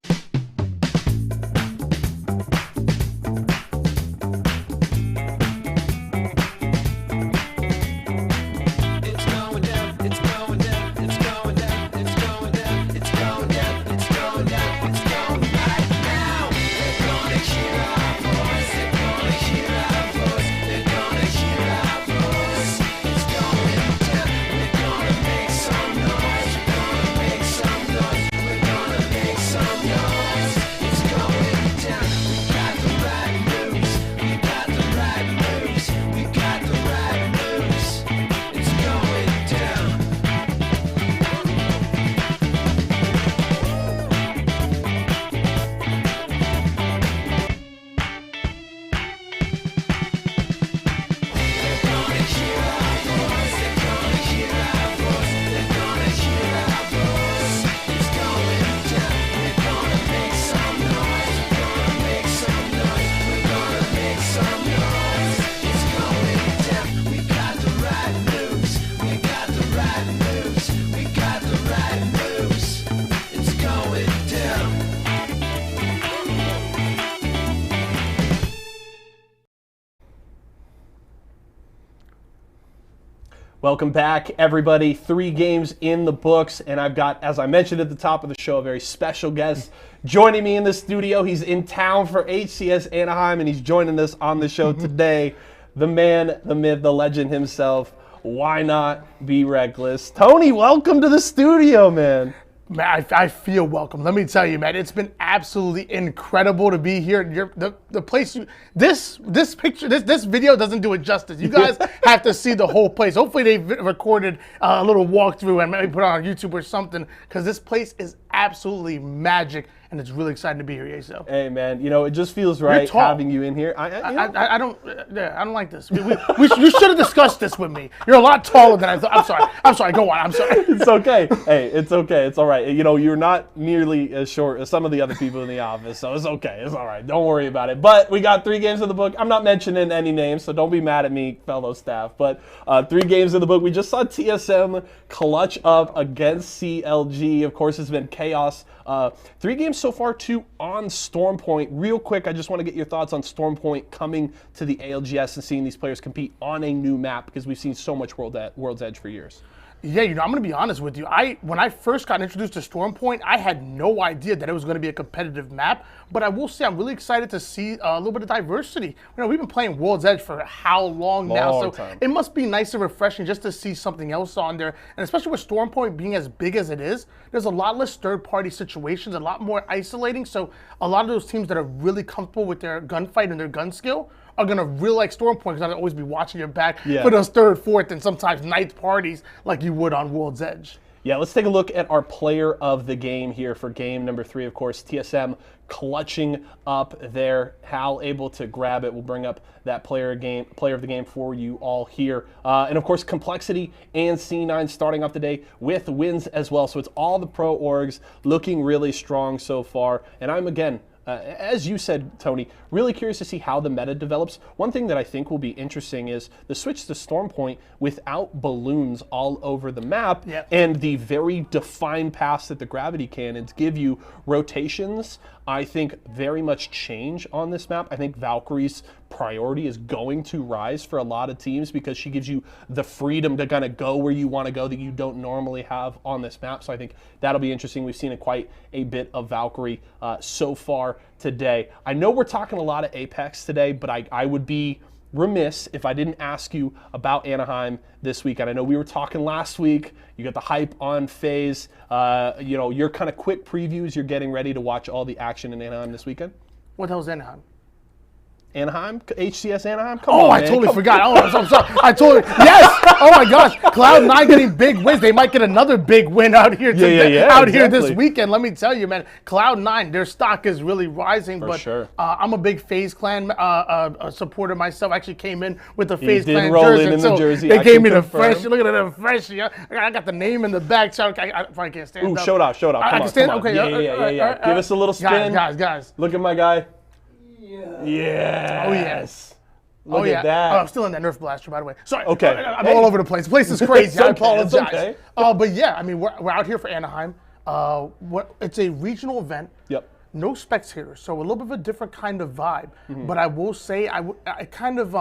Welcome back, everybody. 3 games in the books, and I've got, as I mentioned at the top of the show, a very special guest joining me in the studio. He's in town for HCS Anaheim, and he's joining us on the show today. The man, the myth, the legend himself. Why not be reckless? Tony, welcome to the studio, man. Man, I feel welcome. Let me tell you, man, it's been absolutely incredible to be here. The place this video doesn't do it justice. You guys have to see the whole place. Hopefully they've recorded a little walkthrough and maybe put it on YouTube or something, because this place is absolutely magic, and it's really exciting to be here, Yeso. Hey, man, you know, it just feels right having you in here. I don't like this. You should have discussed this with me. You're a lot taller than I thought. I'm sorry. Go on. I'm sorry. It's okay. Hey, it's okay. It's all right. You know, you're not nearly as short as some of the other people in the office, so it's okay. It's all right. Don't worry about it. But we got 3 games in the book. I'm not mentioning any names, so don't be mad at me, fellow staff. But 3 games in the book. We just saw TSM clutch up against CLG. Of course, it's been chaos. 3 games so far, 2 on Stormpoint. Real quick, I just want to get your thoughts on Stormpoint coming to the ALGS and seeing these players compete on a new map, because we've seen so much World's Edge for years. Yeah, you know, I'm going to be honest with you. When I first got introduced to Stormpoint, I had no idea that it was going to be a competitive map. But I will say I'm really excited to see a little bit of diversity. You know, we've been playing World's Edge for how long now? So time. It must be nice and refreshing just to see something else on there. And especially with Stormpoint being as big as it is, there's a lot less third-party situations, a lot more isolating. So a lot of those teams that are really comfortable with their gunfight and their gun skill are going to really like Stormpoint, because I'll always be watching your back for those 3rd, 4th, and sometimes 9th parties like you would on World's Edge. Yeah, let's take a look at our player of the game here for game number 3. Of course, TSM clutching up there. Hal able to grab it. We'll bring up that player of the game for you all here. And of course, Complexity and C9 starting off the day with wins as well. So it's all the pro orgs looking really strong so far. And I'm, again, as you said, Tony, really curious to see how the meta develops. One thing that I think will be interesting is the switch to Stormpoint without balloons all over the map, and the very defined paths that the gravity cannons give you. Rotations, I think, very much change on this map. I think Valkyrie's priority is going to rise for a lot of teams, because she gives you the freedom to kind of go where you want to go that you don't normally have on this map. So I think that'll be interesting. We've seen quite a bit of Valkyrie so far today. I know we're talking a lot of Apex today, but I would be remiss if I didn't ask you about Anaheim this weekend. I know we were talking last week. You got the hype on FaZe. You know, your kind of quick previews. You're getting ready to watch all the action in Anaheim this weekend. What the hell's Anaheim? Anaheim? HCS Anaheim? Come on, I totally forgot. Oh, I'm sorry. I totally, yes! Oh my gosh, Cloud9 getting big wins. They might get another big win out here today, here this weekend. Let me tell you, man, Cloud9, their stock is really rising. For sure. I'm a big FaZe Clan supporter myself. I actually came in with the FaZe Clan jersey. They gave me the fresh. Look at the fresh. I got the name in the back. So I probably can't stand up. Show it off. Come I on, can stand. come on. Okay. Yeah. Give us a little spin. Guys. Look at my guy. Yes. Oh, yes. Look yeah. at that. Oh, I'm still in that Nerf blaster, by the way. Sorry. Okay. I'm all over the place. The place is crazy. I apologize. Okay. But yeah, I mean, we're out here for Anaheim. It's a regional event. Yep. No spectators, so a little bit of a different kind of vibe. But I will say, I kind of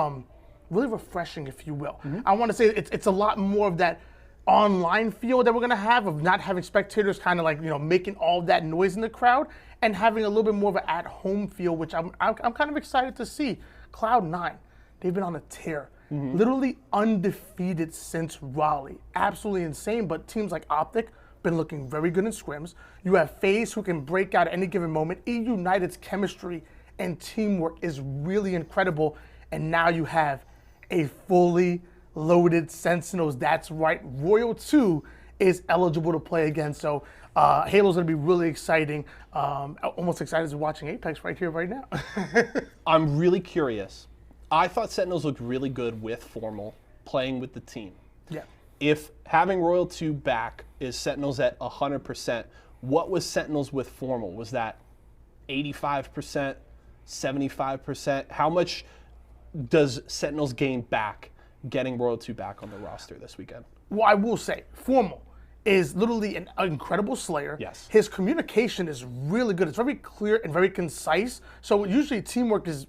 really refreshing, if you will. I want to say it's a lot more of that online feel that we're gonna have of not having spectators kind of like making all that noise in the crowd and having a little bit more of an at-home feel, which I'm kind of excited to see. Cloud9, they've been on a tear. Literally undefeated since Raleigh. Absolutely insane, but teams like Optic been looking very good in scrims. You have FaZe who can break out at any given moment. United's chemistry and teamwork is really incredible. And now you have a fully loaded Sentinels. That's right, Royal 2 is eligible to play again. So Halo's gonna be really exciting. Almost excited as watching Apex right here, right now. I'm really curious. I thought Sentinels looked really good with Formal playing with the team. Yeah. If having Royal 2 back is Sentinels at 100%, what was Sentinels with Formal? Was that 85%, 75%? How much does Sentinels gain back getting Royal 2 back on the roster this weekend? Well, I will say, Formal is literally an incredible slayer. Yes. His communication is really good. It's very clear and very concise. So usually teamwork is,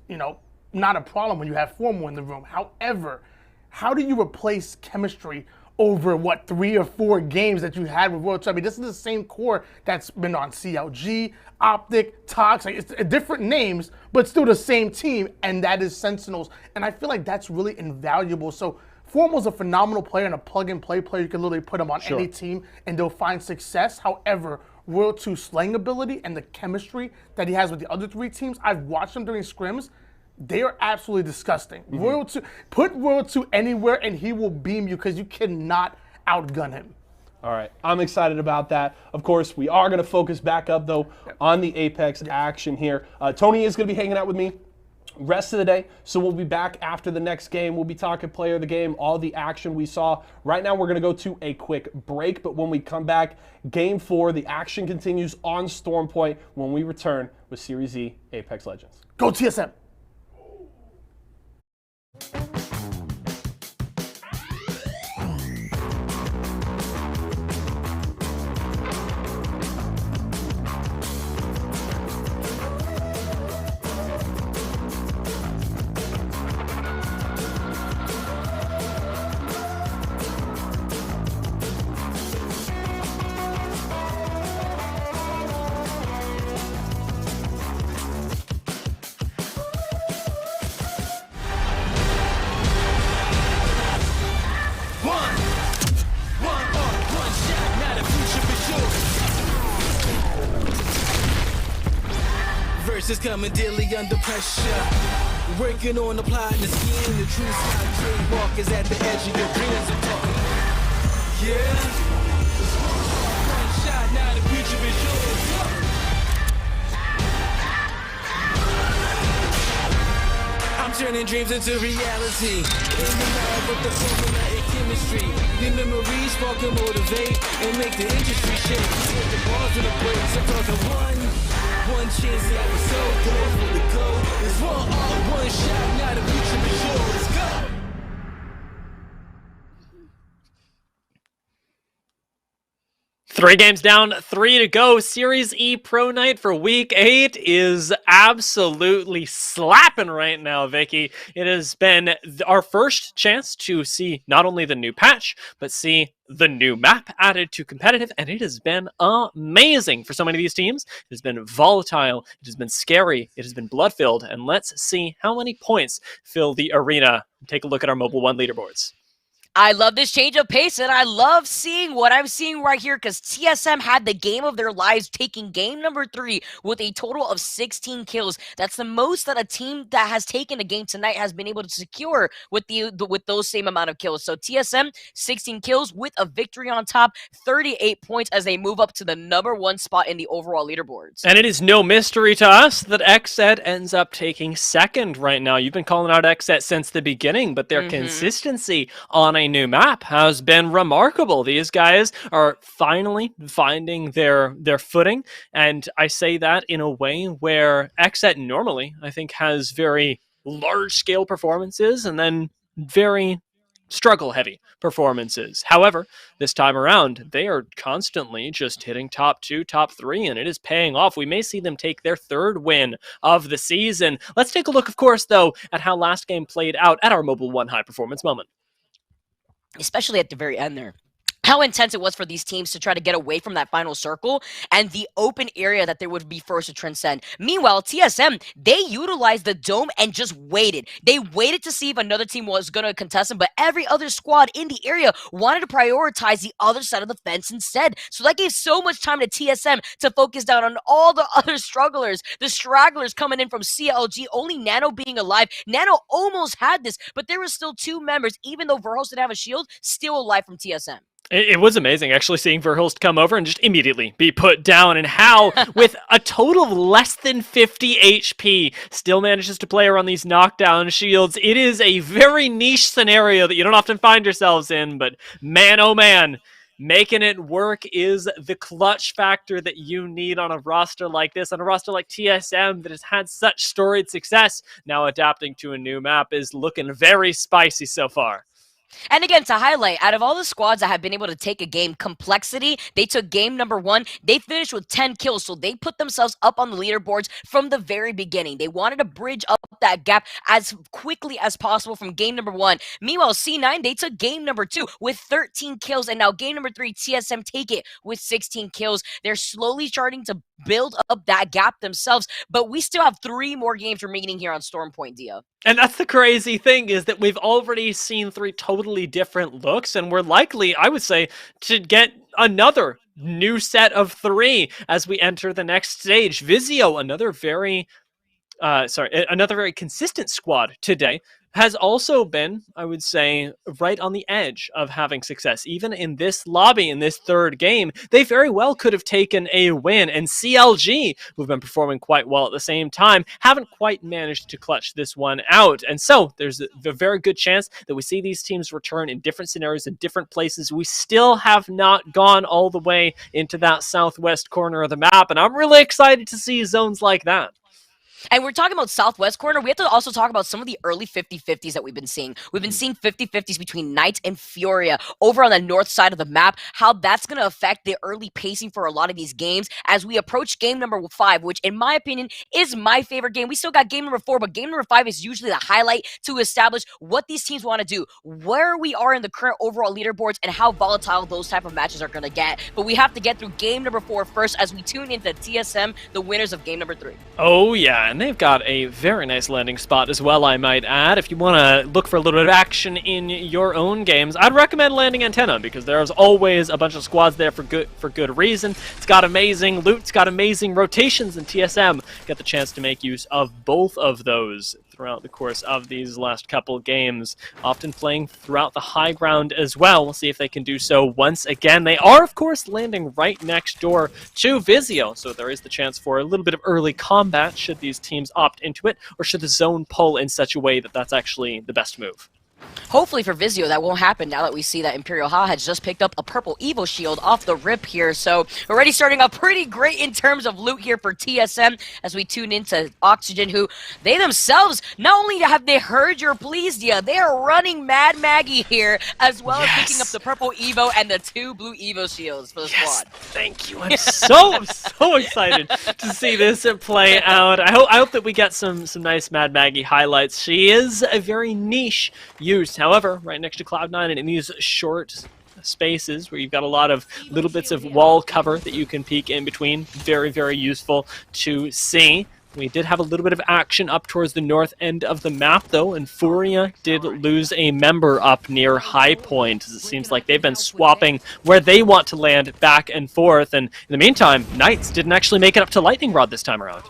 not a problem when you have Formal in the room. However, how do you replace chemistry over 3 or 4 games that you had with Royal 2? I mean, this is the same core that's been on CLG, Optic, Tox. It's different names, but still the same team, and that is Sentinels. And I feel like that's really invaluable. So Formal's a phenomenal player and a plug-and-play player. You can literally put him on any team, and they'll find success. However, Royal 2's slaying ability and the chemistry that he has with the other 3 teams, I've watched him during scrims. They are absolutely disgusting. Royal 2, put Royal 2 anywhere and he will beam you because you cannot outgun him. All right, I'm excited about that. Of course, we are going to focus back up, though, on the Apex action here. Tony is going to be hanging out with me rest of the day, so we'll be back after the next game. We'll be talking player of the game, all the action we saw. Right now, we're going to go to a quick break, but when we come back, Game 4, the action continues on Storm Point when we return with Series E Apex Legends. Go TSM! Verses coming daily under pressure. Working on the plot and the scheme. The true side trademark is at the edge of your dreams. I'm talking. Yeah. One shot, now the future is yours. I'm turning dreams into reality. In the lab with the formula and chemistry. Your memories spark and motivate and make the industry shake. Put the bars in the brakes. I'm talking one chance that was so close for the goal. It's one shot, now the future is yours. Let's go. 3 games down, 3 to go. Series E Pro Night for Week 8 is absolutely slapping right now, Vicky. It has been our first chance to see not only the new patch, but see the new map added to competitive, and it has been amazing for so many of these teams. It has been volatile, it has been scary, it has been blood-filled, and let's see how many points fill the arena. Take a look at our Mobile 1 leaderboards. I love this change of pace, and I love seeing what I'm seeing right here because TSM had the game of their lives, taking game number 3 with a total of 16 kills. That's the most that a team that has taken a game tonight has been able to secure with with those same amount of kills. So TSM, 16 kills with a victory on top, 38 points as they move up to the number 1 spot in the overall leaderboards. And it is no mystery to us that XZ ends up taking second right now. You've been calling out XZ since the beginning, but their consistency on a new map has been remarkable. These guys are finally finding their footing, and I say that in a way where XZ normally, I think, has very large-scale performances and then very struggle-heavy performances. However, this time around, they are constantly just hitting top 2, top 3, and it is paying off. We may see them take their 3rd win of the season. Let's take a look, of course, though, at how last game played out at our Mobile One High Performance moment. Especially at the very end there. How intense it was for these teams to try to get away from that final circle and the open area that they would be first to transcend. Meanwhile, TSM, they utilized the dome and just waited. They waited to see if another team was going to contest them, but every other squad in the area wanted to prioritize the other side of the fence instead. So that gave so much time to TSM to focus down on all the other strugglers, the stragglers coming in from CLG, only Nano being alive. Nano almost had this, but there were still 2 members, even though Verhulst didn't have a shield, still alive from TSM. It was amazing actually seeing Verhulst come over and just immediately be put down, and how with a total of less than 50 HP still manages to play around these knockdown shields. It is a very niche scenario that you don't often find yourselves in, but man oh man, making it work is the clutch factor that you need on a roster like this, on a roster like TSM that has had such storied success. Now adapting to a new map is looking very spicy so far. And again, to highlight, out of all the squads that have been able to take a game, Complexity, they took game number 1. They finished with 10 kills, so they put themselves up on the leaderboards from the very beginning. They wanted to bridge up that gap as quickly as possible from game number 1. Meanwhile, C9, they took game number 2 with 13 kills, and now game number 3, TSM take it with 16 kills. They're slowly starting to build up that gap themselves, but we still have 3 more games remaining here on Stormpoint, Dia. And that's the crazy thing, is that we've already seen 3 totally different looks, and we're likely, I would say, to get another new set of 3 as we enter the next stage. Vizio, another very consistent squad today, has also been, I would say, right on the edge of having success. Even in this lobby, in this 3rd game, they very well could have taken a win. And CLG, who've been performing quite well at the same time, haven't quite managed to clutch this one out. And so there's a very good chance that we see these teams return in different scenarios, in different places. We still have not gone all the way into that southwest corner of the map, and I'm really excited to see zones like that. And we're talking about Southwest Corner. We have to also talk about some of the early 50-50s that we've been seeing. We've been seeing 50-50s between Knights and Furia over on the north side of the map. How that's going to affect the early pacing for a lot of these games as we approach game number 5, which in my opinion is my favorite game. We still got game number 4, but game number 5 is usually the highlight to establish what these teams want to do, where we are in the current overall leaderboards, and how volatile those type of matches are going to get. But we have to get through game number 4 first as we tune into TSM, the winners of game number 3. Oh yeah, and they've got a very nice landing spot as well, I might add. If you want to look for a little bit of action in your own games, I'd recommend landing Antenna, because there's always a bunch of squads there for good reason. It's got amazing loot, it's got amazing rotations, and TSM get the chance to make use of both of those throughout the course of these last couple games, often playing throughout the high ground as well. We'll see if they can do so once again. They are, of course, landing right next door to Vizio, so there is the chance for a little bit of early combat should these teams opt into it, or should the zone pull in such a way that that's actually the best move. Hopefully for Vizio, that won't happen now that we see that Imperial Ha has just picked up a purple Evo shield off the rip here. So already starting out pretty great in terms of loot here for TSM as we tune into Oxygen, who they themselves, not only have they heard your pleas, Dia, they are running Mad Maggie here, as well as picking up the purple Evo and the 2 blue Evo shields for the squad. Thank you. I'm so excited to see this play out. I hope that we get some nice Mad Maggie highlights. She is a very niche use. However, right next to Cloud9 and in these short spaces where you've got a lot of little bits of wall cover that you can peek in between, very, very useful to see. We did have a little bit of action up towards the north end of the map, though, and Furia did lose a member up near High Point. It seems like they've been swapping where they want to land back and forth, and in the meantime, Knights didn't actually make it up to Lightning Rod this time around.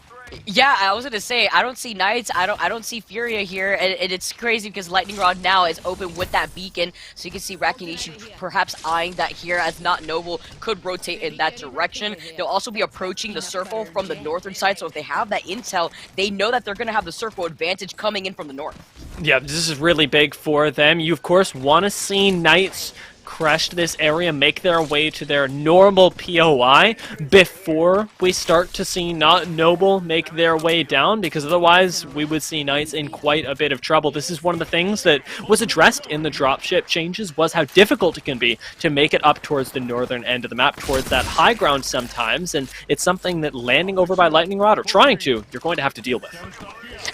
Yeah, I was gonna say, I don't see Knights, I don't see Furia here, and it's crazy because Lightning Rod now is open with that beacon, so you can see Rakination perhaps eyeing that here, as Not Noble could rotate in that direction. They'll also be approaching the circle from the northern side, so if they have that intel, they know that they're gonna have the circle advantage coming in from the north. Yeah, this is really big for them. You, of course, want to see Knights crest this area, make their way to their normal POI before we start to see not Noble make their way down, because otherwise we would see Knights in quite a bit of trouble. This is one of the things that was addressed in the dropship changes, was how difficult it can be to make it up towards the northern end of the map, towards that high ground sometimes, and it's something that landing over by Lightning Rod, or trying to, you're going to have to deal with.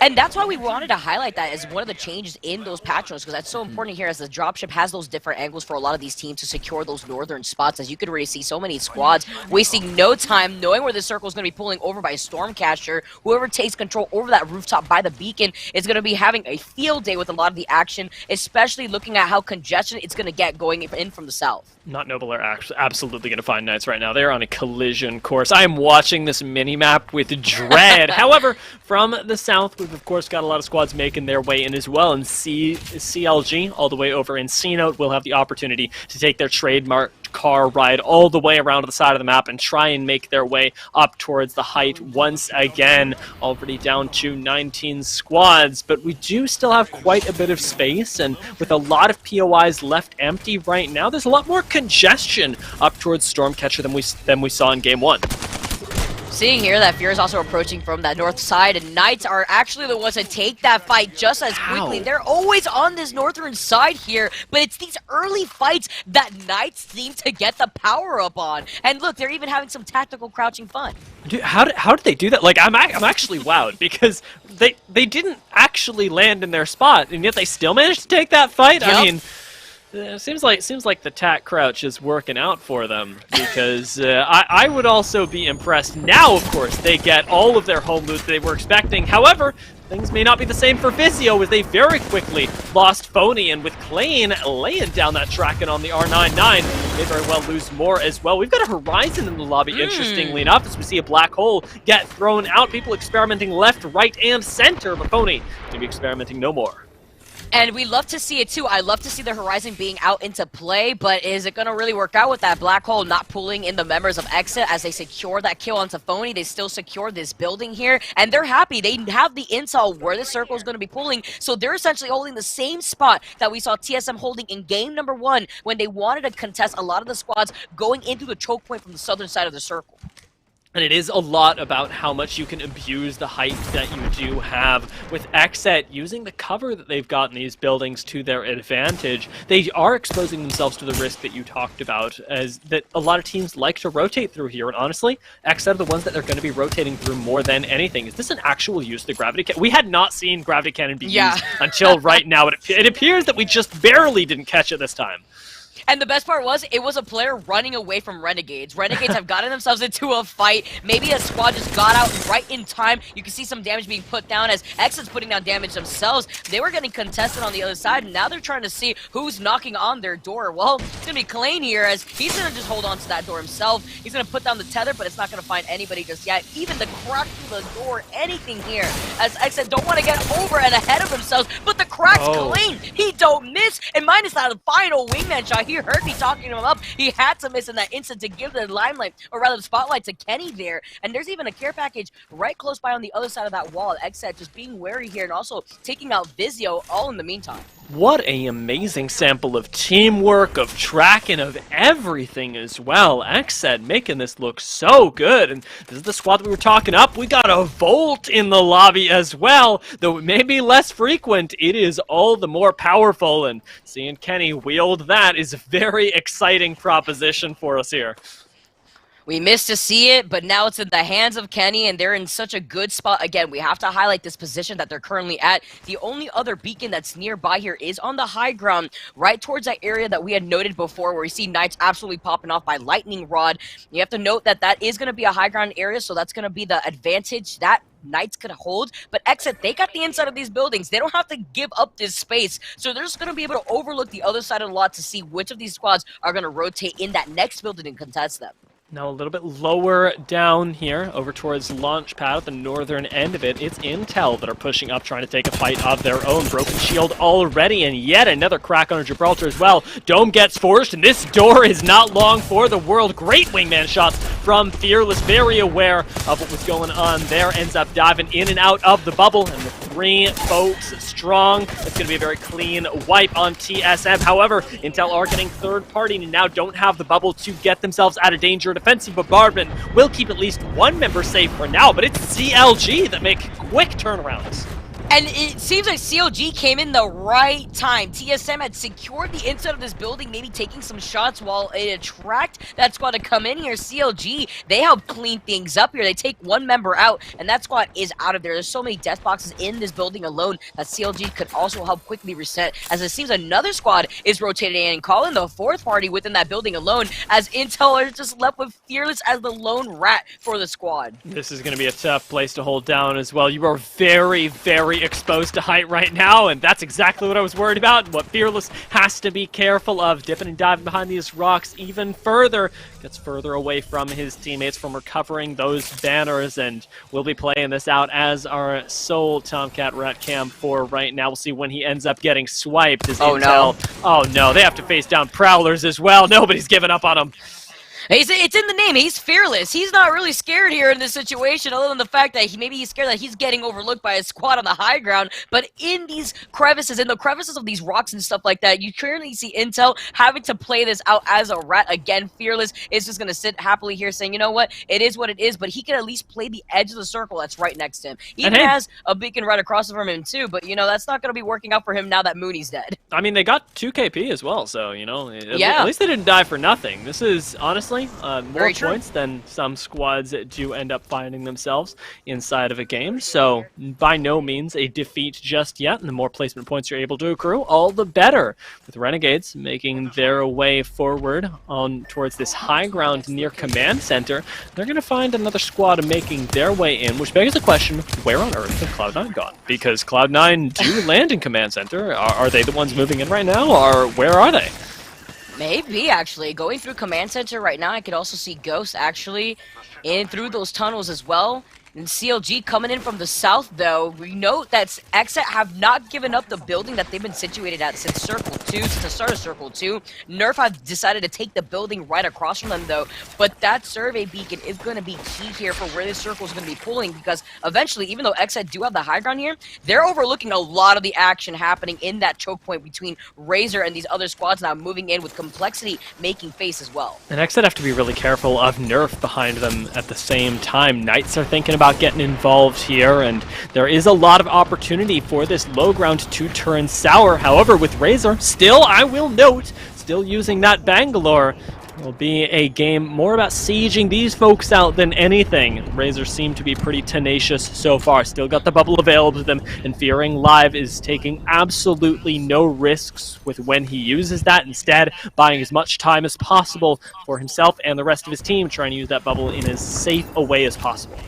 And that's why we wanted to highlight that as one of the changes in those patch notes, because that's so important here, as the dropship has those different angles for a lot of these teams to secure those northern spots. As you could already see, so many squads wasting no time knowing where the circle is going to be pulling over by Stormcatcher. Whoever takes control over that rooftop by the beacon is going to be having a field day with a lot of the action, especially looking at how congestion it's going to get going in from the south. Not Noble are absolutely going to find Knights right now. They're on a collision course. I am watching this mini-map with dread. However, from the south, we've of course got a lot of squads making their way in as well, and CLG all the way over in C-Note will have the opportunity to take their trademark car ride all the way around to the side of the map and try and make their way up towards the height once again. Already down to 19 squads, but we do still have quite a bit of space, and with a lot of POIs left empty right now, there's a lot more congestion up towards Stormcatcher than we saw in Game 1. Seeing here that Fear is also approaching from that north side, and Knights are actually the ones that take that fight just as quickly. They're always on this northern side here, but it's these early fights that Knights seem to get the power up on. And look, they're even having some tactical crouching fun. Dude, how did they do that? Like, I'm actually wowed, because they didn't actually land in their spot, and yet they still managed to take that fight. Yep. I mean, it seems like the tack crouch is working out for them, because I would also be impressed. Now, of course, they get all of their home loot they were expecting. However, things may not be the same for Vizio, as they very quickly lost Phony, and with Klain laying down that Tracken on the R99, they very well lose more as well. We've got a Horizon in the lobby, interestingly enough, as we see a black hole get thrown out. People experimenting left, right, and center, but Phony going to be experimenting no more. And we love to see it too. I love to see the Horizon being out into play, but is it going to really work out with that black hole not pulling in the members of Exit as they secure that kill onto Phony? They still secure this building here, and they're happy. They have the intel where the circle is going to be pulling, so they're essentially holding the same spot that we saw TSM holding in game number 1 when they wanted to contest a lot of the squads going into the choke point from the southern side of the circle. And it is a lot about how much you can abuse the height that you do have. With Exet using the cover that they've got in these buildings to their advantage, they are exposing themselves to the risk that you talked about, as that a lot of teams like to rotate through here. And honestly, Exet are the ones that they're going to be rotating through more than anything. Is this an actual use of the gravity cannon? We had not seen gravity cannon be used until right now. It appears that we just barely didn't catch it this time. And the best part was, it was a player running away from Renegades. Renegades have gotten themselves into a fight. Maybe a squad just got out right in time. You can see some damage being put down as Exit's putting down damage themselves. They were getting contested on the other side, and now they're trying to see who's knocking on their door. Well, it's going to be Klain here, as he's going to just hold on to that door himself. He's going to put down the tether, but it's not going to find anybody just yet. Even the crack through the door, anything here, as Exit don't want to get over and ahead of themselves, but the crack's Klain. He don't miss, and minus that final wingman shot, he heard me talking him up. He had to miss in that instant to give the limelight, or rather the spotlight, to Kenny there. And there's even a care package right close by on the other side of that wall. Exet just being wary here and also taking out Vizio all in the meantime. What an amazing sample of teamwork, of tracking, of everything as well. Exet making this look so good. And this is the squad that we were talking up. We got a Volt in the lobby as well. Though it may be less frequent, it is all the more powerful. And seeing Kenny wield that is a very exciting proposition for us here. We missed to see it, but now it's in the hands of Kenny, and they're in such a good spot. Again, we have to highlight this position that they're currently at. The only other beacon that's nearby here is on the high ground, right towards that area that we had noted before, where we see Knights absolutely popping off by Lightning Rod. You have to note that that is going to be a high ground area, so that's going to be the advantage that Knights could hold. But Exit, they got the inside of these buildings. They don't have to give up this space, so they're just going to be able to overlook the other side of the lot to see which of these squads are going to rotate in that next building and contest them. Now a little bit lower down here, over towards Launchpad at the northern end of it, it's Intel that are pushing up, trying to take a fight of their own. Broken shield already, and yet another crack on Gibraltar as well. Dome gets forced, and this door is not long for the world. Great wingman shots from Fearless, very aware of what was going on there. Ends up diving in and out of the bubble, and the 3 folks strong. It's going to be a very clean wipe on TSM. However, Intel are getting third party and now don't have the bubble to get themselves out of danger. Defensive bombardment will keep at least one member safe for now, but it's CLG that make quick turnarounds. And it seems like CLG came in the right time. TSM had secured the inside of this building, maybe taking some shots while it attract that squad to come in here. CLG, they help clean things up here. They take one member out, and that squad is out of there. There's so many death boxes in this building alone that CLG could also help quickly reset, as it seems another squad is rotating in and calling the fourth party within that building alone, as Intel are just left with Fearless as the lone rat for the squad. This is going to be a tough place to hold down as well. You are very, very exposed to height right now, and that's exactly what I was worried about. What Fearless has to be careful of, dipping and diving behind these rocks even further, gets further away from his teammates from recovering those banners, and we'll be playing this out as our sole Tomcat Rat Cam for right now. We'll see when he ends up getting swiped. As Oh, Intel. no. Oh no, they have to face down Prowlers as well. Nobody's giving up on him. It's in the name. He's fearless. He's not really scared here in this situation, other than the fact that he's scared that he's getting overlooked by a squad on the high ground. But in these crevices, in the crevices of these rocks and stuff like that, you clearly see Intel having to play this out as a rat. Again, Fearless is just going to sit happily here saying, you know what, it is what it is, but he can at least play the edge of the circle that's right next to him. He even has a beacon right across from him too, but, you know, that's not going to be working out for him now that Mooney's dead. I mean, they got 2 KP as well, so, you know, Yeah. at least they didn't die for nothing. This is, honestly, more Very true. points than some squads do end up finding themselves inside of a game. So, by no means a defeat just yet, and the more placement points you're able to accrue, all the better. With Renegades making their way forward on towards this high ground near Command Center, they're going to find another squad making their way in, which begs the question, where on earth have Cloud9 gone? Because Cloud9 do land in Command Center. Are they the ones moving in right now, or where are they? Maybe, actually. Going through Command Center right now, I could also see Ghost, actually, in through those tunnels as well. And CLG coming in from the south, though. We note that Xset have not given up the building that they've been situated at since Circle 2, since the start of Circle 2. Nerf have decided to take the building right across from them, though. But that survey beacon is going to be key here for where this circle is going to be pulling, because eventually, even though Xset do have the high ground here, they're overlooking a lot of the action happening in that choke point between Razor and these other squads now moving in with Complexity making face as well. And Xset have to be really careful of Nerf behind them at the same time. Knights are thinking about getting involved here, and there is a lot of opportunity for this low ground to turn sour. However, with Razor, still, I will note, still using that Bangalore, will be a game more about sieging these folks out than anything. Razor seem to be pretty tenacious so far. Still got the bubble available to them, and Fearing Live is taking absolutely no risks with when he uses that. Instead, buying as much time as possible for himself and the rest of his team, trying to use that bubble in as safe a way as possible.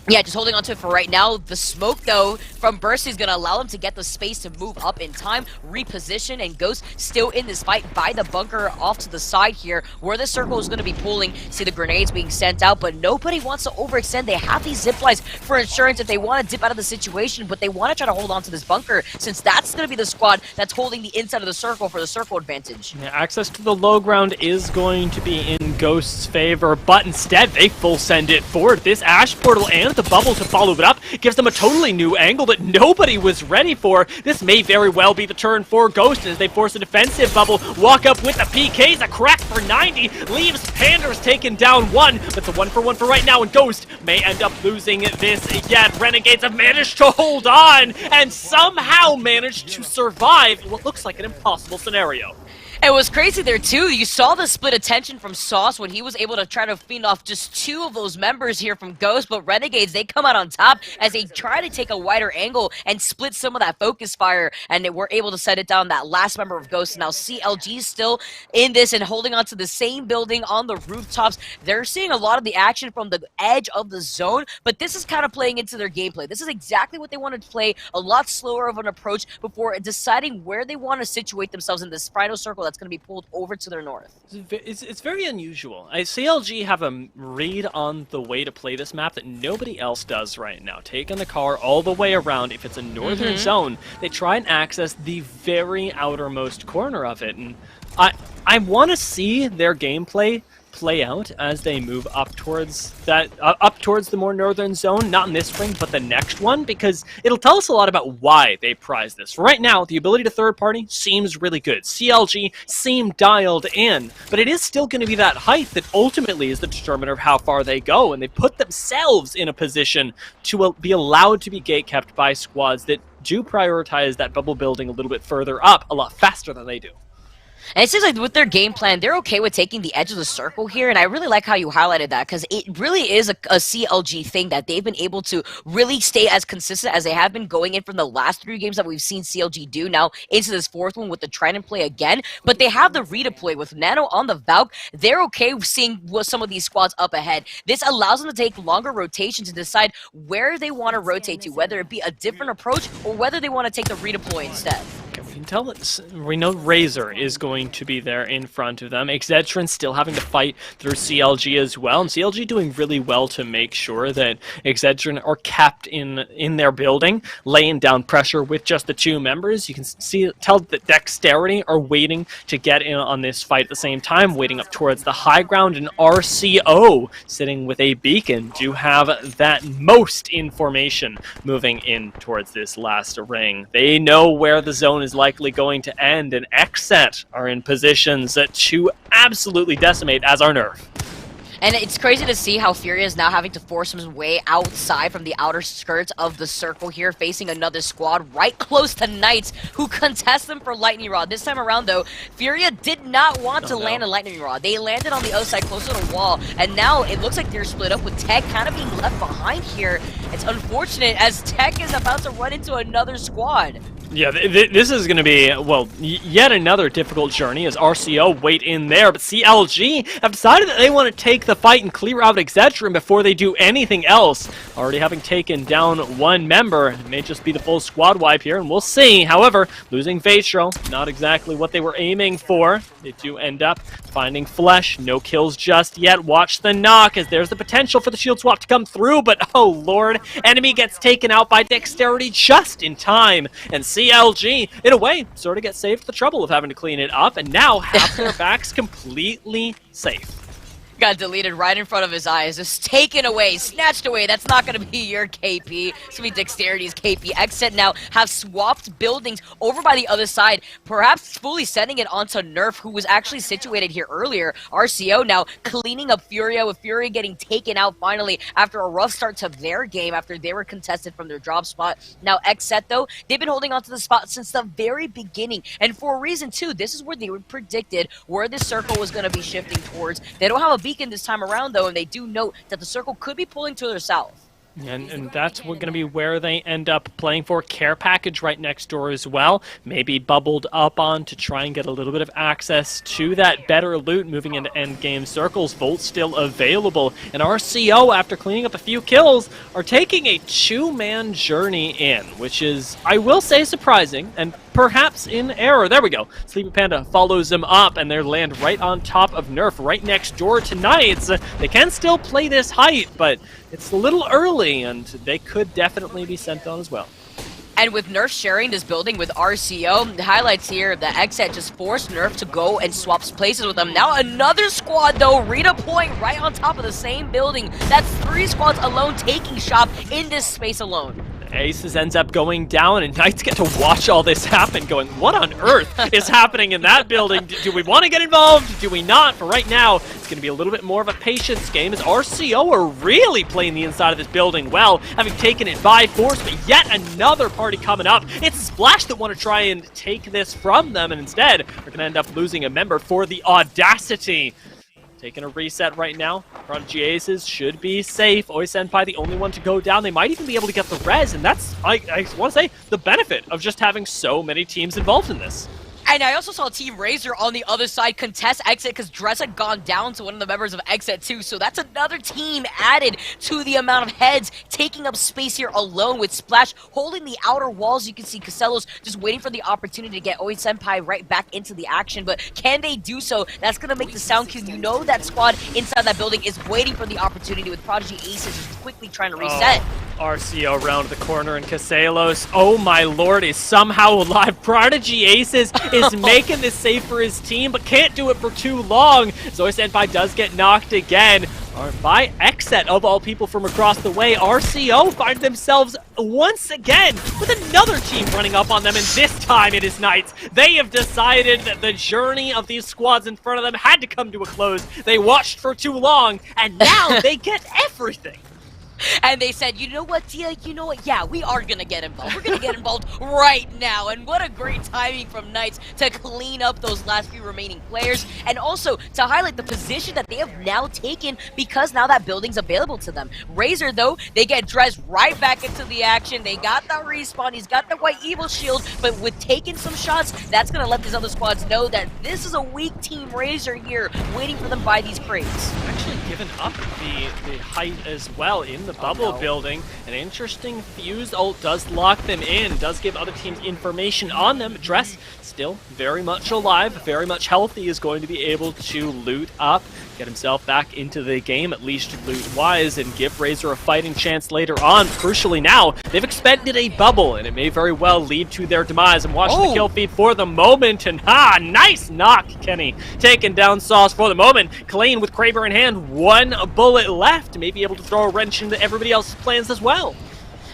Yeah, just holding on to it for right now. The smoke, though, from Bursty is going to allow them to get the space to move up in time, reposition, and Ghost still in this fight by the bunker off to the side here, where the circle is going to be pulling. See the grenades being sent out, but nobody wants to overextend. They have these zip lines for insurance if they want to dip out of the situation, but they want to try to hold on to this bunker, since that's going to be the squad that's holding the inside of the circle for the circle advantage. Yeah, access to the low ground is going to be in Ghost's favor, but instead they full send it forward. This Ash Portal and the bubble to follow it up gives them a totally new angle that nobody was ready for. This may very well be the turn for Ghost as they force a defensive bubble, walk up with the PKs, a crack for 90, leaves Panders taken down 1, but it's a 1-for-1 for right now, and Ghost may end up losing this yet. Renegades have managed to hold on and somehow managed to survive in what looks like an impossible scenario. It was crazy there, too. You saw the split attention from Sauce when he was able to try to fend off just 2 of those members here from Ghost, but Renegades, they come out on top as they try to take a wider angle and split some of that focus fire, and they were able to set it down, that last member of Ghost. Now CLG is still in this and holding on to the same building on the rooftops. They're seeing a lot of the action from the edge of the zone, but this is kind of playing into their gameplay. This is exactly what they wanted to play, a lot slower of an approach before deciding where they want to situate themselves in this final circle that's going to be pulled over to their north. It's very unusual. CLG have a read on the way to play this map that nobody else does right now. Taking the car all the way around, if it's a northern zone, they try and access the very outermost corner of it. And I want to see their gameplay play out as they move up towards that, up towards the more northern zone. Not in this ring, but the next one, because it'll tell us a lot about why they prize this. Right now, the ability to third party seems really good. CLG seem dialed in, but it is still going to be that height that ultimately is the determiner of how far they go, and they put themselves in a position to be allowed to be gatekept by squads that do prioritize that bubble building a little bit further up a lot faster than they do. And it seems like with their game plan, they're okay with taking the edge of the circle here, and I really like how you highlighted that, because it really is a CLG thing that they've been able to really stay as consistent as they have been going in from the last 3 games that we've seen CLG do, now into this 4th one with the Trident play again, but they have the redeploy with Nano on the Valk. They're okay with seeing some of these squads up ahead. This allows them to take longer rotations and decide where they want to rotate to, whether it be a different approach or whether they want to take the redeploy instead. We can tell that we know Razor is going to be there in front of them. Exedrin still having to fight through CLG as well, and CLG doing really well to make sure that Exedrin are kept in their building, laying down pressure with just the 2 members. You can tell that Dexterity are waiting to get in on this fight at the same time, waiting up towards the high ground, and RCO sitting with a beacon do have that most information moving in towards this last ring. They know where the zone is likely going to end, and Xset are in positions to absolutely decimate as our nerf. And it's crazy to see how Furia is now having to force his way outside from the outer skirts of the circle here, facing another squad right close to Knights, who contest them for Lightning Rod. This time around, though, Furia did not want to land a Lightning Rod. They landed on the other side, close to the wall, and now it looks like they're split up with Tech kind of being left behind here. It's unfortunate, as Tech is about to run into another squad. Yeah, this is going to be, well, yet another difficult journey as RCO wait in there, but CLG have decided that they want to take the fight and clear out Exedrin before they do anything else. Already having taken down 1 member, it may just be the full squad wipe here, and we'll see. However, losing Vatro, not exactly what they were aiming for. They do end up finding Flesh, no kills just yet. Watch the knock, as there's the potential for the shield swap to come through, but oh lord, enemy gets taken out by Dexterity just in time, and CLG, in a way, sort of get saved the trouble of having to clean it up, and now have their backs completely safe. Got deleted right in front of his eyes, just taken away, snatched away. That's not going to be your KP. It's going to be Dexterity's KP. Xset now have swapped buildings over by the other side, perhaps fully sending it onto Nerf, who was actually situated here earlier. RCO now cleaning up Furia, with Furia getting taken out finally after a rough start to their game after they were contested from their drop spot. Now Xset, though, they've been holding onto the spot since the very beginning, and for a reason too. This is where they predicted where this circle was going to be shifting towards. They don't have a beacon this time around, though, and they do note that the circle could be pulling to their south. And that's going to be where they end up playing for. Care package right next door as well. Maybe bubbled up on to try and get a little bit of access to that better loot moving into endgame circles. Volt still available. And RCO, after cleaning up a few kills, are taking a 2-man journey in, which is, I will say, surprising and perhaps in error. There we go. Sleepy Panda follows them up, and they land right on top of Nerf, right next door to Knights. They can still play this height, but it's a little early, and they could definitely be sent on as well. And with Nerf sharing this building with RCO, the highlights here, the Xset just forced Nerf to go and swaps places with them. Now another squad, though, redeploying right on top of the same building. That's 3 squads alone taking shop in this space alone. Aces ends up going down, and Knights get to watch all this happen, going, what on earth is happening in that building? Do we want to get involved? Do we not? For right now, it's going to be a little bit more of a patience game, as RCO are really playing the inside of this building well, having taken it by force, but yet another party coming up. It's Splash that want to try and take this from them, and instead, are going to end up losing a member for the audacity. Taking a reset right now. Prodigy Aces should be safe. Oi Senpai the only one to go down. They might even be able to get the res, and that's, I want to say, the benefit of just having so many teams involved in this. And I also saw Team Razor on the other side contest Xset, because Dress had gone down to one of the members of Xset too. So that's another team added to the amount of heads taking up space here alone, with Splash holding the outer walls. You can see Casellos just waiting for the opportunity to get Oi Senpai right back into the action. But can they do so? That's going to make the sound cue. You know that squad inside that building is waiting for the opportunity, with Prodigy Aces just quickly trying to reset. RCO around the corner, and Caselos, oh my lord, is somehow alive. Prodigy Aces is making this safe for his team, but can't do it for too long. Zoe Senpai does get knocked again. By Xset, of all people from across the way, RCO find themselves once again with another team running up on them, and this time it is Knights. They have decided that the journey of these squads in front of them had to come to a close. They watched for too long, and now they get everything. And they said, you know what, Tia? You know what? Yeah, we are going to get involved. We're going to get involved right now. And what a great timing from Knights to clean up those last few remaining players. And also to highlight the position that they have now taken because now that building's available to them. Razor, though, they get dressed right back into the action. They got the respawn. He's got the White Evil Shield. But with taking some shots, that's going to let these other squads know that this is a weak Team Razor here waiting for them by these crates. Actually given up the height as well in the bubble building. An interesting fuse ult does lock them in, does give other teams information on them. Dress still very much alive, very much healthy, is going to be able to loot up, get himself back into the game, at least loot-wise, and give Razor a fighting chance later on. Crucially now, they've expended a bubble, and it may very well lead to their demise. I'm watching the kill feed for the moment, and nice knock, Kenny. Taking down Sauce for the moment. Clean with Kraber in hand, one bullet left, may be able to throw a wrench into everybody else's plans as well.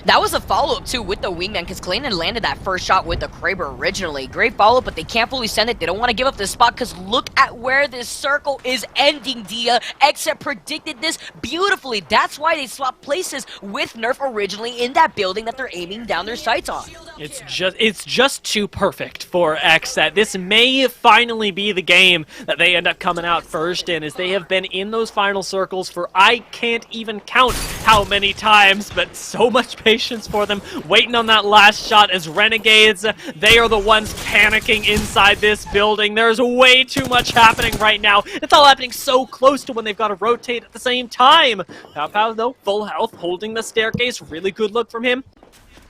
That was a follow-up, too, with the wingman, because Clayton landed that first shot with the Kraber originally. Great follow-up, but they can't fully send it. They don't want to give up this spot, because look at where this circle is ending, Dia. Xset predicted this beautifully. That's why they swapped places with Nerf originally in that building that they're aiming down their sights on. It's just too perfect for Xset. This may finally be the game that they end up coming out first in, as they have been in those final circles for I can't even count how many times, but so much patience for them, waiting on that last shot as Renegades, they are the ones panicking inside this building. There's way too much happening right now. It's all happening so close to when they've got to rotate at the same time. Pow Pow, though, full health, holding the staircase. Really good look from him.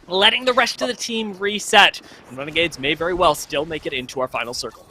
Letting the rest of the team reset. And Renegades may very well still make it into our final circle.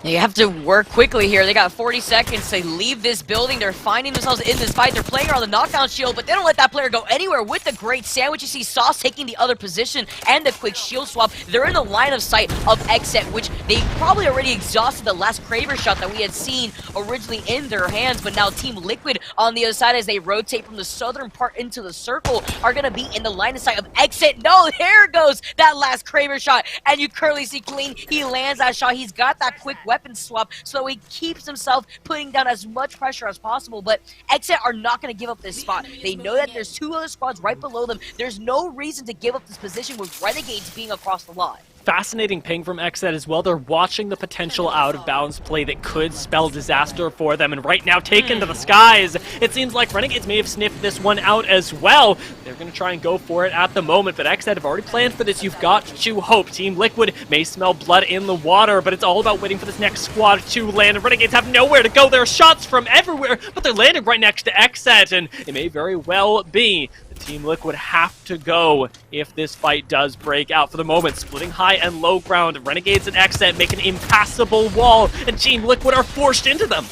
You have to work quickly here. They got 40 seconds to leave this building. They're finding themselves in this fight. They're playing around the knockdown shield, but they don't let that player go anywhere with the great sandwich. You see Sauce taking the other position and the quick shield swap. They're in the line of sight of Xset, which they probably already exhausted the last Kraber shot that we had seen originally in their hands, but now Team Liquid on the other side as they rotate from the southern part into the circle are going to be in the line of sight of Xset. No, there goes that last Kraber shot, and you currently see Clean. He lands that shot. He's got that quick weapon swap, so he keeps himself putting down as much pressure as possible, but Xset are not going to give up this spot. They know that there's two other squads right below them. There's no reason to give up this position with Renegades being across the line. Fascinating ping from Xset as well. They're watching the potential out-of-bounds play that could spell disaster for them, and right now taken to the skies. It seems like Renegades may have sniffed this one out as well. They're going to try and go for it at the moment, but Xset have already planned for this. You've got to hope. Team Liquid may smell blood in the water, but it's all about waiting for this next squad to land. Renegades have nowhere to go. There are shots from everywhere, but they're landing right next to Xset, and it may very well be Team Liquid have to go if this fight does break out. For the moment, splitting high and low ground, Renegades and Xset make an impassable wall, and Team Liquid are forced into them.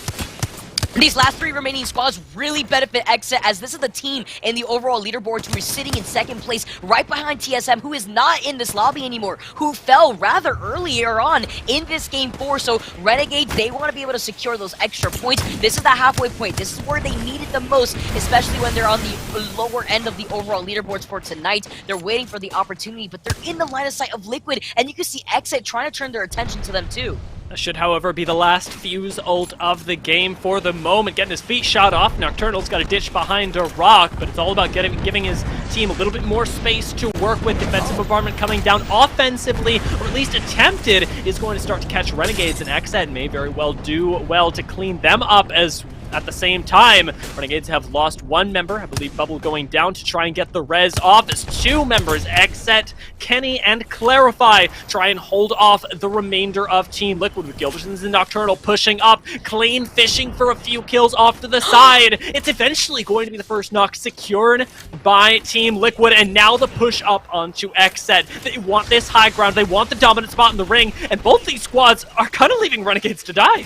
These last three remaining squads really benefit Xset, as this is the team in the overall leaderboard who is sitting in second place right behind TSM, who is not in this lobby anymore, who fell rather earlier on in this game 4. So Renegades, they want to be able to secure those extra points. This is the halfway point. This is where they need it the most, especially when they're on the lower end of the overall leaderboards for tonight. They're waiting for the opportunity, but they're in the line of sight of Liquid, and you can see Xset trying to turn their attention to them too. That should, however, be the last fuse ult of the game for the moment. Getting his feet shot off. Nocturnal's got a ditch behind a rock, but it's all about giving his team a little bit more space to work with. Defensive bombardment coming down offensively, or at least attempted, is going to start to catch Renegades, and Xset may very well do well to clean them up as at the same time. Renegades have lost one member, I believe Bubble going down to try and get the res off. There's two members, Xset, Kenny, and Clarify, try and hold off the remainder of Team Liquid, with Gilbertsons and Nocturnal pushing up, Clean fishing for a few kills off to the side. It's eventually going to be the first knock secured by Team Liquid, and now the push up onto Xset. They want this high ground, they want the dominant spot in the ring, and both these squads are kind of leaving Renegades to die.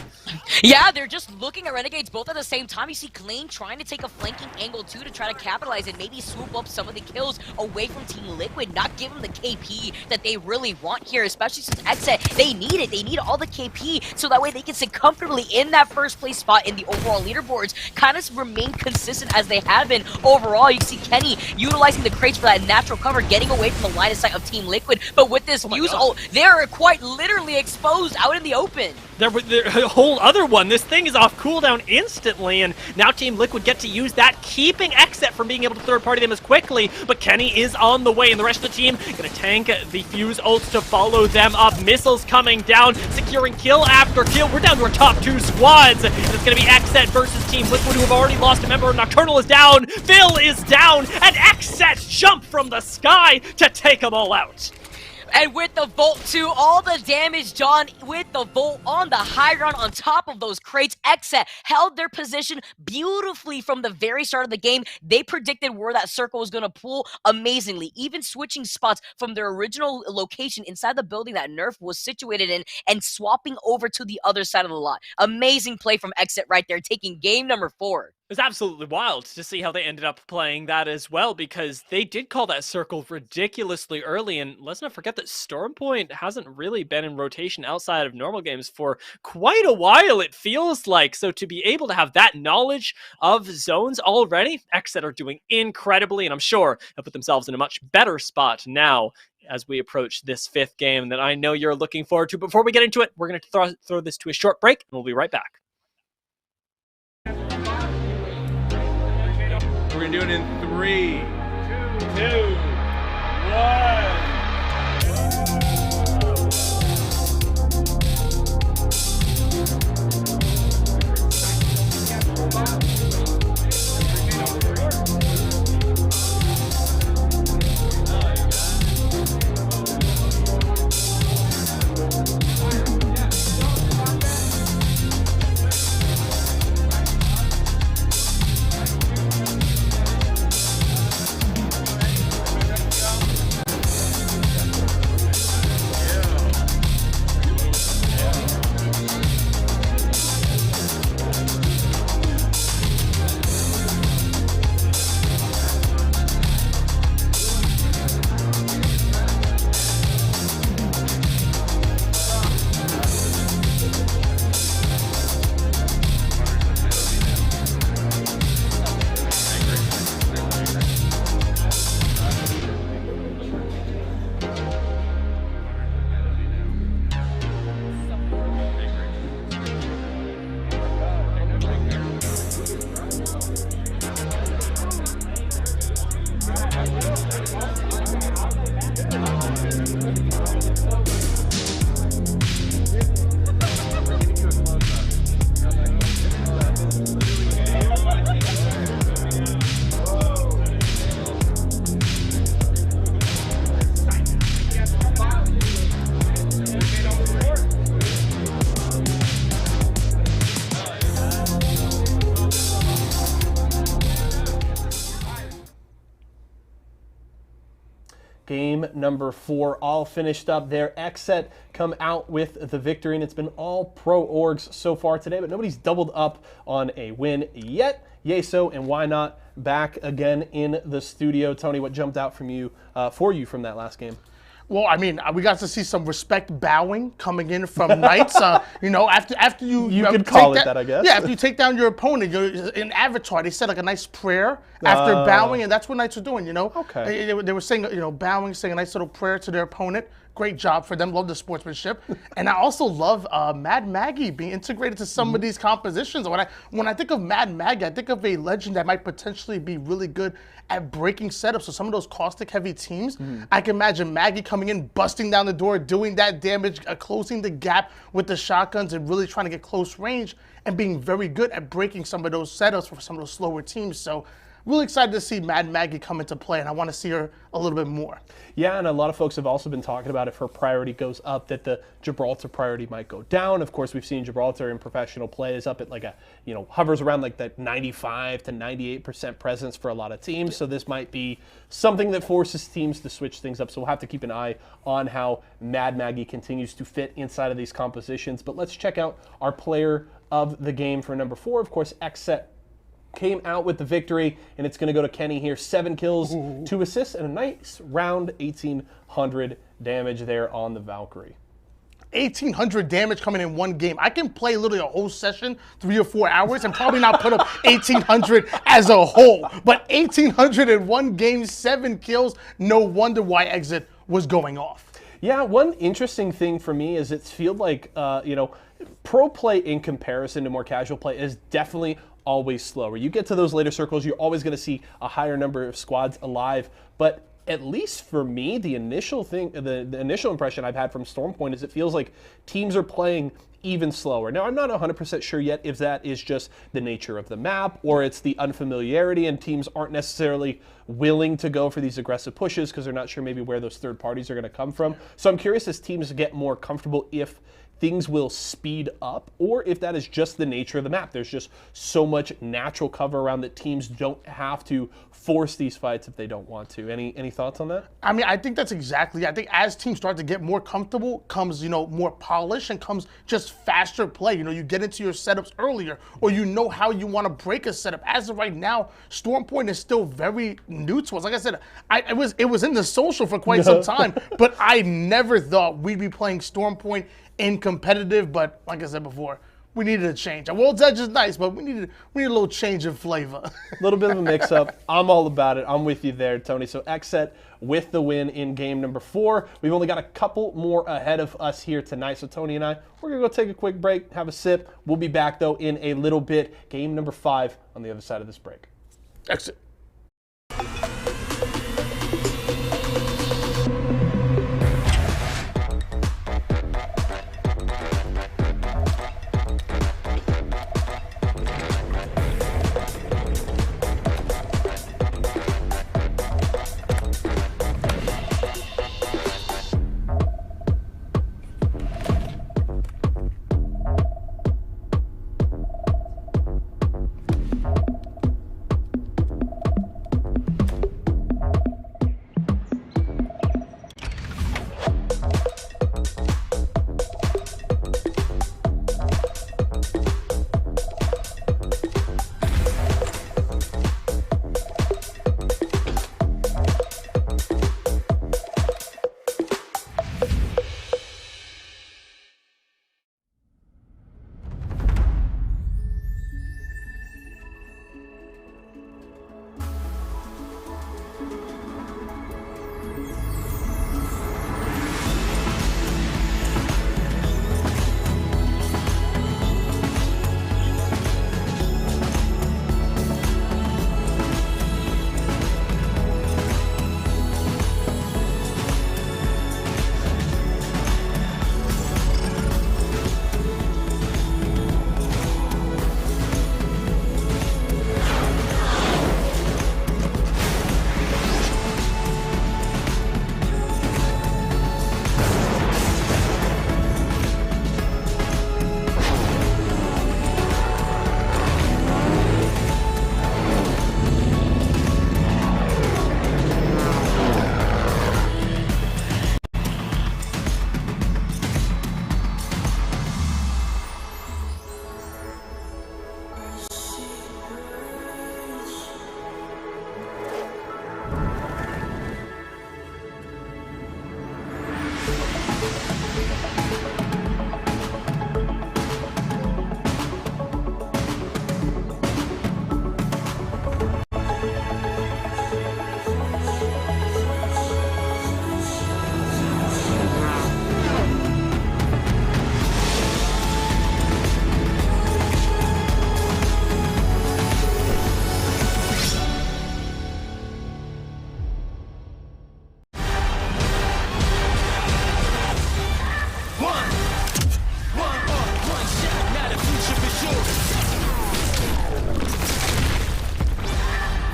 Yeah, they're just looking at Renegades both at the same time. You see Klein trying to take a flanking angle too to try to capitalize and maybe swoop up some of the kills away from Team Liquid, not give them the KP that they really want here, especially since Exet, they need it. They need all the KP so that way they can sit comfortably in that first place spot in the overall leaderboards, kind of remain consistent as they have been overall. You see Kenny utilizing the crates for that natural cover, getting away from the line of sight of Team Liquid, but with this fuse ult, they're quite literally exposed out in the open. There a whole other one. This thing is off cooldown instantly, and now Team Liquid get to use that, keeping Exet from being able to third-party them as quickly, but Kenny is on the way, and the rest of the team gonna tank the fuse ults to follow them up. Missiles coming down, securing kill after kill. We're down to our top 2 squads, and it's gonna be Exet versus Team Liquid, who have already lost a member. Nocturnal is down, Phil is down, and Exet jump from the sky to take them all out. And with the Volt 2, all the damage done with the Volt on the high ground on top of those crates. Exet held their position beautifully from the very start of the game. They predicted where that circle was going to pull amazingly, even switching spots from their original location inside the building that Nerf was situated in and swapping over to the other side of the lot. Amazing play from Exet right there, taking game number 4. It was absolutely wild to see how they ended up playing that as well, because they did call that circle ridiculously early, and let's not forget that Stormpoint hasn't really been in rotation outside of normal games for quite a while, it feels like. So to be able to have that knowledge of zones already, Exet are doing incredibly, and I'm sure they'll put themselves in a much better spot now as we approach this 5th game that I know you're looking forward to. Before we get into it, we're going to throw this to a short break, and we'll be right back. We're gonna do it in 3, 2, 1. Game number 4 all finished up there. Exet come out with the victory, and it's been all pro orgs so far today, but nobody's doubled up on a win yet. Yeso and Why Not back again in the studio. Tony, what jumped out from you for you from that last game? Well, I mean, we got to see some respect bowing coming in from Knights. You know, after you could call it that, I guess. Yeah, after you take down your opponent, you're in Avatar. They said like a nice prayer after bowing, and that's what Knights are doing. You know, okay. They were saying, you know, bowing, saying a nice little prayer to their opponent. Great job for them. Love the sportsmanship, and I also love Mad Maggie being integrated to some of these compositions. When I think of Mad Maggie, I think of a legend that might potentially be really good at breaking setups. So some of those caustic heavy teams, I can imagine Maggie coming in, busting down the door, doing that damage, closing the gap with the shotguns, and really trying to get close range and being very good at breaking some of those setups for some of those slower teams. So really excited to see Mad Maggie come into play, and I want to see her a little bit more. Yeah, and a lot of folks have also been talking about if her priority goes up, that the Gibraltar priority might go down. Of course, we've seen Gibraltar in professional play is up at like a, you know, hovers around like that 95 to 98% presence for a lot of teams. So this might be something that forces teams to switch things up. So we'll have to keep an eye on how Mad Maggie continues to fit inside of these compositions. But let's check out our player of the game for number 4. Of course, Xset came out with the victory, and it's going to go to Kenny here. 7 kills, 2 assists, and a nice round 1,800 damage there on the Valkyrie. 1,800 damage coming in one game. I can play literally a whole session, 3 or 4 hours, and probably not put up 1,800 as a whole. But 1,800 in one game, 7 kills. No wonder why Exit was going off. Yeah, one interesting thing for me is it's feel like, pro play in comparison to more casual play is definitely always slower. You get to those later circles, you're always going to see a higher number of squads alive. But at least for me, the initial thing, the initial impression I've had from Stormpoint is it feels like teams are playing even slower. Now, I'm not 100% sure yet if that is just the nature of the map or it's the unfamiliarity and teams aren't necessarily willing to go for these aggressive pushes because they're not sure maybe where those third parties are going to come from. So I'm curious as teams get more comfortable if things will speed up or if that is just the nature of the map. There's just so much natural cover around that teams don't have to force these fights if they don't want to. Any thoughts on that? I mean, I think that's exactly. I think as teams start to get more comfortable, comes more polish and comes just faster play. You get into your setups earlier, or you know how you want to break a setup. As of right now, Stormpoint is still very new to us. Like I said, it was in the social for quite some time, but I never thought we'd be playing Stormpoint in competitive. But like I said before, we needed a change. World's Edge is nice, but we need a little change of flavor. A little bit of a mix-up. I'm all about it. I'm with you there, Tony. So Xset with the win in game number 4. We've only got a couple more ahead of us here tonight. So Tony and I, we're going to go take a quick break, have a sip. We'll be back, though, in a little bit. Game number 5 on the other side of this break. Xset.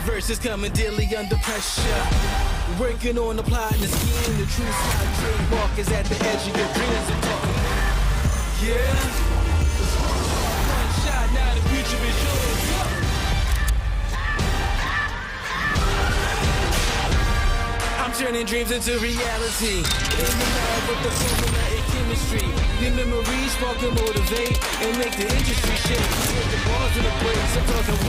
Versus coming daily under pressure. Working on the plot and the scheme. The true smile trademark is at the edge of your dreams and talking. Yeah. One shot, now the future is yours. I'm turning dreams into reality. In the lab with the formula and chemistry. The memories spark and motivate and make the industry shake. With the bars and the breaks, I'm talking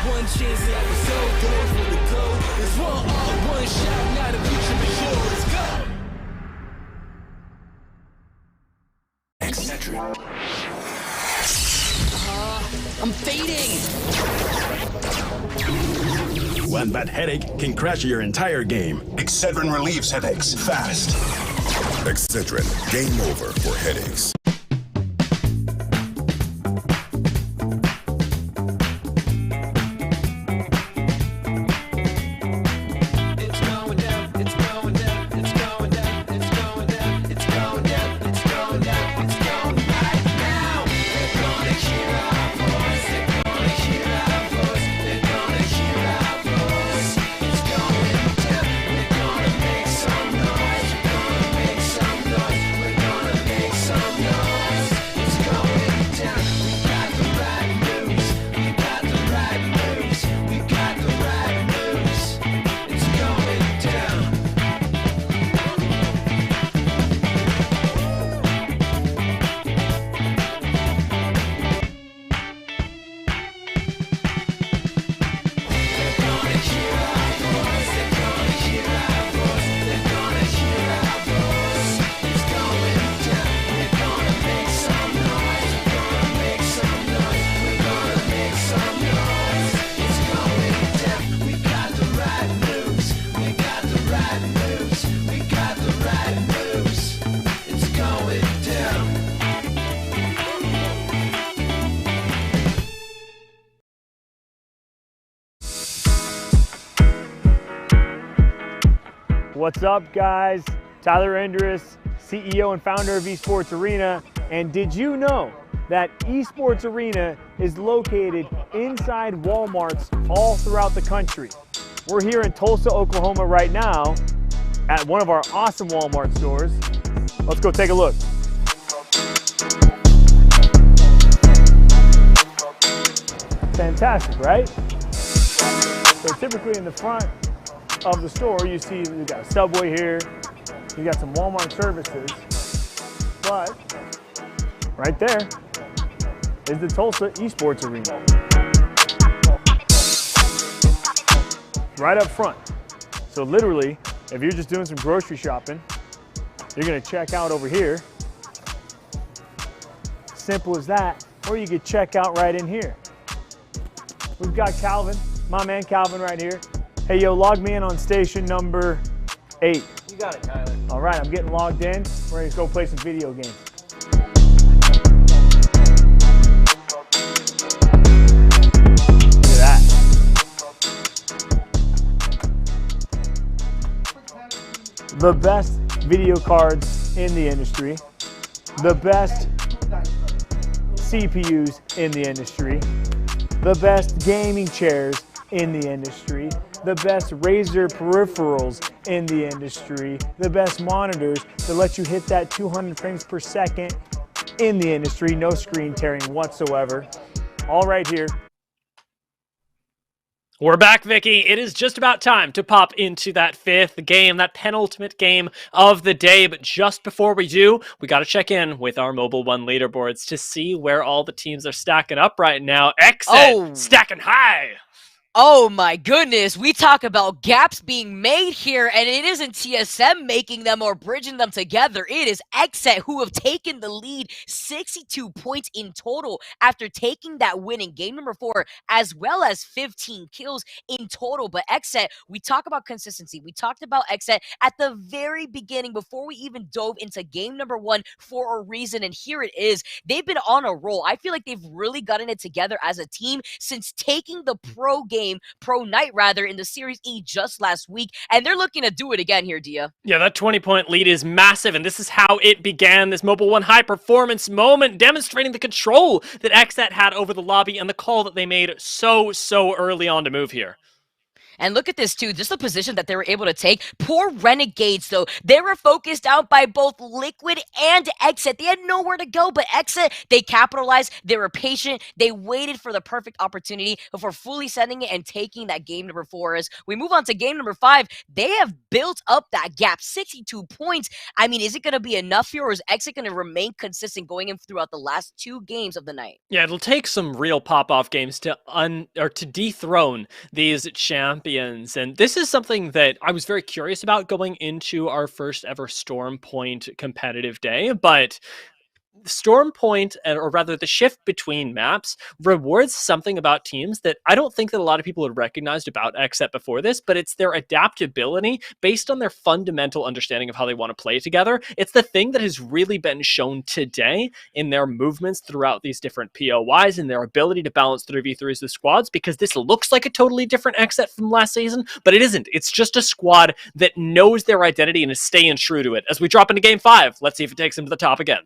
one chance that was so going for the goal. It's one shot, not a future for sure. Let's go. I'm fading. One bad headache can crash your entire game. Excedrin relieves headaches fast. Excedrin, game over for headaches. What's up, guys? Tyler Endress, CEO and founder of Esports Arena. And did you know that Esports Arena is located inside Walmarts all throughout the country? We're here in Tulsa, Oklahoma right now at one of our awesome Walmart stores. Let's go take a look. Fantastic, right? So typically in the front of the store, you see you got a Subway here, you got some Walmart services, but right there is the Tulsa Esports Arena. Right up front. So literally, if you're just doing some grocery shopping, you're gonna check out over here. Simple as that, or you could check out right in here. We've got Calvin, my man Calvin right here. Hey, yo, log me in on station number 8. You got it, Tyler. All right, I'm getting logged in. We're ready to go play some video games. Look at that. The best video cards in the industry. The best CPUs in the industry. The best gaming chairs in the industry. The best Razer peripherals in the industry, the best monitors that let you hit that 200 frames per second in the industry, no screen tearing whatsoever. All right here. We're back, Vicky. It is just about time to pop into that fifth game, that penultimate game of the day. But just before we do, we got to check in with our Mobile One leaderboards to see where all the teams are stacking up right now. Exit stacking high. Oh my goodness, we talk about gaps being made here, and it isn't TSM making them or bridging them together. It is Exet who have taken the lead, 62 points in total after taking that win in game number 4, as well as 15 kills in total. But Exet, we talk about consistency. We talked about Exet at the very beginning before we even dove into game number 1 for a reason, and here it is. They've been on a roll. I feel like they've really gotten it together as a team since taking the pro night rather, in the Series E just last week, and they're looking to do it again here, Dia. Yeah, that 20-point lead is massive, and this is how it began, this Mobile One high-performance moment, demonstrating the control that Exet had over the lobby and the call that they made so early on to move here. And look at this, too. Just the position that they were able to take. Poor Renegades, though. They were focused out by both Liquid and Exit. They had nowhere to go, but Exit, they capitalized. They were patient. They waited for the perfect opportunity before fully sending it and taking that game number 4. As we move on to game number 5, they have built up that gap, 62 points. I mean, is it going to be enough here, or is Exit going to remain consistent going in throughout the last 2 games of the night? Yeah, it'll take some real pop-off games to to dethrone these champions. And this is something that I was very curious about going into our first ever Storm Point competitive day, but Storm Point, or rather the shift between maps, rewards something about teams that I don't think that a lot of people had recognized about XSET before this, but it's their adaptability based on their fundamental understanding of how they want to play together. It's the thing that has really been shown today in their movements throughout these different POIs and their ability to balance 3v3s with squads, because this looks like a totally different XSET from last season, but it isn't. It's just a squad that knows their identity and is staying true to it. As we drop into game 5, let's see if it takes them to the top again.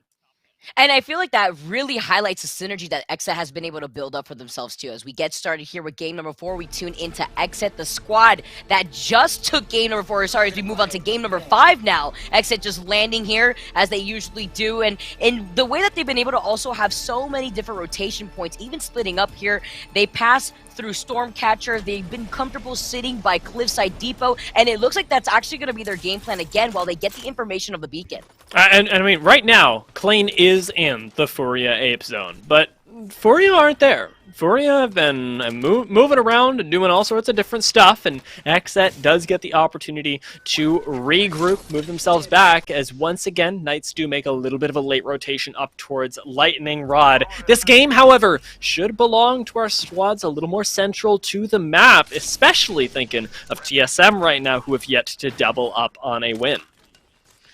And I feel like that really highlights the synergy that Exit has been able to build up for themselves too. As we get started here with game number 4, we tune into Exit, the squad that just took game number 4. Sorry, as we move on to game number 5 now. Exit just landing here as they usually do. And in the way that they've been able to also have so many different rotation points, even splitting up here, they pass through Stormcatcher. They've been comfortable sitting by Cliffside Depot, and it looks like that's actually going to be their game plan again while they get the information of the beacon. And I mean, right now, Klein is in the Furia Ape Zone, but Furia aren't there. Furia have been moving around and doing all sorts of different stuff, and XSET does get the opportunity to regroup, move themselves back, as once again, Knights do make a little bit of a late rotation up towards Lightning Rod. This game, however, should belong to our squads a little more central to the map, especially thinking of TSM right now, who have yet to double up on a win.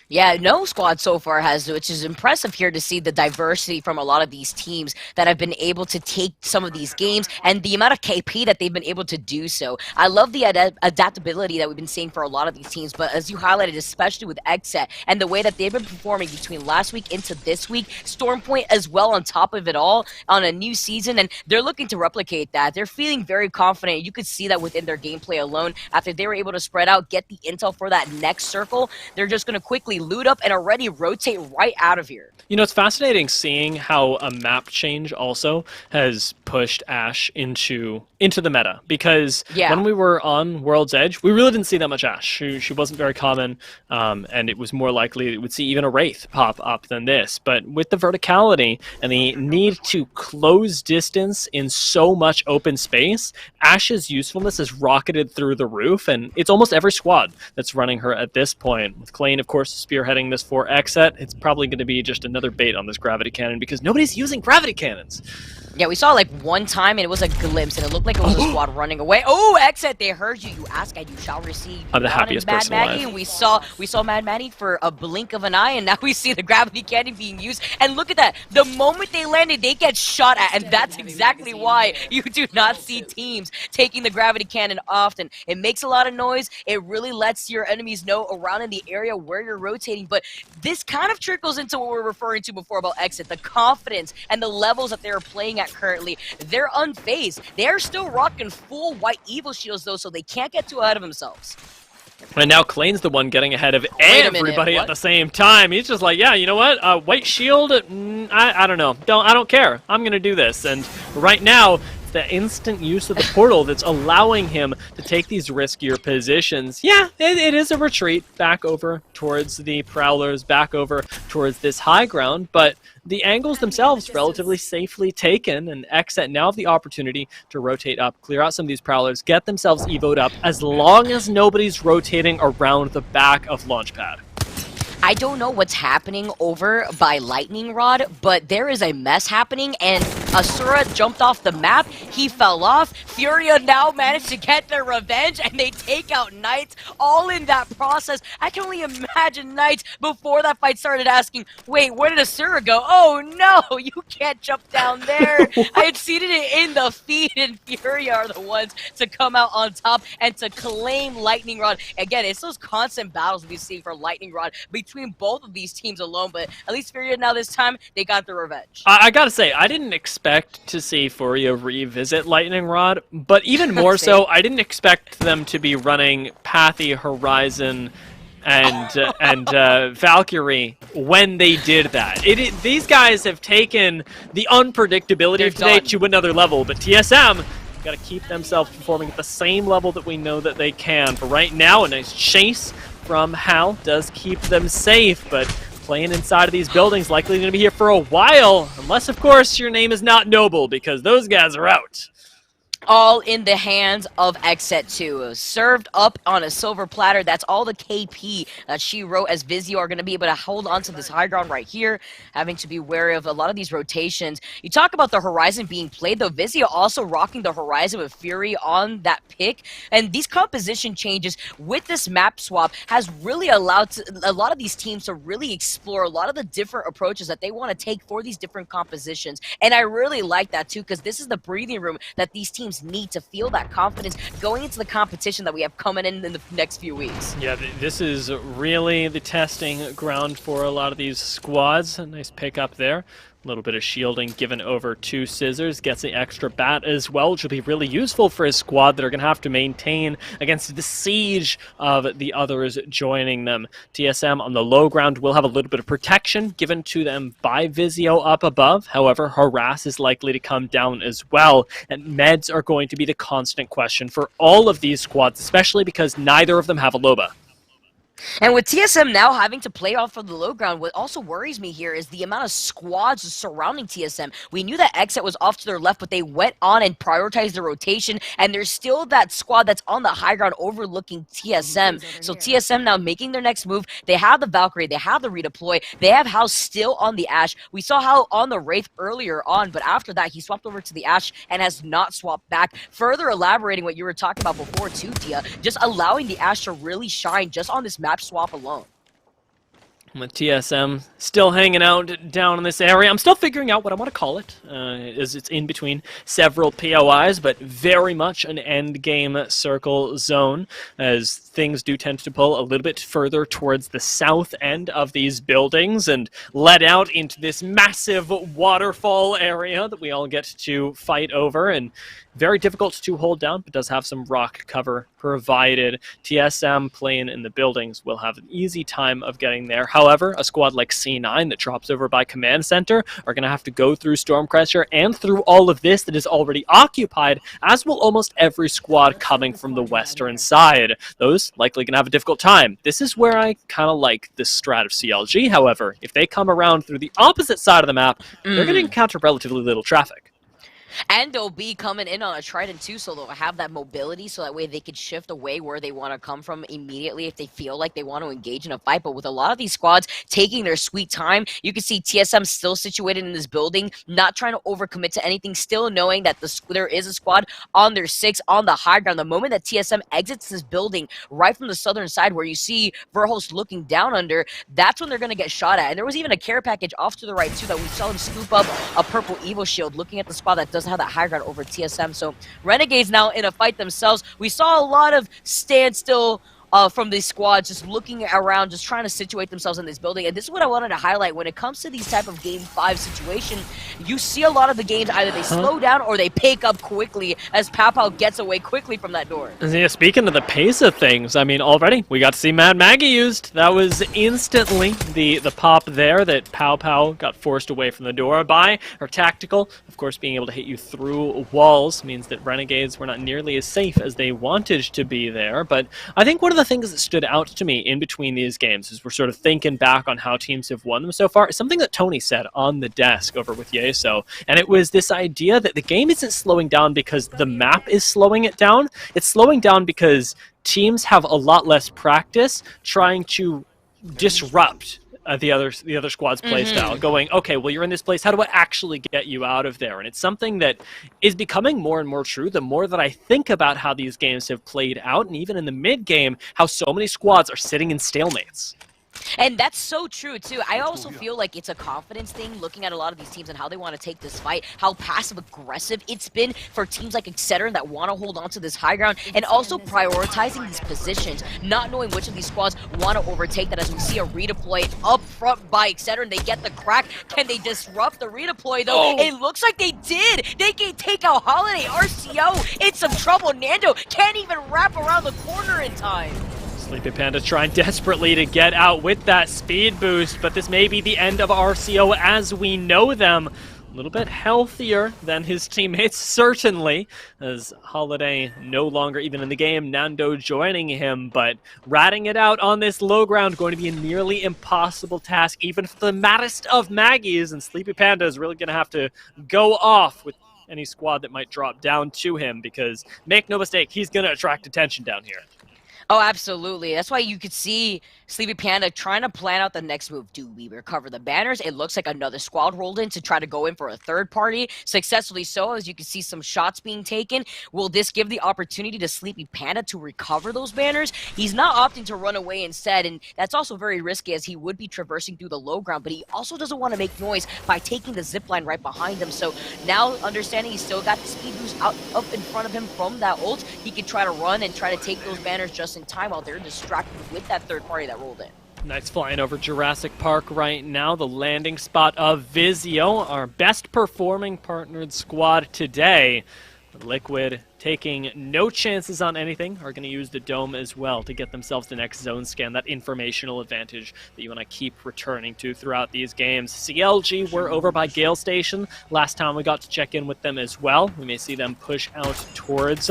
Yeah, no squad so far has, which is impressive here to see the diversity from a lot of these teams that have been able to take some of these games and the amount of KP that they've been able to do so. I love the adaptability that we've been seeing for a lot of these teams, but as you highlighted, especially with XSET and the way that they've been performing between last week into this week, Stormpoint as well on top of it all on a new season, and they're looking to replicate that. They're feeling very confident. You could see that within their gameplay alone. After they were able to spread out, get the intel for that next circle, they're just going to quickly loot up and already rotate right out of here. You know, it's fascinating seeing how a map change also has pushed Ashe into the meta, because when we were on World's Edge, we really didn't see that much Ashe. She wasn't very common, and it was more likely that we would see even a Wraith pop up than this. But with the verticality and the need to close distance in so much open space, Ashe's usefulness has rocketed through the roof, and it's almost every squad that's running her at this point. With Klein, of course, spearheading this for XSET, it's probably going to be just another bait on this gravity cannon, because nobody's using gravity cannons. Yeah, we saw like one time, and it was a glimpse, and it looked like it was a squad running away. Oh, XSET, they heard you. You ask, and you shall receive. I'm the happiest Mad person Maggie, alive. and we saw Mad Maggie for a blink of an eye, and now we see the gravity cannon being used. And look at that. The moment they landed, they get shot at, and that's exactly why you do not see teams taking the gravity cannon often. It makes a lot of noise. It really lets your enemies know around in the area where you're rotating, but this kind of trickles into what we were referring to before about XSET, the confidence and the levels that they're playing at currently. They're unfazed. They're still rocking full white evil shields though, so they can't get too ahead of themselves. And now Klein's the one getting ahead of everybody at the same time. He's just like, yeah, you know what? White shield? I don't know. I don't care. I'm going to do this. And right now, the instant use of the portal that's allowing him to take these riskier positions. Yeah, it is a retreat back over towards the Prowlers, back over towards this high ground, but the angles themselves relatively safely taken, and XSET now have the opportunity to rotate up, clear out some of these Prowlers, get themselves evoed up, as long as nobody's rotating around the back of Launchpad. I don't know what's happening over by Lightning Rod, but there is a mess happening, and Asura jumped off the map. He fell off. Furia now managed to get their revenge, and they take out Knights all in that process. I can only imagine Knights before that fight started asking, wait, where did Asura go? Oh no, you can't jump down there. I had seen it in the feed, and Furia are the ones to come out on top and to claim Lightning Rod. Again, it's those constant battles we see for Lightning Rod between both of these teams alone, but at least Furia now this time, they got the revenge. I gotta say, I didn't expect expect to see Furia revisit Lightning Rod, but even more so, I didn't expect them to be running Pathy, Horizon, and Valkyrie when they did that. These guys have taken the unpredictability of today to another level, but TSM got to keep themselves performing at the same level that we know that they can. For right now, a nice chase from Hal does keep them safe, but playing inside of these buildings likely going to be here for a while, unless, of course, your name is not Noble, because those guys are out. All in the hands of Xset 2. Served up on a silver platter. That's all the KP that she wrote, as Vizio are going to be able to hold on to this high ground right here, having to be wary of a lot of these rotations. You talk about the Horizon being played, though. Vizio also rocking the Horizon with Fury on that pick. And these composition changes with this map swap has really allowed a lot of these teams to really explore a lot of the different approaches that they want to take for these different compositions. And I really like that, too, because this is the breathing room that these teams need to feel that confidence going into the competition that we have coming in the next few weeks. Yeah, this is really the testing ground for a lot of these squads. A nice pick up there. A little bit of shielding given over to Scissors. Gets the extra bat as well, which will be really useful for his squad that are going to have to maintain against the siege of the others joining them. TSM on the low ground will have a little bit of protection given to them by Vizio up above. However, Harass is likely to come down as well. And meds are going to be the constant question for all of these squads, especially because neither of them have a Loba. And with TSM now having to play off of the low ground, what also worries me here is the amount of squads surrounding TSM. We knew that Xset was off to their left, but they went on and prioritized the rotation, and there's still that squad that's on the high ground overlooking TSM. So TSM now making their next move. They have the Valkyrie, they have the redeploy, they have House still on the Ashe. We saw Hal on the Wraith earlier on, but after that, he swapped over to the Ashe and has not swapped back. Further elaborating what you were talking about before too, Tia, just allowing the Ashe to really shine just on this map swap alone. With TSM still hanging out down in this area. I'm still figuring out what I want to call it, as it's in between several POIs, but very much an endgame circle zone, as things do tend to pull a little bit further towards the south end of these buildings and let out into this massive waterfall area that we all get to fight over, and very difficult to hold down, but does have some rock cover provided. TSM playing in the buildings will have an easy time of getting there. However, a squad like C9 that drops over by Command Center are going to have to go through Stormcrusher and through all of this that is already occupied, as will almost every squad coming from the western side. Those likely going to have a difficult time. This is where I kind of like this strat of CLG, however. If they come around through the opposite side of the map, they're going to encounter relatively little traffic. And they'll be coming in on a Trident too, so they'll have that mobility, so that way they can shift away where they want to come from immediately if they feel like they want to engage in a fight. But with a lot of these squads taking their sweet time, you can see TSM still situated in this building, not trying to overcommit to anything, still knowing that there is a squad on their 6 on the high ground. The moment that TSM exits this building right from the southern side where you see Verhost looking down under, that's when they're going to get shot at. And there was even a care package off to the right too that we saw them scoop up a purple Evo shield, looking at the squad that doesn't have that high ground over TSM. So Renegades now in a fight themselves. We saw a lot of standstill from these squads just looking around, just trying to situate themselves in this building. And this is what I wanted to highlight. When it comes to these type of Game 5 situation, you see a lot of the games either they slow down or they pick up quickly as Pow gets away quickly from that door. Yeah, speaking of the pace of things, I mean, already we got to see Mad Maggie used. That was instantly the pop there that Pow got forced away from the door by. Her tactical, of course, being able to hit you through walls means that Renegades were not nearly as safe as they wanted to be there. But I think one of the things that stood out to me in between these games, as we're sort of thinking back on how teams have won them so far, is something that Tony said on the desk over with Yeso. And it was this idea that the game isn't slowing down because the map is slowing it down. It's slowing down because teams have a lot less practice trying to disrupt the other squad's play style, going, okay, well, you're in this place, how do I actually get you out of there? And it's something that is becoming more and more true the more that I think about how these games have played out, and even in the mid-game, how so many squads are sitting in stalemates. And that's so true, too. I also feel like it's a confidence thing, looking at a lot of these teams and how they want to take this fight, how passive-aggressive it's been for teams like Excedrin that want to hold on to this high ground, and also prioritizing these positions, not knowing which of these squads want to overtake that. As we see a redeploy up front by Excedrin, they get the crack. Can they disrupt the redeploy, though? It looks like they did. They can take out Holiday. RCO in some trouble. Nando can't even wrap around the corner in time. Sleepy Panda trying desperately to get out with that speed boost, but this may be the end of RCO as we know them. A little bit healthier than his teammates, certainly, as Holiday no longer even in the game. Nando joining him, but ratting it out on this low ground going to be a nearly impossible task, even for the maddest of Maggies, and Sleepy Panda is really going to have to go off with any squad that might drop down to him, because make no mistake, he's going to attract attention down here. Oh, absolutely. That's why you could see Sleepy Panda trying to plan out the next move. Do we recover the banners? It looks like another squad rolled in to try to go in for a third party. Successfully so, as you can see some shots being taken. Will this give the opportunity to Sleepy Panda to recover those banners? He's not opting to run away instead, and that's also very risky as he would be traversing through the low ground, but he also doesn't want to make noise by taking the zipline right behind him. So now, understanding he's still got the speed boost out up in front of him from that ult, he can try to run and try to take those banners just in time while they're distracted with that third party that rolled in. Nice flying over Jurassic Park right now, the landing spot of Vizio, our best performing partnered squad today. Liquid taking no chances on anything, are going to use the dome as well to get themselves the next zone scan, that informational advantage that you want to keep returning to throughout these games. CLG were over by Gale Station last time we got to check in with them as well. We may see them push out towards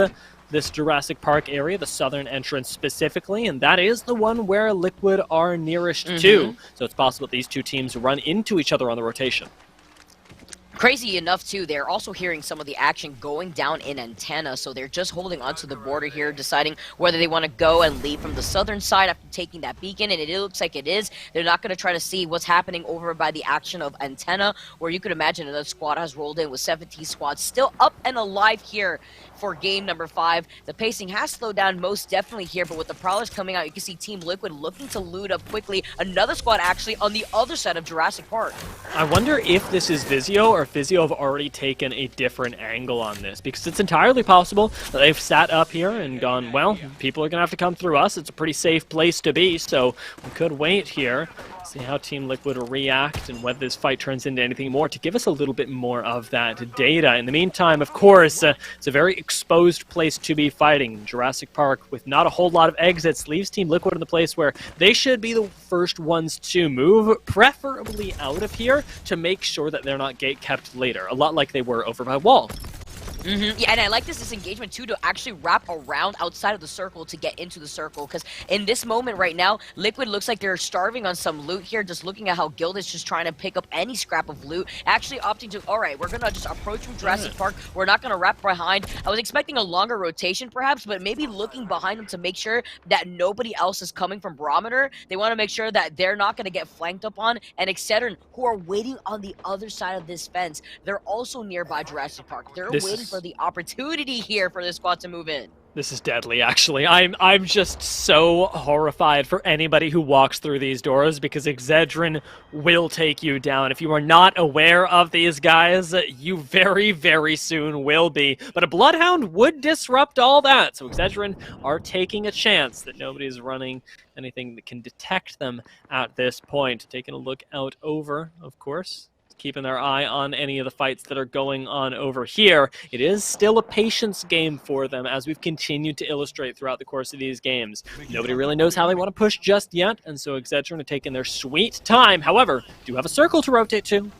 this Jurassic Park area, the southern entrance specifically, and that is the one where Liquid are nearest to. So it's possible these two teams run into each other on the rotation. Crazy enough, too, they're also hearing some of the action going down in Antenna, so they're just holding onto the border here, deciding whether they want to go and leave from the southern side after taking that beacon, and it looks like it is. They're not going to try to see what's happening over by the action of Antenna, where you could imagine another squad has rolled in with 17 squads still up and alive here for game number 5. The pacing has slowed down most definitely here, but with the Prowlers coming out, you can see Team Liquid looking to loot up quickly. Another squad actually on the other side of Jurassic Park. I wonder if this is Vizio or if Vizio have already taken a different angle on this, because it's entirely possible that they've sat up here and gone, well, people are going to have to come through us. It's a pretty safe place to be, so we could wait here, see how Team Liquid react and whether this fight turns into anything more to give us a little bit more of that data. In the meantime, of course, it's a very exposed place to be fighting. Jurassic Park, with not a whole lot of exits, leaves Team Liquid in the place where they should be the first ones to move, preferably out of here, to make sure that they're not gate-kept later, a lot like they were over by Wall. Yeah, and I like this disengagement too, to actually wrap around outside of the circle to get into the circle, because in this moment right now, Liquid looks like they're starving on some loot here, just looking at how Guild is just trying to pick up any scrap of loot, actually opting to, alright, we're gonna just approach from Jurassic Park, we're not gonna wrap behind. I was expecting a longer rotation perhaps, but maybe looking behind them to make sure that nobody else is coming from Barometer. They want to make sure that they're not gonna get flanked up on, and Excedrin, who are waiting on the other side of this fence, they're also nearby Jurassic Park. They're waiting for the opportunity here for this squad to move in. This is deadly, actually. I'm just so horrified for anybody who walks through these doors, because Excedrin will take you down. If you are not aware of these guys, you very, very soon will be. But a Bloodhound would disrupt all that, so Excedrin are taking a chance that nobody's running anything that can detect them at this point. Taking a look out over, of course, keeping their eye on any of the fights that are going on over here. It is still a patience game for them, as we've continued to illustrate throughout the course of these games. Nobody really knows how they want to push just yet, and so Excedrin are taking their sweet time. However, do have a circle to rotate to.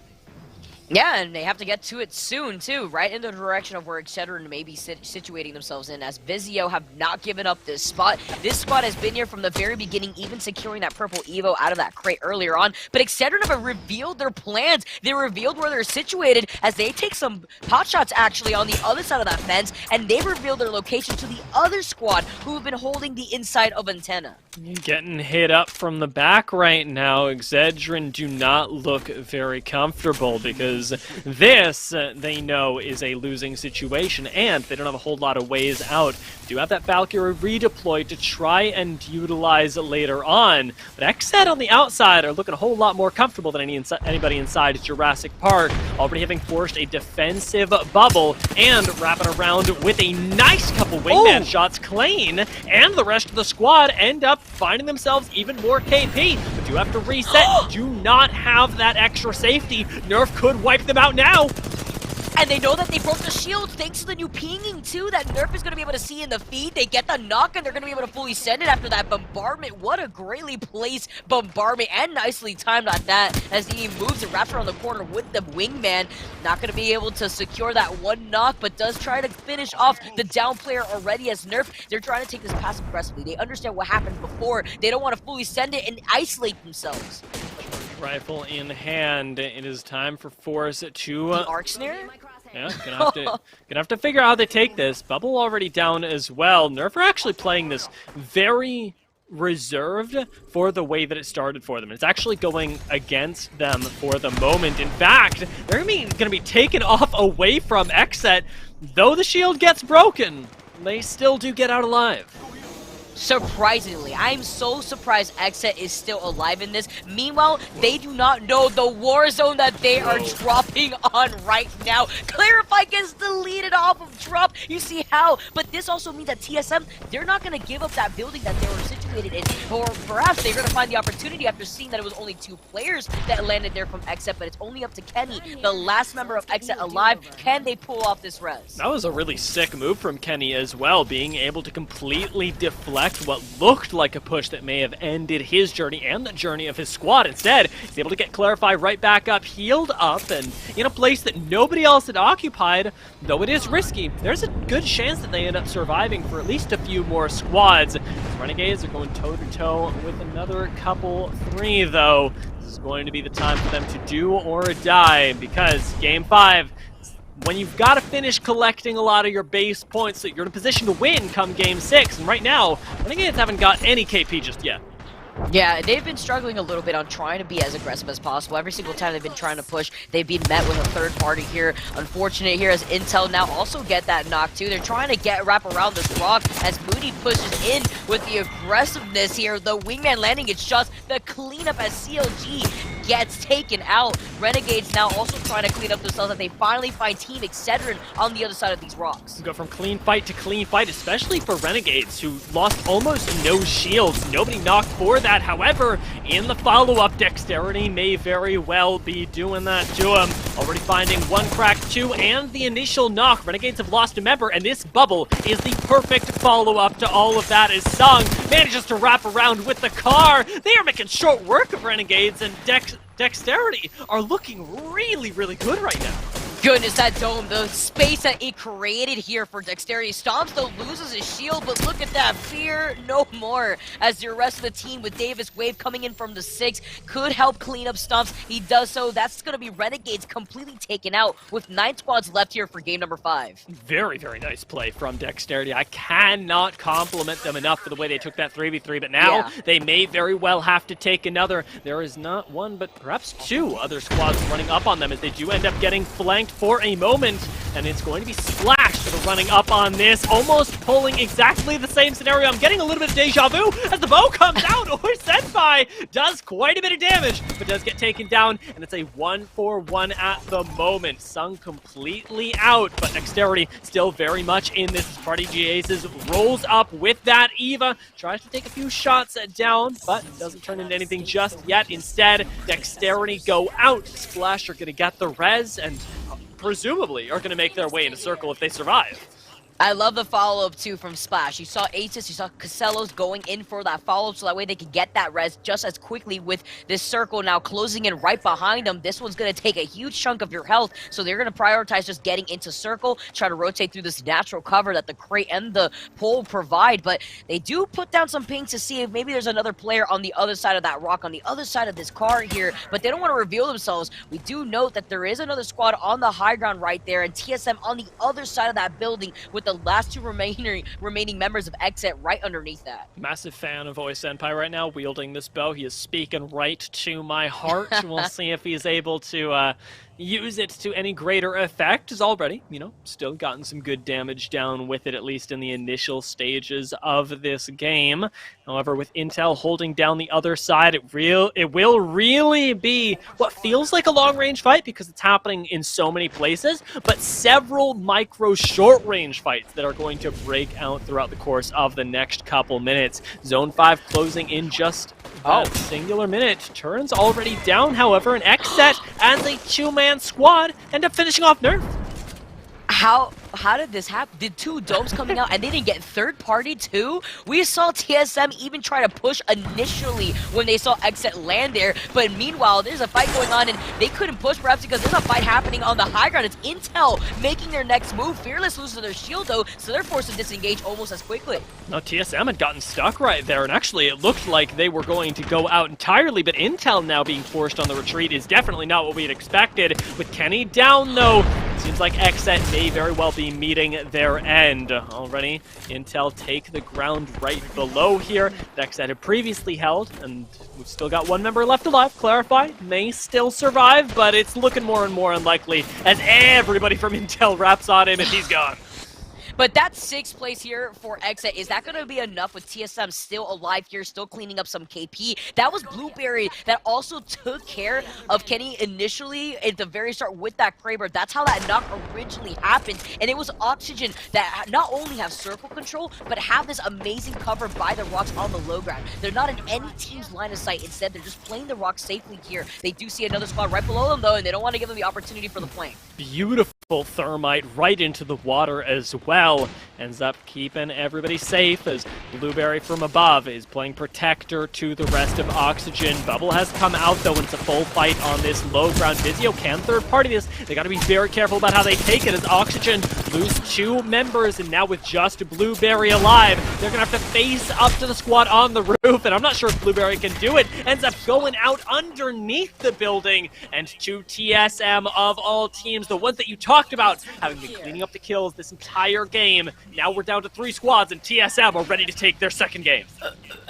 Yeah, and they have to get to it soon, too, right in the direction of where Excedrin may be situating themselves in, as Vizio have not given up this spot. This spot has been here from the very beginning, even securing that purple Evo out of that crate earlier on. But Excedrin have revealed their plans. They revealed where they're situated, as they take some pot shots, actually, on the other side of that fence, and they revealed their location to the other squad, who have been holding the inside of Antenna. Getting hit up from the back right now. Excedrin do not look very comfortable, because because this, they know, is a losing situation, and they don't have a whole lot of ways out. Do have that Valkyrie redeployed to try and utilize later on, but XZ on the outside are looking a whole lot more comfortable than anybody inside Jurassic Park, already having forced a defensive bubble and wrapping around with a nice couple wingman shots. Klein and the rest of the squad end up finding themselves even more KP, but you have to reset. Do not have that extra safety. Nerf could wipe them out now. And they know that they broke the shield thanks to the new pinging too that Nerf is going to be able to see in the feed. They get the knock and they're going to be able to fully send it after that bombardment. What a greatly placed bombardment and nicely timed at that as he moves and wraps around the corner with the wingman. Not going to be able to secure that one knock, but does try to finish off the down player already as Nerf. They're trying to take this passive aggressively. They understand what happened before. They don't want to fully send it and isolate themselves. Rifle in hand. It is time for Force to the arc snare. Yeah, gonna have to figure out how they take this. Bubble already down as well. Nerf are actually playing this very reserved for the way that it started for them. It's actually going against them for the moment. In fact, they're gonna be taken off away from XZ. Though the shield gets broken, they still do get out alive. Surprisingly, I'm so surprised XZ is still alive in this. Meanwhile, they do not know the war zone that they are dropping on right now. Clarify gets deleted off of drop. You see how? But this also means that TSM, they're not going to give up that building that they were situated in. Or perhaps they're going to find the opportunity after seeing that it was only 2 players that landed there from XZ, but it's only up to Kenny, the last member of XZ alive. Can they pull off this res? That was a really sick move from Kenny as well, being able to completely deflect what looked like a push that may have ended his journey and the journey of his squad. Instead, he's able to get Clarify right back up, healed up, and in a place that nobody else had occupied. Though it is risky, there's a good chance that they end up surviving for at least a few more squads. Renegades are going toe-to-toe with another couple 3, though. This is going to be the time for them to do or die, because Game 5, when you've got to finish collecting a lot of your base points so you're in a position to win come Game 6, and right now, Renegades haven't got any KP just yet. Yeah, they've been struggling a little bit on trying to be as aggressive as possible. Every single time they've been trying to push, they've been met with a third party here. Unfortunate here as Intel now also get that knock too. They're trying to wrap around this rock as Moody pushes in with the aggressiveness here. The wingman landing its shots. The cleanup as CLG gets taken out. Renegades now also trying to clean up themselves as they finally find Team Excedrin on the other side of these rocks. Go from clean fight to clean fight, especially for Renegades, who lost almost no shields. Nobody knocked for that. However, in the follow-up, Dexterity may very well be doing that to him. Already finding 1 crack, 2, and the initial knock. Renegades have lost a member, and this bubble is the perfect follow-up to all of that as Sung manages to wrap around with the car. They are making short work of Renegades, and Dexterity are looking really, really good right now. Goodness, that dome, the space that it created here for Dexterity. Stomps though loses his shield, but look at that, fear no more. As the rest of the team with Davis Wave coming in from the 6 could help clean up Stomps. He does so. That's going to be Renegades completely taken out with 9 squads left here for game number 5. Very, very nice play from Dexterity. I cannot compliment them enough for the way they took that 3v3, but now they may very well have to take another. There is not 1, but perhaps 2 other squads running up on them as they do end up getting flanked for a moment, and it's going to be Splash for the running up on this, almost pulling exactly the same scenario. I'm getting a little bit of deja vu as the bow comes out, or Senpai does quite a bit of damage, but does get taken down, and it's a 1-for-1 at the moment. Sung completely out, but Dexterity still very much in this. Party G-Aces rolls up with that Eva, tries to take a few shots down, but doesn't turn into anything just yet. Instead, Dexterity go out. Splash are going to get the res, and presumably are going to make their way in a circle if they survive. I love the follow-up, too, from Splash. You saw Aces, you saw Casellos going in for that follow-up, so that way they could get that res just as quickly with this circle now closing in right behind them. This one's going to take a huge chunk of your health, so they're going to prioritize just getting into circle, try to rotate through this natural cover that the crate and the pole provide, but they do put down some pings to see if maybe there's another player on the other side of that rock, on the other side of this car here, but they don't want to reveal themselves. We do note that there is another squad on the high ground right there, and TSM on the other side of that building with the last 2 remaining members of XZ right underneath that. Massive fan of Oi Senpai right now, wielding this bow. He is speaking right to my heart. We'll see if he's able to, use it to any greater effect. Has already, still gotten some good damage down with it, at least in the initial stages of this game. However, with Intel holding down the other side, it will really be what feels like a long-range fight because it's happening in so many places, but several micro short-range fights that are going to break out throughout the course of the next couple minutes. Zone 5 closing in just a singular minute. Turns already down, however, an X-Set as a two-man squad end up finishing off Nerf. How did this happen? Did two domes coming out and they didn't get third party too? We saw TSM even try to push initially when they saw X-Set land there, but meanwhile there's a fight going on and they couldn't push perhaps because there's a fight happening on the high ground. It's Intel making their next move. Fearless loses their shield though, so they're forced to disengage almost as quickly. No, TSM had gotten stuck right there, and actually it looked like they were going to go out entirely, but Intel now being forced on the retreat is definitely not what we had expected. With Kenny down though, it seems like X-Set may very well be meeting their end. Already, Intel take the ground right below here. X-Set had previously held, and we've still got one member left alive. Clarify, may still survive, but it's looking more and more unlikely as everybody from Intel wraps on him and he's gone. But that 6th place here for X-Set, is that going to be enough with TSM still alive here, still cleaning up some KP? That was Blueberry that also took care of Kenny initially at the very start with that Kraber. That's how that knock originally happened. And it was Oxygen that not only have circle control, but have this amazing cover by the rocks on the low ground. They're not in any team's line of sight. Instead, they're just playing the rocks safely here. They do see another squad right below them, though, and they don't want to give them the opportunity for the flank. Beautiful thermite right into the water as well. Ends up keeping everybody safe as Blueberry from above is playing protector to the rest of Oxygen. Bubble has come out though, and it's a full fight on this low ground. Vizio can third party this. They got to be very careful about how they take it as Oxygen lose 2 members, and now with just Blueberry alive, they're going to have to face up to the squad on the roof, and I'm not sure if Blueberry can do it. Ends up going out underneath the building, and to TSM of all teams, the ones that you talked about, having been cleaning up the kills this entire game. Now we're down to 3 squads, and TSM are ready to take their second game.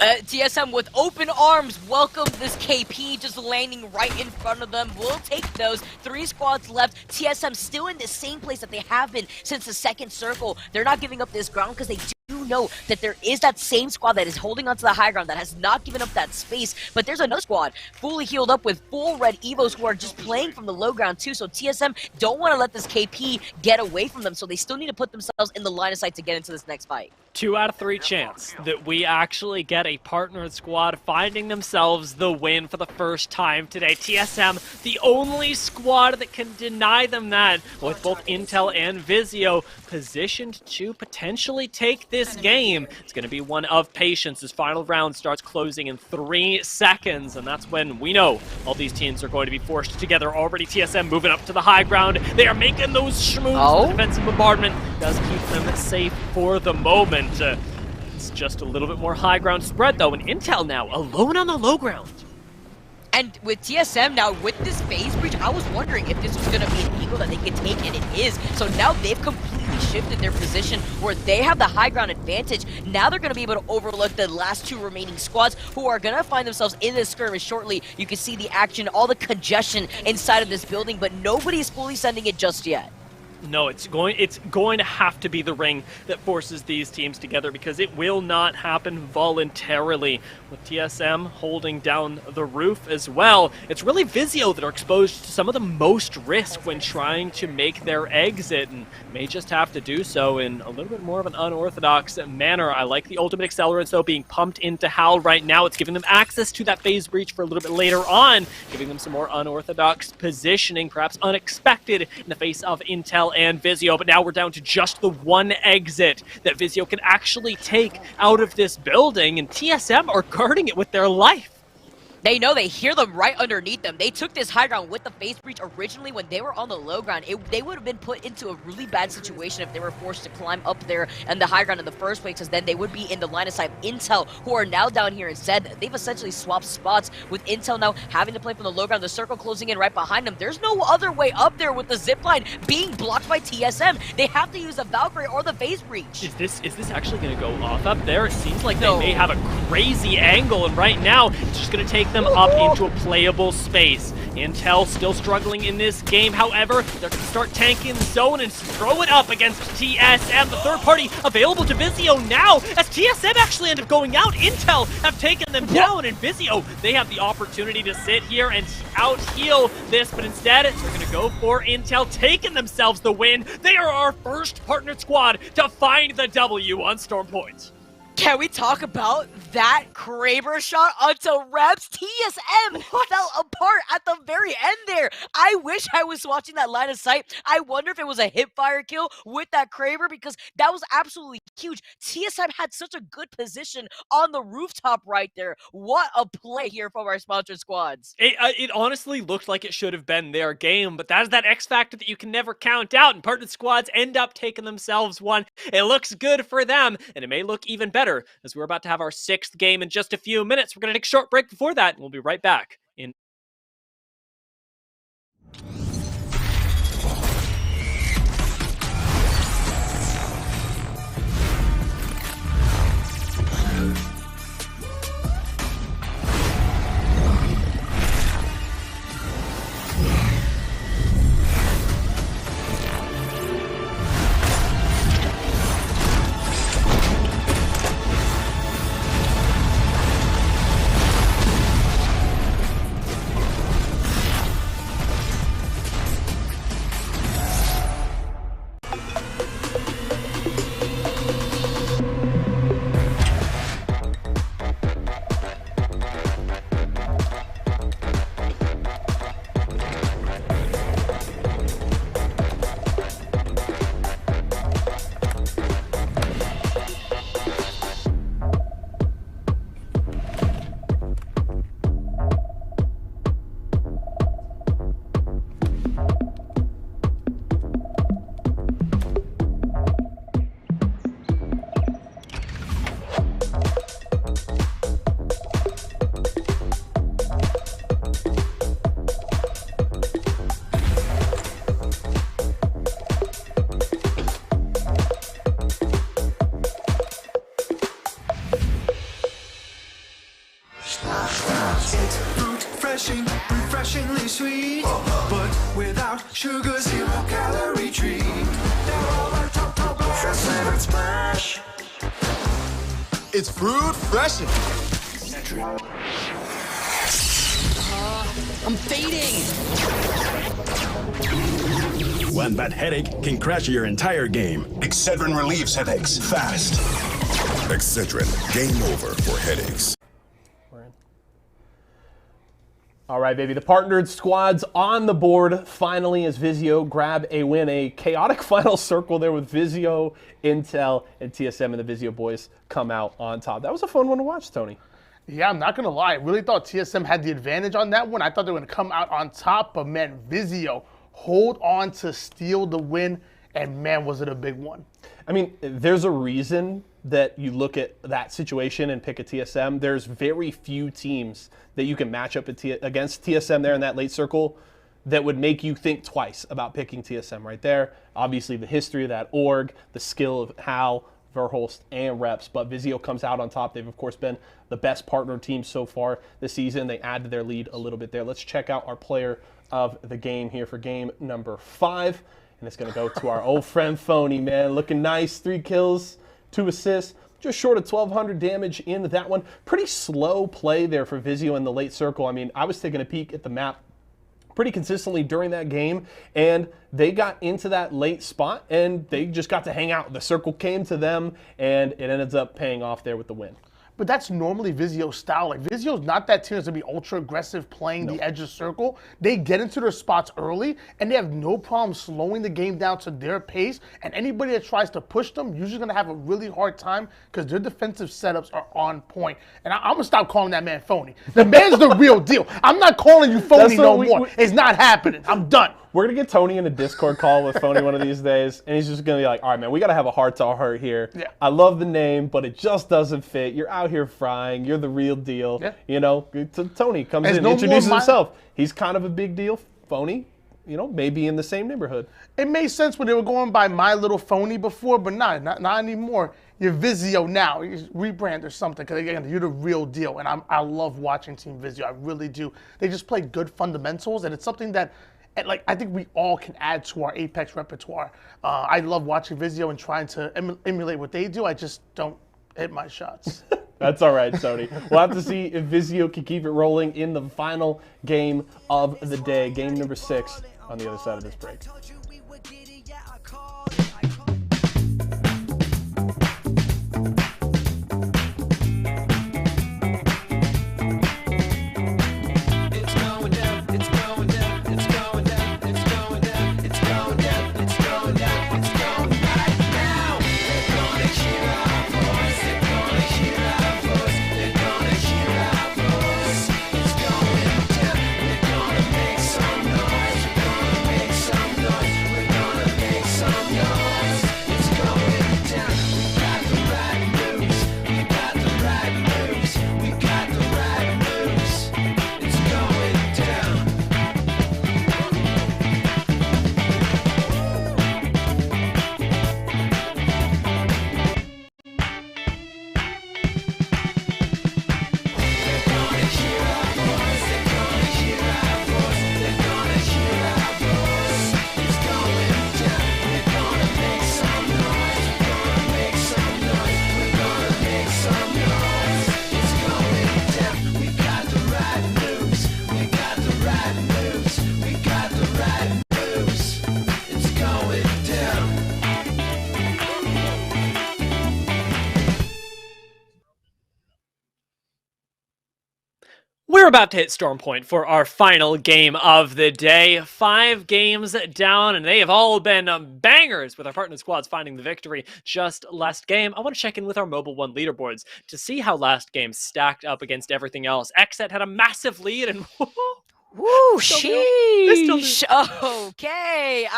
TSM with open arms welcome this KP just landing right in front of them. We'll take those. 3 squads left. TSM still in the same place that they have been since the second circle. They're not giving up this ground because they do know that there is that same squad that is holding onto the high ground that has not given up that space, but there's another squad fully healed up with full red Evos who are just playing from the low ground too, so TSM don't want to let this KP get away from them, so they still need to put themselves in the line of sight to get into this next fight. 2 out of 3 chance that we actually get a partnered squad finding themselves the win for the first time today. TSM, the only squad that can deny them that, with both Intel and Vizio positioned to potentially take this game. It's going to be one of patience. This final round starts closing in 3 seconds, and that's when we know all these teams are going to be forced together. Already TSM moving up to the high ground. They are making those schmooze. The defensive bombardment does keep them safe for the moment. It's just a little bit more high ground spread though, and Intel now alone on the low ground. And with TSM now, with this phase breach, I was wondering if this was going to be an eagle that they could take, and it is. So now they've completely shifted their position where they have the high ground advantage. Now they're going to be able to overlook the last 2 remaining squads who are going to find themselves in this skirmish shortly. You can see the action, all the congestion inside of this building, but nobody is fully sending it just yet. No, it's going to have to be the ring that forces these teams together, because it will not happen voluntarily. With TSM holding down the roof as well, it's really Vizio that are exposed to some of the most risk when trying to make their exit, and may just have to do so in a little bit more of an unorthodox manner. I like the ultimate accelerants though being pumped into Howl right now. It's giving them access to that phase breach for a little bit later on, giving them some more unorthodox positioning, perhaps unexpected in the face of Intel and Vizio. But now we're down to just the 1 exit that Vizio can actually take out of this building, and TSM are guarding it with their life. They know, they hear them right underneath them. They took this high ground with the phase breach originally when they were on the low ground. They would have been put into a really bad situation if they were forced to climb up there and the high ground in the first place, because then they would be in the line of sight of Intel, who are now down here instead. They've essentially swapped spots with Intel now having to play from the low ground, the circle closing in right behind them. There's no other way up there with the zipline being blocked by TSM. They have to use the Valkyrie or the phase breach. Is this actually going to go off up there? It seems like they may have a crazy angle, and right now it's just going to take them up into a playable space. Intel still struggling in this game, however, they're going to start tanking the zone and throw it up against TSM. The third party available to Vizio now, as TSM actually end up going out. Intel have taken them down, and Vizio, they have the opportunity to sit here and out-heal this, but instead, they're going to go for Intel, taking themselves the win. They are our first partnered squad to find the W on Storm Point. Can we talk about that Kraber shot onto Reps? TSM fell apart at the very end there. I wish I was watching that line of sight. I wonder if it was a hip-fire kill with that Kraber, because that was absolutely huge. TSM had such a good position on the rooftop right there. What a play here from our sponsored squads. It honestly looked like it should have been their game, but that is that X factor that you can never count out, and partnered squads end up taking themselves one. It looks good for them, and it may look even better as we're about to have our 6th game in just a few minutes. We're going to take a short break before that, and we'll be right back in refreshingly sweet, but without sugar, 0 calorie treat. They're all our top flavored smash. It's fruit freshen. I'm fading. One bad headache can crash your entire game. Excedrin relieves headaches fast. Excedrin, game over for headaches. All right, baby. The partnered squads on the board finally as Vizio grab a win. A chaotic final circle there with Vizio, Intel, and TSM, and the Vizio boys come out on top. That was a fun one to watch, Tony. Yeah, I'm not going to lie. I really thought TSM had the advantage on that one. I thought they were going to come out on top, but man, Vizio hold on to steal the win, and man, was it a big one. I mean, there's a reason that you look at that situation and pick a TSM. There's very few teams that you can match up against TSM there in that late circle that would make you think twice about picking TSM right there. Obviously, the history of that org, the skill of Hal, Verhulst, and Reps, but Vizio comes out on top. They've, of course, been the best partner team so far this season. They add to their lead a little bit there. Let's check out our player of the game here for game number 5. And it's going to go to our old friend Phony, man. Looking nice, 3 kills, 2 assists, just short of 1,200 damage in that one. Pretty slow play there for Vizio in the late circle. I mean, I was taking a peek at the map pretty consistently during that game, and they got into that late spot, and they just got to hang out. The circle came to them, and it ended up paying off there with the win. But that's normally Vizio's style. Like, Vizio's not that team that's going to be ultra aggressive playing the edge of circle. They get into their spots early, and they have no problem slowing the game down to their pace. And anybody that tries to push them usually going to have a really hard time because their defensive setups are on point. And I'm going to stop calling that man Phony. The man's the real deal. I'm not calling you Phony no more. It's not happening. I'm done. We're going to get Tony in a Discord call with Phony one of these days, and he's just going to be like, all right, man, we got to have a heart-to-heart here. Yeah. I love the name, but it just doesn't fit. You're out here frying. You're the real deal. Yeah. You know, Tony comes in, introduces himself. He's kind of a big deal. Phony, maybe in the same neighborhood. It made sense when they were going by My Little Phony before, but not anymore. You're Vizio now. You rebrand or something, because again, you're the real deal. And I love watching Team Vizio. I really do. They just play good fundamentals, and it's something that, I think we all can add to our Apex repertoire. I love watching Vizio and trying to emulate what they do. I just don't hit my shots. That's all right, Sony. We'll have to see if Vizio can keep it rolling in the final game of the day, game number 6, on the other side of this break. We're about to hit Storm Point for our final game of the day. 5 games down, and they have all been bangers, with our partner squads finding the victory just last game. I want to check in with our Mobile One leaderboards to see how last game stacked up against everything else. Xset had a massive lead, and woo, sheesh. Okay.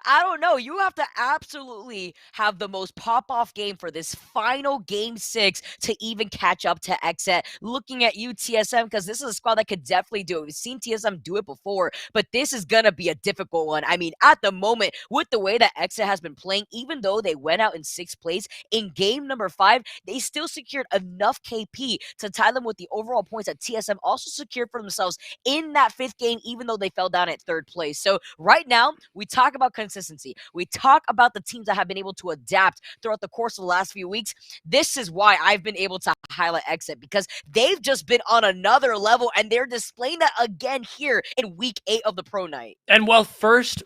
I don't know. You have to absolutely have the most pop-off game for this final game 6 to even catch up to Xset. Looking at you, TSM, because this is a squad that could definitely do it. We've seen TSM do it before, but this is going to be a difficult one. I mean, at the moment, with the way that Xset has been playing, even though they went out in 6th place, in game number 5, they still secured enough KP to tie them with the overall points that TSM also secured for themselves in that 5th game, even though they fell down at 3rd place. So right now, we talk about consistency. We talk about the teams that have been able to adapt throughout the course of the last few weeks. This is why I've been able to highlight Xset, because they've just been on another level, and they're displaying that again here in week 8 of the Pro Night. And while first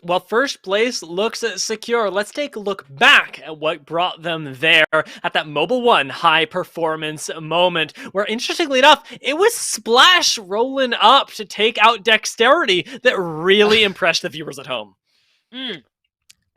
place looks secure, let's take a look back at what brought them there at that Mobile One high performance moment, where interestingly enough, it was Splash rolling up to take out Dexterity that really impressed the viewers at home.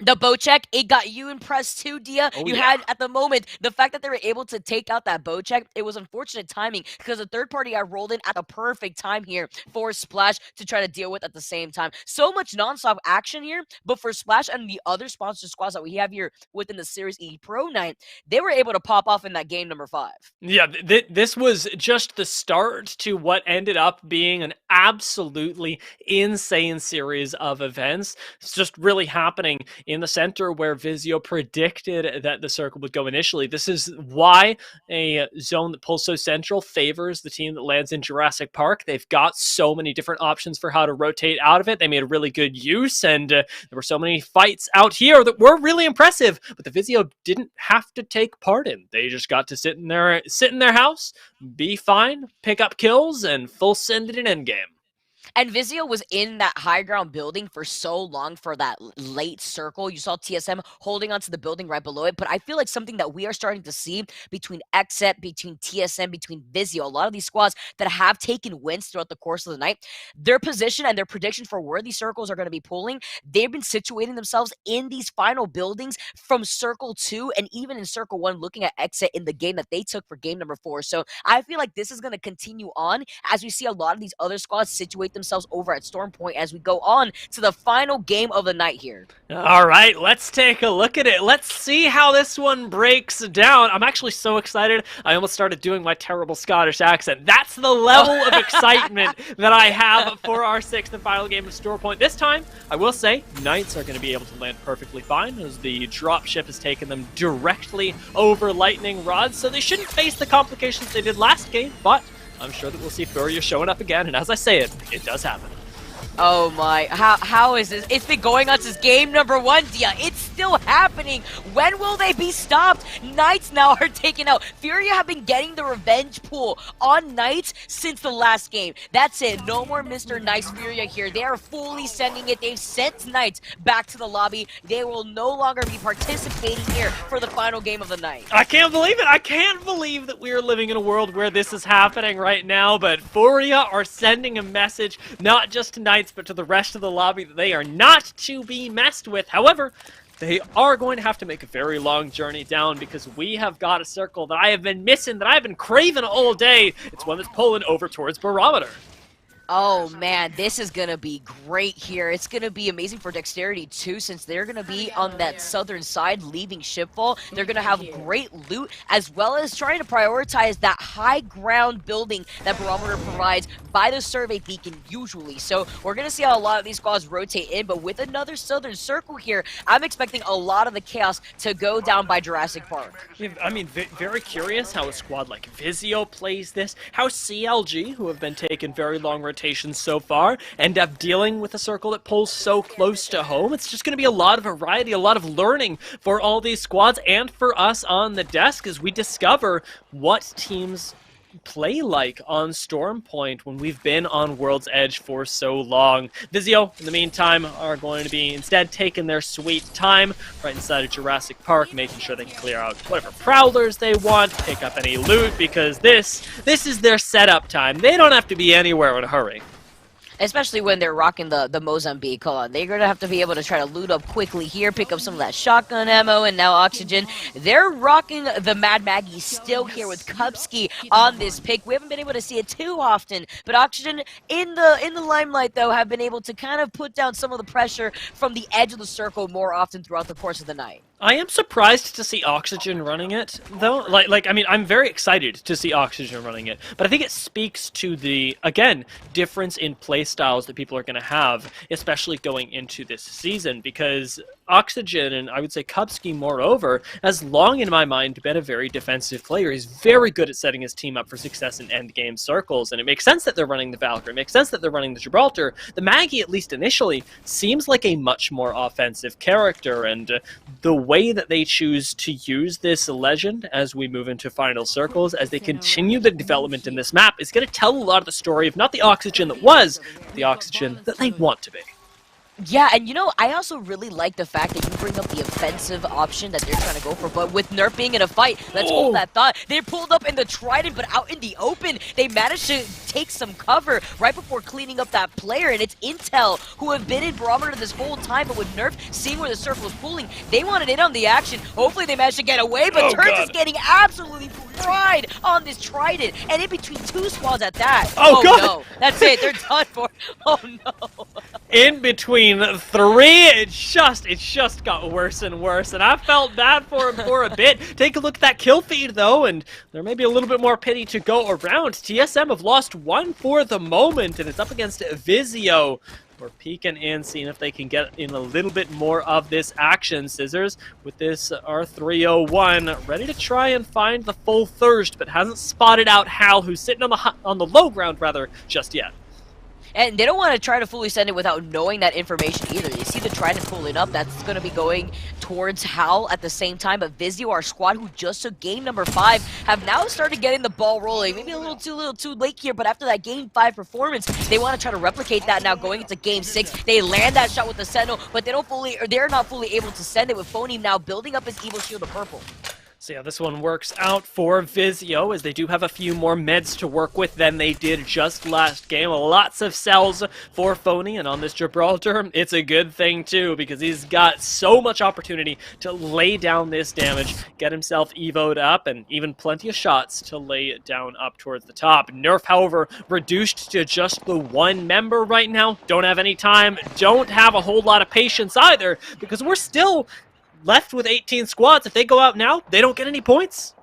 The bow check, it got you impressed too, Dia. You had, at the moment, the fact that they were able to take out that bow check, it was unfortunate timing because the third party I rolled in at the perfect time here for Splash to try to deal with at the same time. So much nonstop action here, but for Splash and the other sponsored squads that we have here within the Series E Pro Night, they were able to pop off in that game number 5. Yeah, this was just the start to what ended up being an absolutely insane series of events. It's just really happening in the center where Vizio predicted that the circle would go initially. This is why a zone that pulls so central favors the team that lands in Jurassic Park. They've got so many different options for how to rotate out of it. They made a really good use, and there were so many fights out here that were really impressive, but the Vizio didn't have to take part in. They just got to sit in their house, be fine, pick up kills, and full send it in endgame. And Vizio was in that high ground building for so long for that late circle. You saw TSM holding onto the building right below it. But I feel like something that we are starting to see between Xset, between TSM, between Vizio, a lot of these squads that have taken wins throughout the course of the night, their position and their prediction for where these circles are going to be pulling, they've been situating themselves in these final buildings from Circle 2 and even in Circle 1, looking at Xset in the game that they took for game number 4. So I feel like this is going to continue on as we see a lot of these other squads situate themselves over at Storm Point as we go on to the final game of the night here. All right, let's take a look at it. Let's see how this one breaks down. I'm actually so excited. I almost started doing my terrible Scottish accent. That's the level of excitement that I have for our 6th and final game of Storm Point. This time, I will say, Knights are going to be able to land perfectly fine as the dropship has taken them directly over lightning rods, so they shouldn't face the complications they did last game, but I'm sure that we'll see Furia showing up again, and as I say it, it does happen. Oh my, how is this? It's been going on since game number 1, Dia. It's still happening. When will they be stopped? Knights now are taken out. Furia have been getting the revenge pool on Knights since the last game. That's it. No more Mr. Nice Furia here. They are fully sending it. They've sent Knights back to the lobby. They will no longer be participating here for the final game of the night. I can't believe it. I can't believe that we are living in a world where this is happening right now, but Furia are sending a message, not just to Knights, but to the rest of the lobby, that they are not to be messed with. However, they are going to have to make a very long journey down because we have got a circle that I have been missing, that I've been craving all day. It's one that's pulling over towards Barometer. Oh man, this is gonna be great here. It's gonna be amazing for Dexterity too, since they're gonna be on that southern side leaving Shipfall. They're gonna have great loot, as well as trying to prioritize that high ground building that Barometer provides by the survey beacon usually. So we're gonna see how a lot of these squads rotate in, but with another southern circle here, I'm expecting a lot of the chaos to go down by Jurassic Park. I mean, very curious how a squad like Vizio plays this, how CLG, who have been taking very long rotations so far, end up dealing with a circle that pulls so close to home. It's just going to be a lot of variety, a lot of learning for all these squads and for us on the desk as we discover what teams play like on Storm Point when we've been on World's Edge for so long. Vizio, in the meantime, are going to be instead taking their sweet time right inside of Jurassic Park, making sure they can clear out whatever prowlers they want, pick up any loot, because this is their setup time. They don't have to be anywhere in a hurry. Especially when they're rocking the Mozambique. Hold on, they're going to have to be able to try to loot up quickly here, pick up some of that shotgun ammo, and now Oxygen. They're rocking the Mad Maggie still here with Kupski on this pick. We haven't been able to see it too often, but Oxygen in the limelight, though, have been able to kind of put down some of the pressure from the edge of the circle more often throughout the course of the night. I am surprised to see Oxygen running it, though. I mean, I'm very excited to see Oxygen running it, but I think it speaks to the, again, difference in play styles that people are going to have, especially going into this season, because Oxygen, and I would say Kupski moreover, has long in my mind been a very defensive player. He's very good at setting his team up for success in endgame circles, and it makes sense that they're running the Valkyrie. It makes sense that they're running the Gibraltar. The Maggie, at least initially, seems like a much more offensive character, and the way that they choose to use this legend as we move into final circles, as they continue the development in this map, is going to tell a lot of the story of not the Oxygen that was, but the Oxygen that they want to be. Yeah, and you know, I also really like the fact that you bring up the offensive option that they're trying to go for, but with Nerf being in a fight, let's hold that thought. They pulled up in the Trident, but out in the open, they managed to take some cover right before cleaning up that player, and it's Intel who have been in Barometer this whole time, but with Nerf seeing where the circle is pulling, they wanted in on the action. Hopefully they managed to get away, but Turns is getting absolutely fried on this Trident, and in between two squads at that. Oh God. No, that's it, they're done for. Oh no. In between three, it just got worse and worse, and I felt bad for him for a bit. Take a look at that kill feed, though, and there may be a little bit more pity to go around. TSM have lost one for the moment, and it's up against Vizio. We're peeking in, seeing if they can get in a little bit more of this action. Scissors with this R301, ready to try and find the full thirst, but hasn't spotted out Hal, who's sitting on the low ground, rather, just yet. And they don't want to try to fully send it without knowing that information either. You see the Trident pulling up, that's going to be going towards Hal at the same time. But Vizio, our squad who just took game number 5, have now started getting the ball rolling. Maybe a little too late here, but after that game 5 performance, they want to try to replicate that now going into game 6. They land that shot with the Sentinel, but they're not fully able to send it with Phony now building up his Evil Shield of purple. See how this one works out for Vizio, as they do have a few more meds to work with than they did just last game. Lots of cells for Phony, and on this Gibraltar, it's a good thing too, because he's got so much opportunity to lay down this damage, get himself evoed up, and even plenty of shots to lay it down up towards the top. Nerf, however, reduced to just the one member right now. Don't have any time, don't have a whole lot of patience either, because we're still left with 18 squads. If they go out now, they don't get any points.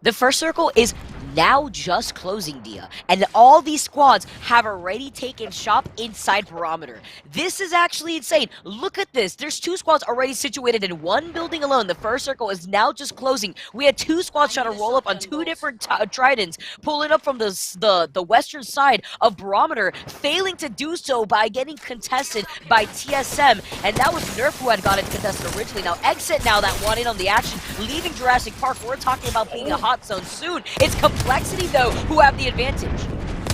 The first circle is now just closing, Dia, and all these squads have already taken shop inside Barometer. This is actually insane. Look at this. There's 2 squads already situated in one building alone. The first circle is now just closing. We had 2 squads trying to roll up on 2 different tridents, pulling up from the western side of Barometer, failing to do so by getting contested by TSM, and that was Nerf who had gotten contested originally. Now Exit now that wanted on the action, leaving Jurassic Park. We're talking about being a hot zone soon. It's Complexity, though, who have the advantage.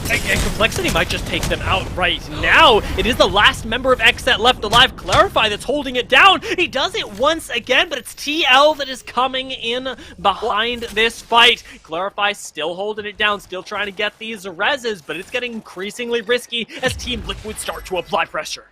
And Complexity might just take them out right now. It is the last member of Xset left alive, Clarify, that's holding it down. He does it once again, but it's TL that is coming in behind this fight. Clarify still holding it down, still trying to get these reses, but it's getting increasingly risky as Team Liquid start to apply pressure.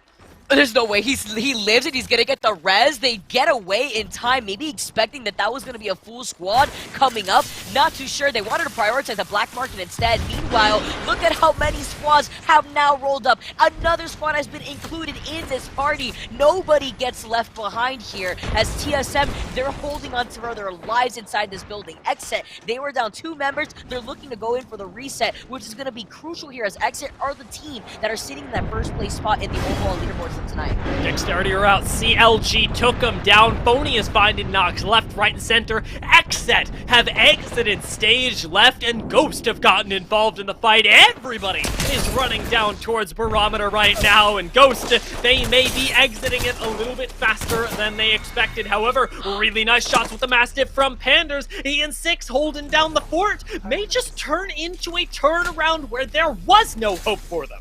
There's no way he lives and he's gonna get the res. They get away in time, maybe expecting that was gonna be a full squad coming up. Not too sure. They wanted to prioritize the black market instead. Meanwhile, look at how many squads have now rolled up. Another squad has been included in this party. Nobody gets left behind here as TSM, they're holding on to their lives inside this building. Exit, they were down 2 members. They're looking to go in for the reset, which is gonna be crucial here as Exit are the team that are sitting in that first place spot in the overall leaderboard tonight. Dexterity are out. CLG took him down. Phony is finding knocks left, right, and center. Xset have exited stage left, and Ghost have gotten involved in the fight. Everybody is running down towards Barometer right now, and Ghost, they may be exiting it a little bit faster than they expected. However, really nice shots with the Mastiff from Panders. Ian 6 holding down the fort may just turn into a turnaround where there was no hope for them.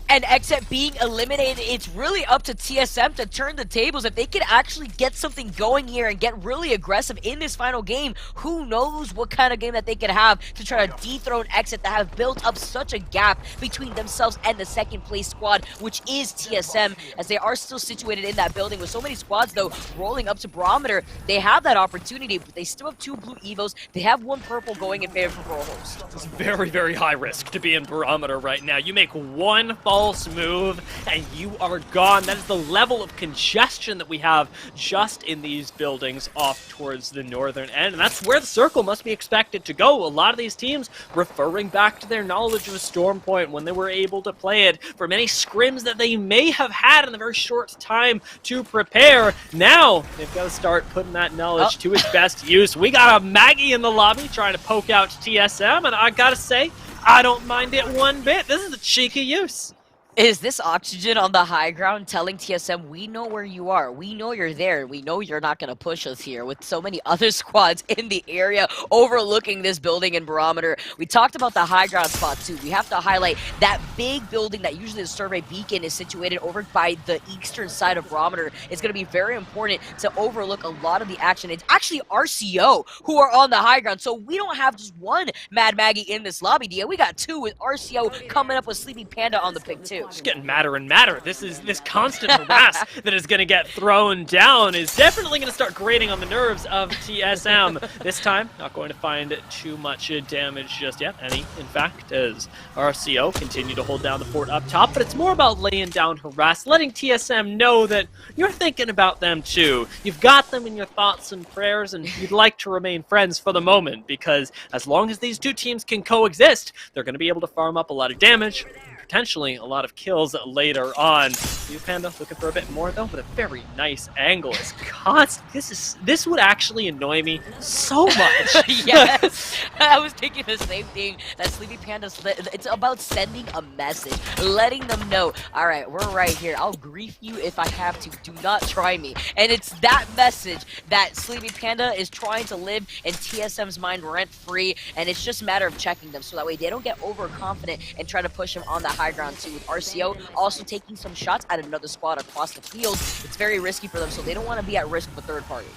And Exit being eliminated, it's really up to TSM to turn the tables. If they could actually get something going here and get really aggressive in this final game, who knows what kind of game that they could have to try to dethrone Exit that have built up such a gap between themselves and the second place squad, which is TSM, as they are still situated in that building with so many squads, though, rolling up to Barometer. They have that opportunity, but they still have 2 blue Evos. They have 1 purple going in favor for a host. It's very, very high risk to be in Barometer right now. You make 1 false move and you are gone. That is the level of congestion that we have just in these buildings off towards the northern end, and that's where the circle must be expected to go. A lot of these teams referring back to their knowledge of Storm Point when they were able to play it for many scrims that they may have had in a very short time to prepare. Now they've got to start putting that knowledge to its best use. We got a Maggie in the lobby trying to poke out TSM, and I gotta say, I don't mind it one bit. This is a cheeky use. Is this Oxygen on the high ground telling TSM, we know where you are, we know you're there, we know you're not going to push us here, with so many other squads in the area overlooking this building in Barometer. We talked about the high ground spot too. We have to highlight that big building that usually the survey beacon is situated over by the eastern side of Barometer. It's going to be very important to overlook a lot of the action. It's actually RCO who are on the high ground, so we don't have just 1 Mad Maggie in this lobby, Dia. We got 2 with RCO coming up with Sleepy Panda on the pick too. It's getting madder and madder. This constant harass that is going to get thrown down is definitely going to start grating on the nerves of TSM. This time, not going to find too much damage just yet. Any, in fact, as RCO continue to hold down the fort up top, but it's more about laying down harass, letting TSM know that you're thinking about them too. You've got them in your thoughts and prayers, and you'd like to remain friends for the moment, because as long as these 2 teams can coexist, they're going to be able to farm up a lot of damage, potentially a lot of kills later on. Blue Panda looking for a bit more though, with a very nice angle. It's constant. This would actually annoy me so much. Yes, I was thinking the same thing. That Sleepy Panda's. It's about sending a message, letting them know, all right, we're right here. I'll grief you if I have to. Do not try me. And it's that message that Sleepy Panda is trying to live in TSM's mind rent free, and it's just a matter of checking them so that way they don't get overconfident and try to push him on the high ground too. With RCO also taking some shots at another squad across the field, it's very risky for them, so they don't want to be at risk of a third party.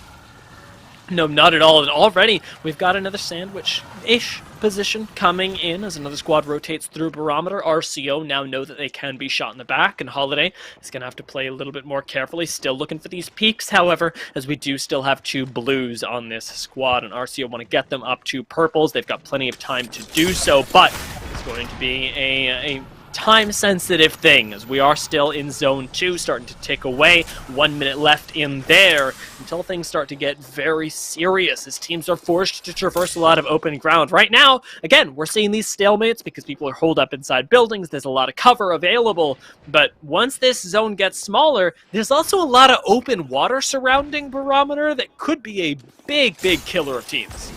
No, not at all. And already we've got another sandwich-ish position coming in as another squad rotates through Barometer. RCO now know that they can be shot in the back, and Holiday is going to have to play a little bit more carefully. Still looking for these peaks, however, as we do still have 2 blues on this squad, and RCO want to get them up to purples. They've got plenty of time to do so, but it's going to be a time-sensitive thing, as we are still in Zone 2, starting to tick away. 1 minute left in there until things start to get very serious, as teams are forced to traverse a lot of open ground. Right now, again, we're seeing these stalemates because people are holed up inside buildings. There's a lot of cover available, but once this zone gets smaller, there's also a lot of open water surrounding Barometer that could be a big, big killer of teams.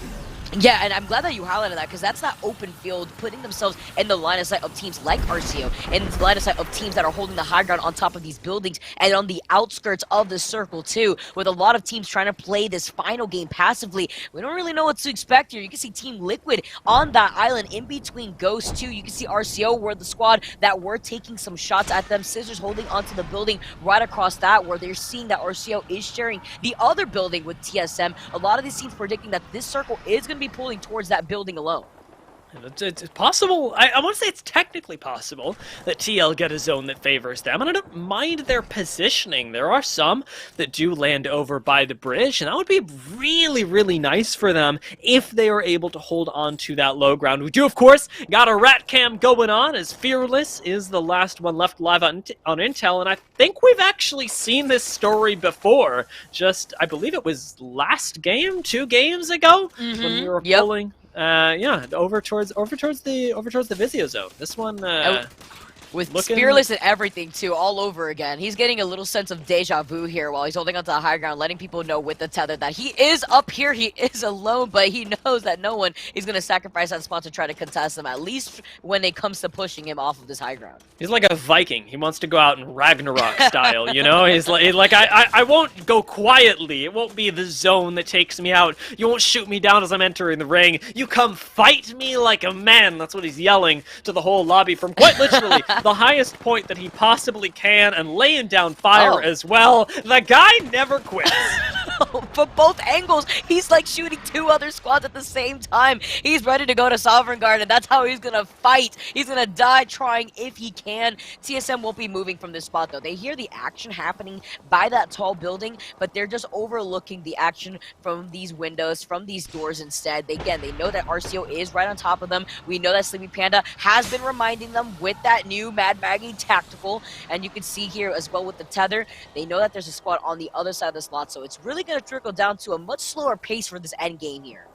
Yeah, and I'm glad that you highlighted that, because that's that open field, putting themselves in the line of sight of teams like RCO, and the line of sight of teams that are holding the high ground on top of these buildings, and on the outskirts of the circle too, with a lot of teams trying to play this final game passively. We don't really know what to expect here. You can see Team Liquid on that island in between Ghost too. You can see RCO were the squad that were taking some shots at them. Scissors holding onto the building right across that, where they're seeing that RCO is sharing the other building with TSM. A lot of these teams predicting that this circle is going to be pulling towards that building alone. It's possible. I want to say it's technically possible that TL get a zone that favors them, and I don't mind their positioning. There are some that do land over by the bridge, and that would be really, really nice for them if they are able to hold on to that low ground. We do, of course, got a rat cam going on, as Fearless is the last one left live on Intel, and I think we've actually seen this story before. Just, I believe it was last game, 2 games ago, when we were pulling. Yeah, over towards the Vizio zone. This one with Spearless and everything too, all over again. He's getting a little sense of deja vu here while he's holding onto the high ground, letting people know with the tether that he is up here, he is alone, but he knows that no one is going to sacrifice that spot to try to contest him, at least when it comes to pushing him off of this high ground. He's like a Viking. He wants to go out in Ragnarok style, you know? He's like I won't go quietly. It won't be the zone that takes me out. You won't shoot me down as I'm entering the ring. You come fight me like a man. That's what he's yelling to the whole lobby from quite literally the highest point that he possibly can, and laying down fire as well. The guy never quits. From both angles, he's like shooting 2 other squads at the same time. He's ready to go to Sovereign Guard, and that's how he's gonna fight. He's gonna die trying if he can. TSM won't be moving from this spot though. They hear the action happening by that tall building, but they're just overlooking the action from these windows, from these doors instead. They know that RCO is right on top of them. We know that Sleepy Panda has been reminding them with that new Mad Maggie tactical, and you can see here as well with the tether, they know that there's a squad on the other side of the slot, so it's really going to trickle down to a much slower pace for this end game here.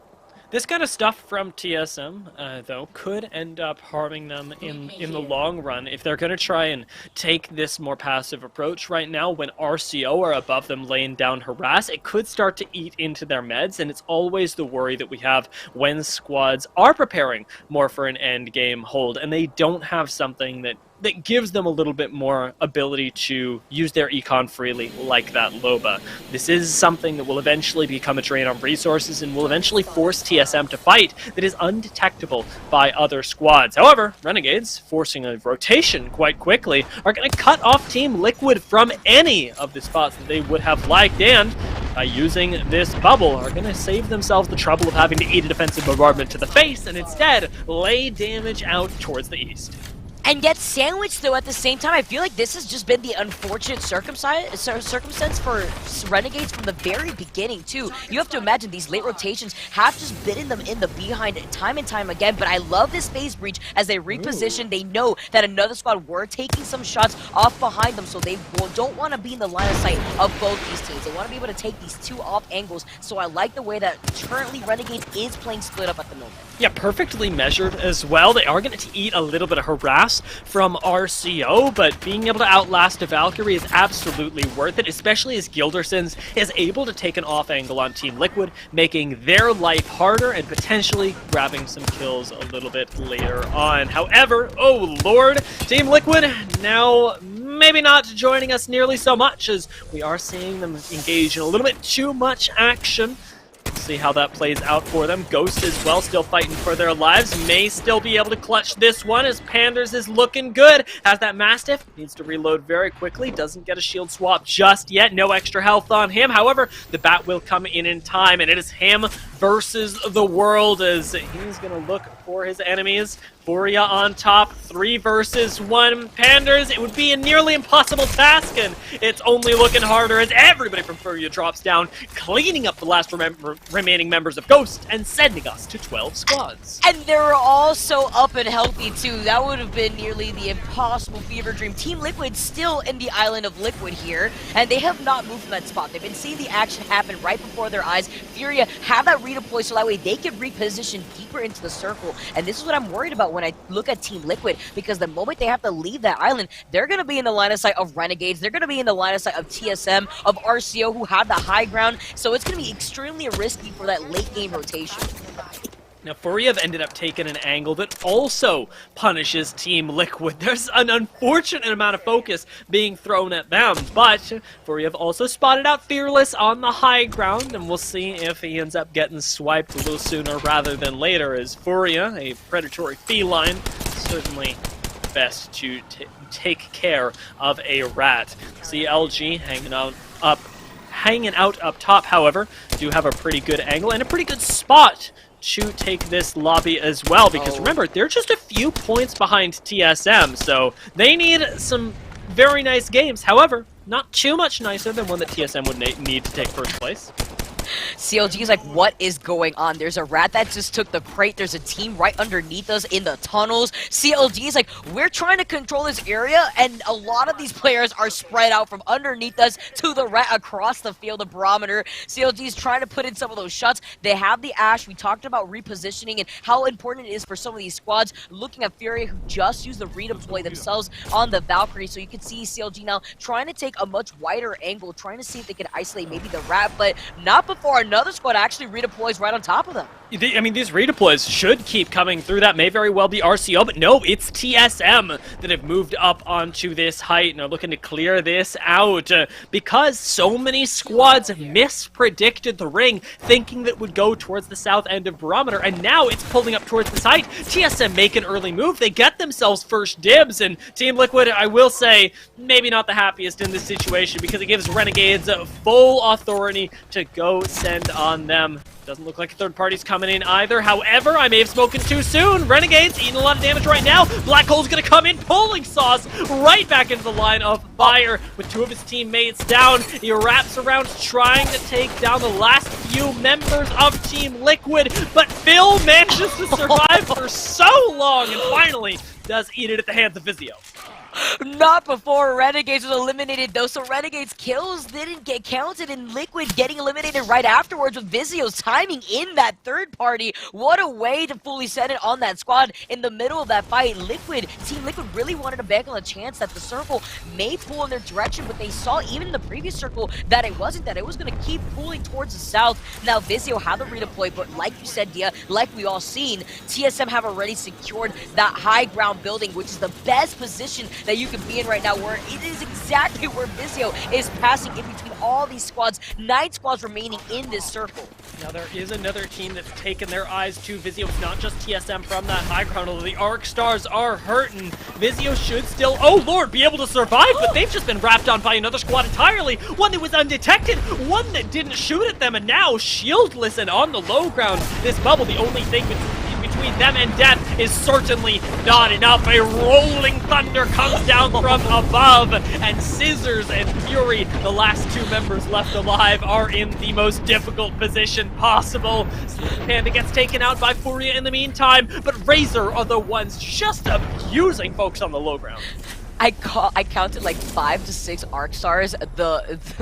This kind of stuff from TSM, though, could end up harming them in the long run if they're going to try and take this more passive approach right now. When RCO are above them laying down harass, it could start to eat into their meds, and it's always the worry that we have when squads are preparing more for an end game hold, and they don't have something that gives them a little bit more ability to use their econ freely, like that Loba. This is something that will eventually become a drain on resources and will eventually force TSM to fight that is undetectable by other squads. However, Renegades, forcing a rotation quite quickly, are going to cut off Team Liquid from any of the spots that they would have liked, and by using this bubble, are going to save themselves the trouble of having to eat a defensive bombardment to the face and instead lay damage out towards the east. And get sandwiched, though, at the same time. I feel like this has just been the unfortunate circumstance for Renegades from the very beginning, too. You have to imagine these late rotations have just bitten them in the behind time and time again, but I love this phase breach as they reposition. They know that another squad were taking some shots off behind them, so they don't want to be in the line of sight of both these teams. They want to be able to take these 2 off angles, so I like the way that currently Renegades is playing split up at the moment. Yeah, perfectly measured as well. They are going to eat a little bit of harass from RCO, but being able to outlast a Valkyrie is absolutely worth it, especially as Gildersons is able to take an off angle on Team Liquid, making their life harder and potentially grabbing some kills a little bit later on. However, oh lord, Team Liquid now maybe not joining us nearly so much, as we are seeing them engage in a little bit too much action. see how that plays out for them. Ghost as well, still fighting for their lives. May still be able to clutch this one as Panders is looking good. Has that Mastiff, needs to reload very quickly. Doesn't get a shield swap just yet. No extra health on him. However, the bat will come in time, and it is him versus the world as he's going to look for his enemies. Furia on top, 3 versus 1. Panders, it would be a nearly impossible task, and it's only looking harder as everybody from Furia drops down, cleaning up the last remaining members of Ghost and sending us to 12 squads. And they're all so up and healthy too. That would have been nearly the impossible fever dream. Team Liquid still in the island of Liquid here, and they have not moved from that spot. They've been seeing the action happen right before their eyes. Furia have that redeploy so that way they can reposition deeper into the circle, and this is what I'm worried about when I look at Team Liquid, because the moment they have to leave that island, they're going to be in the line of sight of Renegades, they're going to be in the line of sight of TSM, of RCO, who have the high ground, so it's going to be extremely risky for that late game rotation. Now, Furia have ended up taking an angle that also punishes Team Liquid. There's an unfortunate amount of focus being thrown at them, but Furia have also spotted out Fearless on the high ground, and we'll see if he ends up getting swiped a little sooner rather than later, as Furia, a predatory feline, certainly best to take care of a rat. See LG hanging out up top, however, do have a pretty good angle and a pretty good spot to take this lobby as well, because remember, they're just a few points behind TSM, so they need some very nice games. However, not too much nicer than one that TSM would need to take first place. CLG is like, what is going on? There's a rat that just took the crate. There's a team right underneath us in the tunnels. CLG is like, we're trying to control this area, and a lot of these players are spread out from underneath us to the rat across the field, the barometer. CLG is trying to put in some of those shots. They have the Ash. We talked about repositioning and how important it is for some of these squads. Looking at Fury, who just used the redeploy themselves on the Valkyrie, so you can see CLG now trying to take a much wider angle, trying to see if they can isolate maybe the rat, but not before another squad actually redeploys right on top of them. I mean, these redeploys should keep coming through. That may very well be RCO, but no, it's TSM that have moved up onto this height and are looking to clear this out because so many squads mispredicted the ring, thinking that it would go towards the south end of Barometer, and now it's pulling up towards this height. TSM make an early move. They get themselves first dibs, and Team Liquid, I will say, maybe not the happiest in this situation because it gives Renegades full authority to go send on them. Doesn't look like a third party's coming in either. However, I may have spoken too soon. Renegades eating a lot of damage right now. Black Hole's gonna come in, pulling Sauce right back into the line of fire with 2 of his teammates down. He wraps around trying to take down the last few members of Team Liquid, but Phil manages to survive for so long and finally does eat it at the hands of Vizio. Not before Renegades was eliminated, though, so Renegades' kills didn't get counted, and Liquid getting eliminated right afterwards with Vizio's timing in that third party. What a way to fully set it on that squad in the middle of that fight. Team Liquid really wanted to bank on a chance that the circle may pull in their direction, but they saw even in the previous circle that it wasn't, that it was going to keep pulling towards the south. Now Vizio had the redeploy, but like you said, Dia, like we all seen, TSM have already secured that high ground building, which is the best position that you can be in right now, where it is exactly where Vizio is passing in between all these squads. 9 squads remaining in this circle. Now there is another team that's taken their eyes to Vizio. It's not just TSM from that high ground, although the Arc Stars are hurting. Vizio should still, oh lord, be able to survive, but they've just been wrapped on by another squad entirely. One that was undetected, one that didn't shoot at them, and now shieldless and on the low ground. This bubble, the only thing between them and death is certainly not enough. A rolling thunder comes down from above, and Scissors and Fury, the last 2 members left alive, are in the most difficult position possible. Panda gets taken out by Furia in the meantime, but Razor are the ones just abusing folks on the low ground. I counted like 5 to 6 Arc Stars.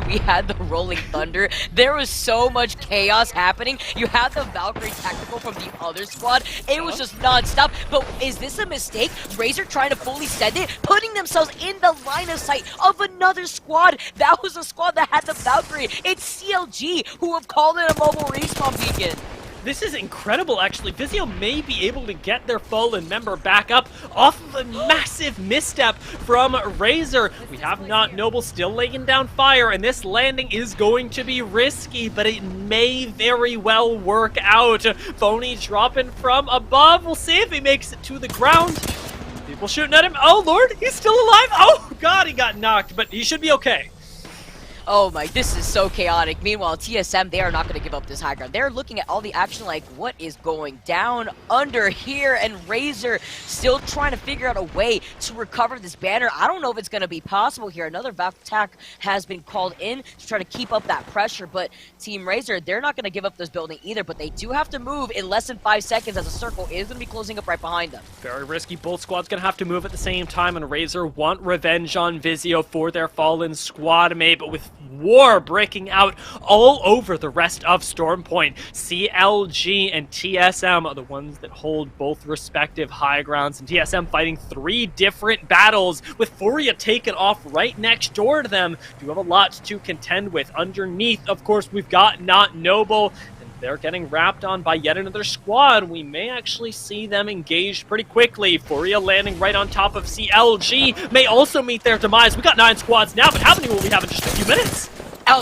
We had the Rolling Thunder. There was so much chaos happening. You had the Valkyrie tactical from the other squad. It was just non-stop. But is this a mistake? Razor trying to fully send it, putting themselves in the line of sight of another squad. That was a squad that had the Valkyrie. It's CLG who have called it a mobile respawn beacon. This is incredible, actually. Vizio may be able to get their fallen member back up off of a massive misstep from Razor. We have Not Noble still laying down fire, and this landing is going to be risky, but it may very well work out. Phony dropping from above. We'll see if he makes it to the ground. People shooting at him. Oh, Lord, he's still alive. Oh, God, he got knocked, but he should be okay. Oh my, this is so chaotic. Meanwhile, TSM, they are not going to give up this high ground. They're looking at all the action like, what is going down under here? And Razor still trying to figure out a way to recover this banner. I don't know if it's going to be possible here. Another Valve attack has been called in to try to keep up that pressure, but Team Razor, they're not going to give up this building either, but they do have to move in less than 5 seconds as a circle is going to be closing up right behind them. Very risky. Both squads going to have to move at the same time, and Razor want revenge on Vizio for their fallen squad mate, but with war breaking out all over the rest of Stormpoint, CLG and TSM are the ones that hold both respective high grounds, and TSM fighting 3 different battles with Furia taken off right next door to them. Do have a lot to contend with. Underneath, of course, we've got Not Noble, and they're getting wrapped on by yet another squad. We may actually see them engaged pretty quickly. Furia landing right on top of CLG may also meet their demise. We got 9 squads now, but how many will we have in just a few minutes?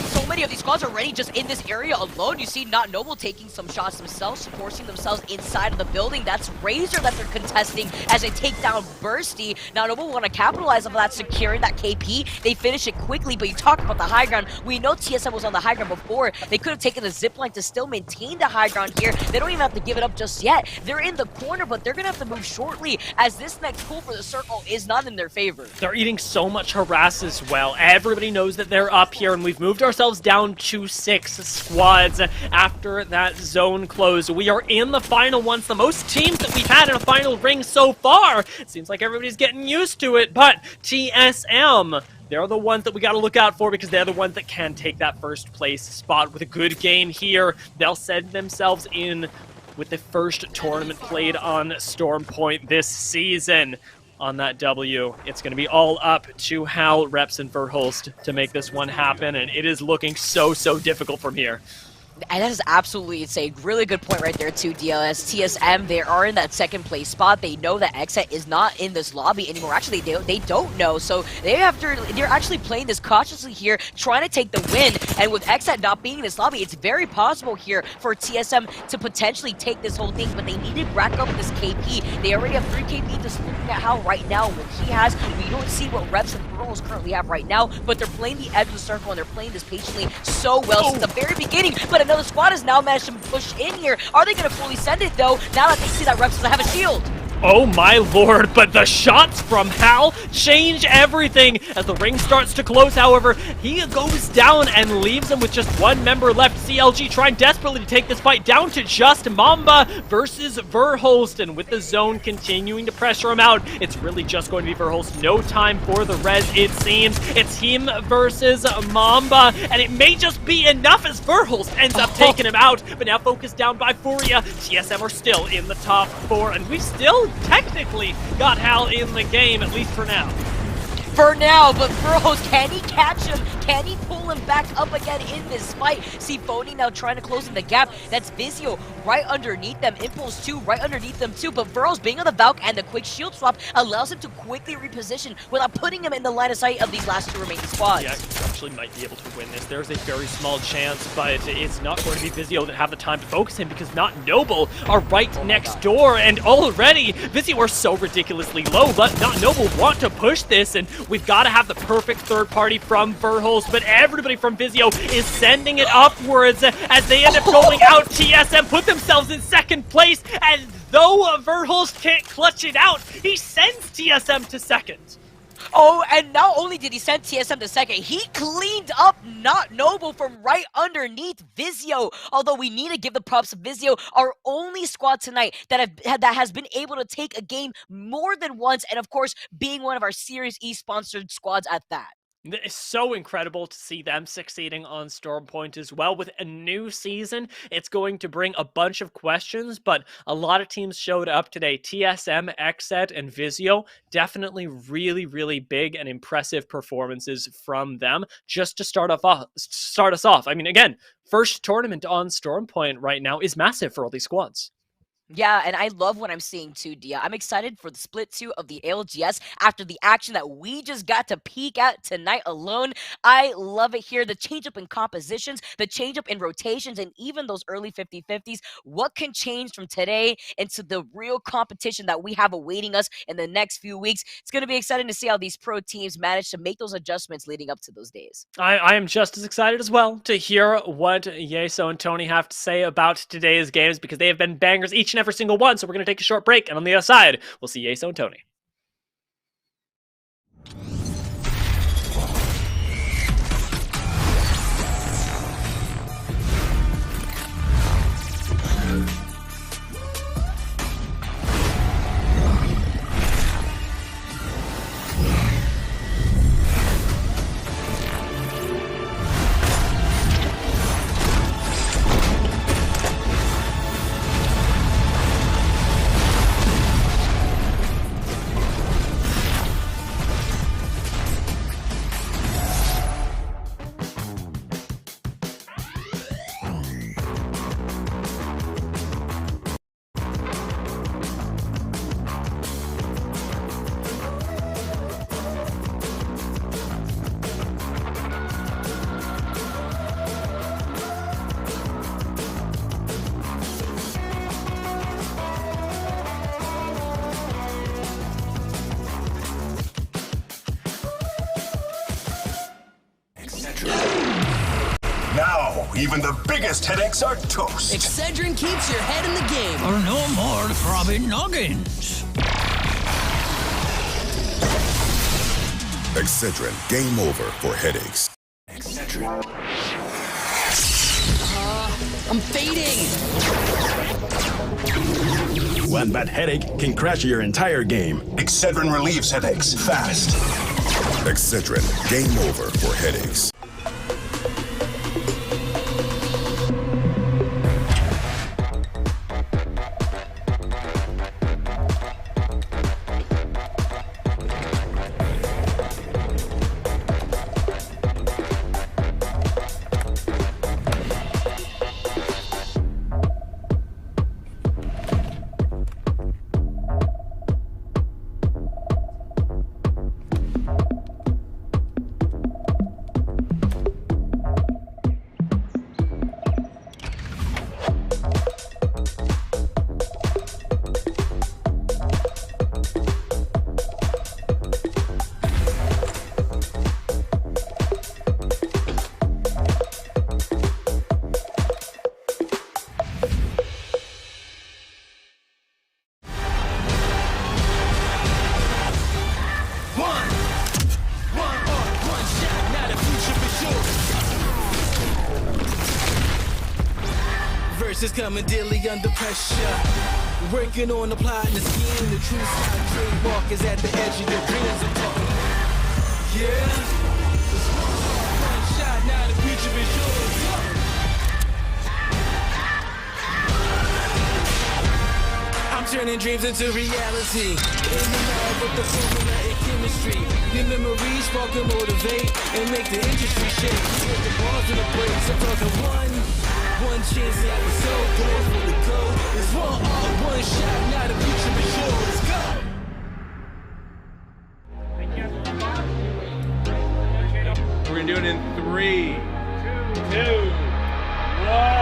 So many of these squads are already just in this area alone. You see Not Noble taking some shots themselves, forcing themselves inside of the building. That's Razor that they're contesting as they take down Bursty. Not Noble want to capitalize on that, securing that KP. They finish it quickly, but you talk about the high ground. We know TSM was on the high ground before. They could have taken the zip line to still maintain the high ground here. They don't even have to give it up just yet. They're in the corner, but they're going to have to move shortly as this next pull for the circle is not in their favor. They're eating so much harass as well. Everybody knows that they're up here, and we've moved ourselves down to 6 squads after that zone close. We are in the final ones, the most teams that we've had in a final ring so far. It seems like everybody's getting used to it, but TSM, they're the ones that we got to look out for because they're the ones that can take that first place spot with a good game here. They'll send themselves in with the first tournament played on Stormpoint this season. On that W, it's going to be all up to Hal, Reps, and Verhulst to make this one happen, and it is looking so difficult from here. And that is absolutely insane. Really good point right there too, DLS. TSM, they are in that second place spot. They know that Xset is not in this lobby anymore. Actually, they don't know. So they're actually playing this cautiously here, trying to take the win. And with Xset not being in this lobby, it's very possible here for TSM to potentially take this whole thing. But they need to rack up this KP. They already have 3 KP. Just looking at how right now what he has, we don't see what Reps and Pearls currently have right now. But they're playing the edge of the circle and they're playing this patiently so well since the very beginning. But another squad has now managed to push in here. Are they going to fully send it, though, now that they see that Reps doesn't have a shield? Oh my lord, but the shots from Hal change everything. As the ring starts to close, however, he goes down and leaves him with just 1 member left. CLG trying desperately to take this fight down to just Mamba versus Verhulst, and with the zone continuing to pressure him out, it's really just going to be Verhulst. No time for the res, it seems. It's him versus Mamba, and it may just be enough as Verhulst ends up taking him out, but now focused down by Furia. TSM are still in the top 4, and we still technically got Hal in the game, at least for now. For now, but Burrows, can he catch him? Can he pull him back up again in this fight? See Phony now trying to close in the gap. That's Vizio right underneath them. Impulse 2 right underneath them too. But Burrows being on the Valk and the quick shield swap allows him to quickly reposition without putting him in the line of sight of these last 2 remaining squads. Yeah, he actually might be able to win this. There's a very small chance, but it's not going to be Vizio that have the time to focus him because Not Noble are right next door, and already Vizio are so ridiculously low, but Not Noble want to push this, and we've got to have the perfect third party from Verhulst, but everybody from Vizio is sending it upwards as they end up going out. TSM put themselves in second place, and though Verhulst can't clutch it out, he sends TSM to second. Oh, and not only did he send TSM to second, he cleaned up Not Noble from right underneath Vizio. Although we need to give the props to Vizio, our only squad tonight that has been able to take a game more than once, and of course, being one of our Series E sponsored squads at that. It's so incredible to see them succeeding on Stormpoint as well. With a new season, it's going to bring a bunch of questions, but a lot of teams showed up today. TSM, Xset, and Vizio, definitely really big and impressive performances from them just to start us off. I mean, again, first tournament on Stormpoint right now is massive for all these squads. Yeah, and I love what I'm seeing too, Dia. I'm excited for the split 2 of the ALGS after the action that we just got to peek at tonight alone. I love it here. The change-up in compositions, the change-up in rotations, and even those early 50-50s. What can change from today into the real competition that we have awaiting us in the next few weeks? It's going to be exciting to see how these pro teams manage to make those adjustments leading up to those days. I am just as excited as well to hear what Yeso and Tony have to say about today's games, because they have been bangers each and every single one. So we're going to take a short break, and on the other side, we'll see Yeso and Tony. Now, even the biggest headaches are toast. Excedrin keeps your head in the game. For no more throbbing noggins. Excedrin, game over for headaches. Excedrin. I'm fading. One bad headache can crash your entire game. Excedrin relieves headaches fast. Excedrin, game over for headaches. Verses coming daily under pressure. Working on applying the scheme. The true side trademark is at the edge of your dreams. I'm talking. Yeah. One shot, now the future is yours. I'm turning dreams into reality. In the lab with the formula and chemistry. Your memories spark and motivate and make the industry shake. With the bars and the breaks, I'm talking one chance at the soul, goes for the goal. It's one shot, now the future is yours. Let's go. We're gonna do it in 3, 2, 1.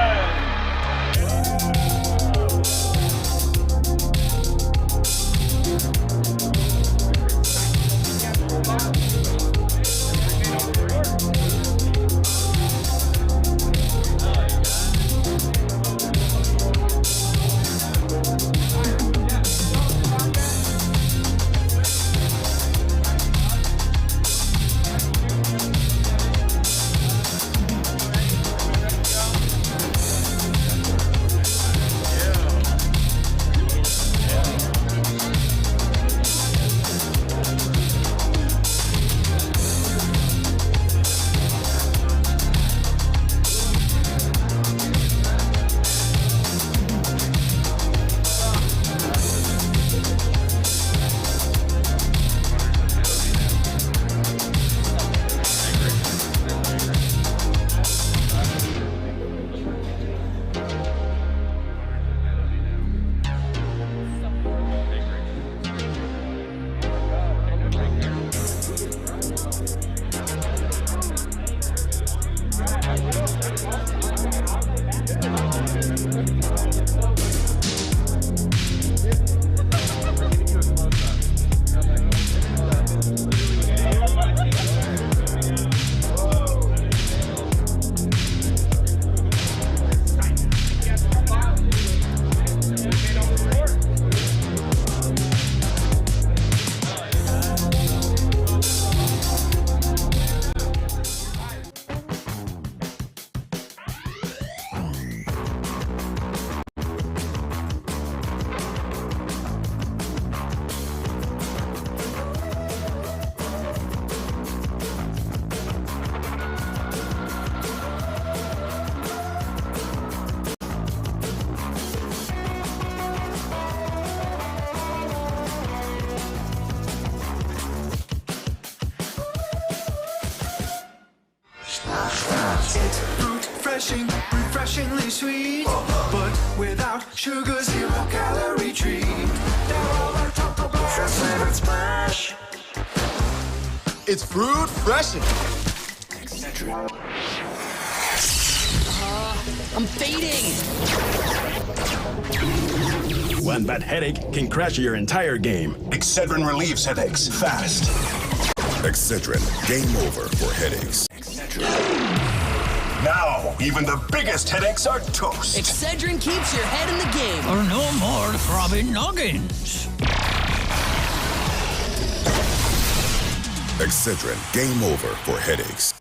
refreshing, refreshingly sweet. But without sugar, 0-calorie treat. They're all our chocolate bars. Flavored splash. It's fruit freshin'. I'm fading. One bad headache can crash your entire game. Excedrin relieves headaches fast. Excedrin, game over for headaches. Now, even the biggest headaches are toast. Excedrin keeps your head in the game. Or no more throbbing noggins. Excedrin, game over for headaches.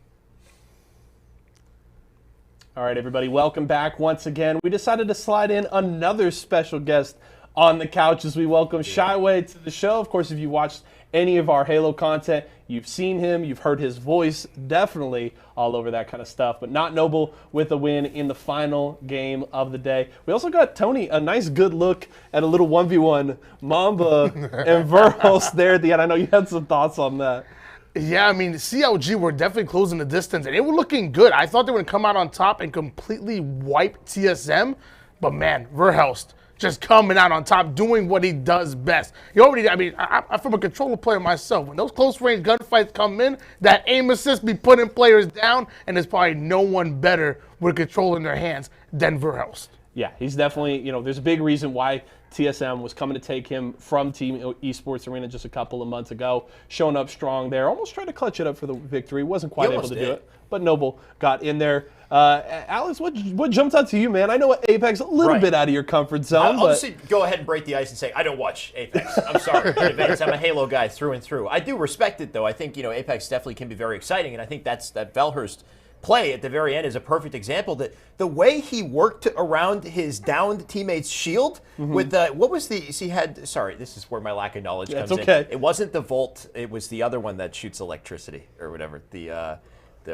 All right, everybody, welcome back once again. We decided to slide in another special guest on the couch as we welcome Shyway to the show. Of course, if you watched any of our Halo content, you've seen him, you've heard his voice, definitely all over that kind of stuff. But Not Noble with a win in the final game of the day. We also got Tony a nice good look at a little 1v1 Mamba and Verhulst there at the end. I know you had some thoughts on that. Yeah, I mean, CLG were definitely closing the distance, and they were looking good. I thought they would come out on top and completely wipe TSM, but man, Verhulst just coming out on top, doing what he does best. He already, I mean, I'm from a controller player myself. When those close range gunfights come in, that aim assist be putting players down, and there's probably no one better with a controller in their hands than Verhulst. Yeah, he's definitely, there's a big reason why TSM was coming to take him from Team Esports Arena just a couple of months ago, showing up strong there, almost tried to clutch it up for the victory, wasn't quite able to do it, but Noble got in there. Alex, what jumped out to you, man? I know Apex a little bit out of your comfort zone. I'll just go ahead and break the ice and say I don't watch Apex. I'm sorry in advance. I'm a Halo guy through and through. I do respect it, though. I think Apex definitely can be very exciting, and I think that Valhurst play at the very end is a perfect example that the way he worked around his downed teammate's shield with what was he had, sorry, this is where my lack of knowledge comes in. It wasn't the Volt, it was the other one that shoots electricity or whatever, the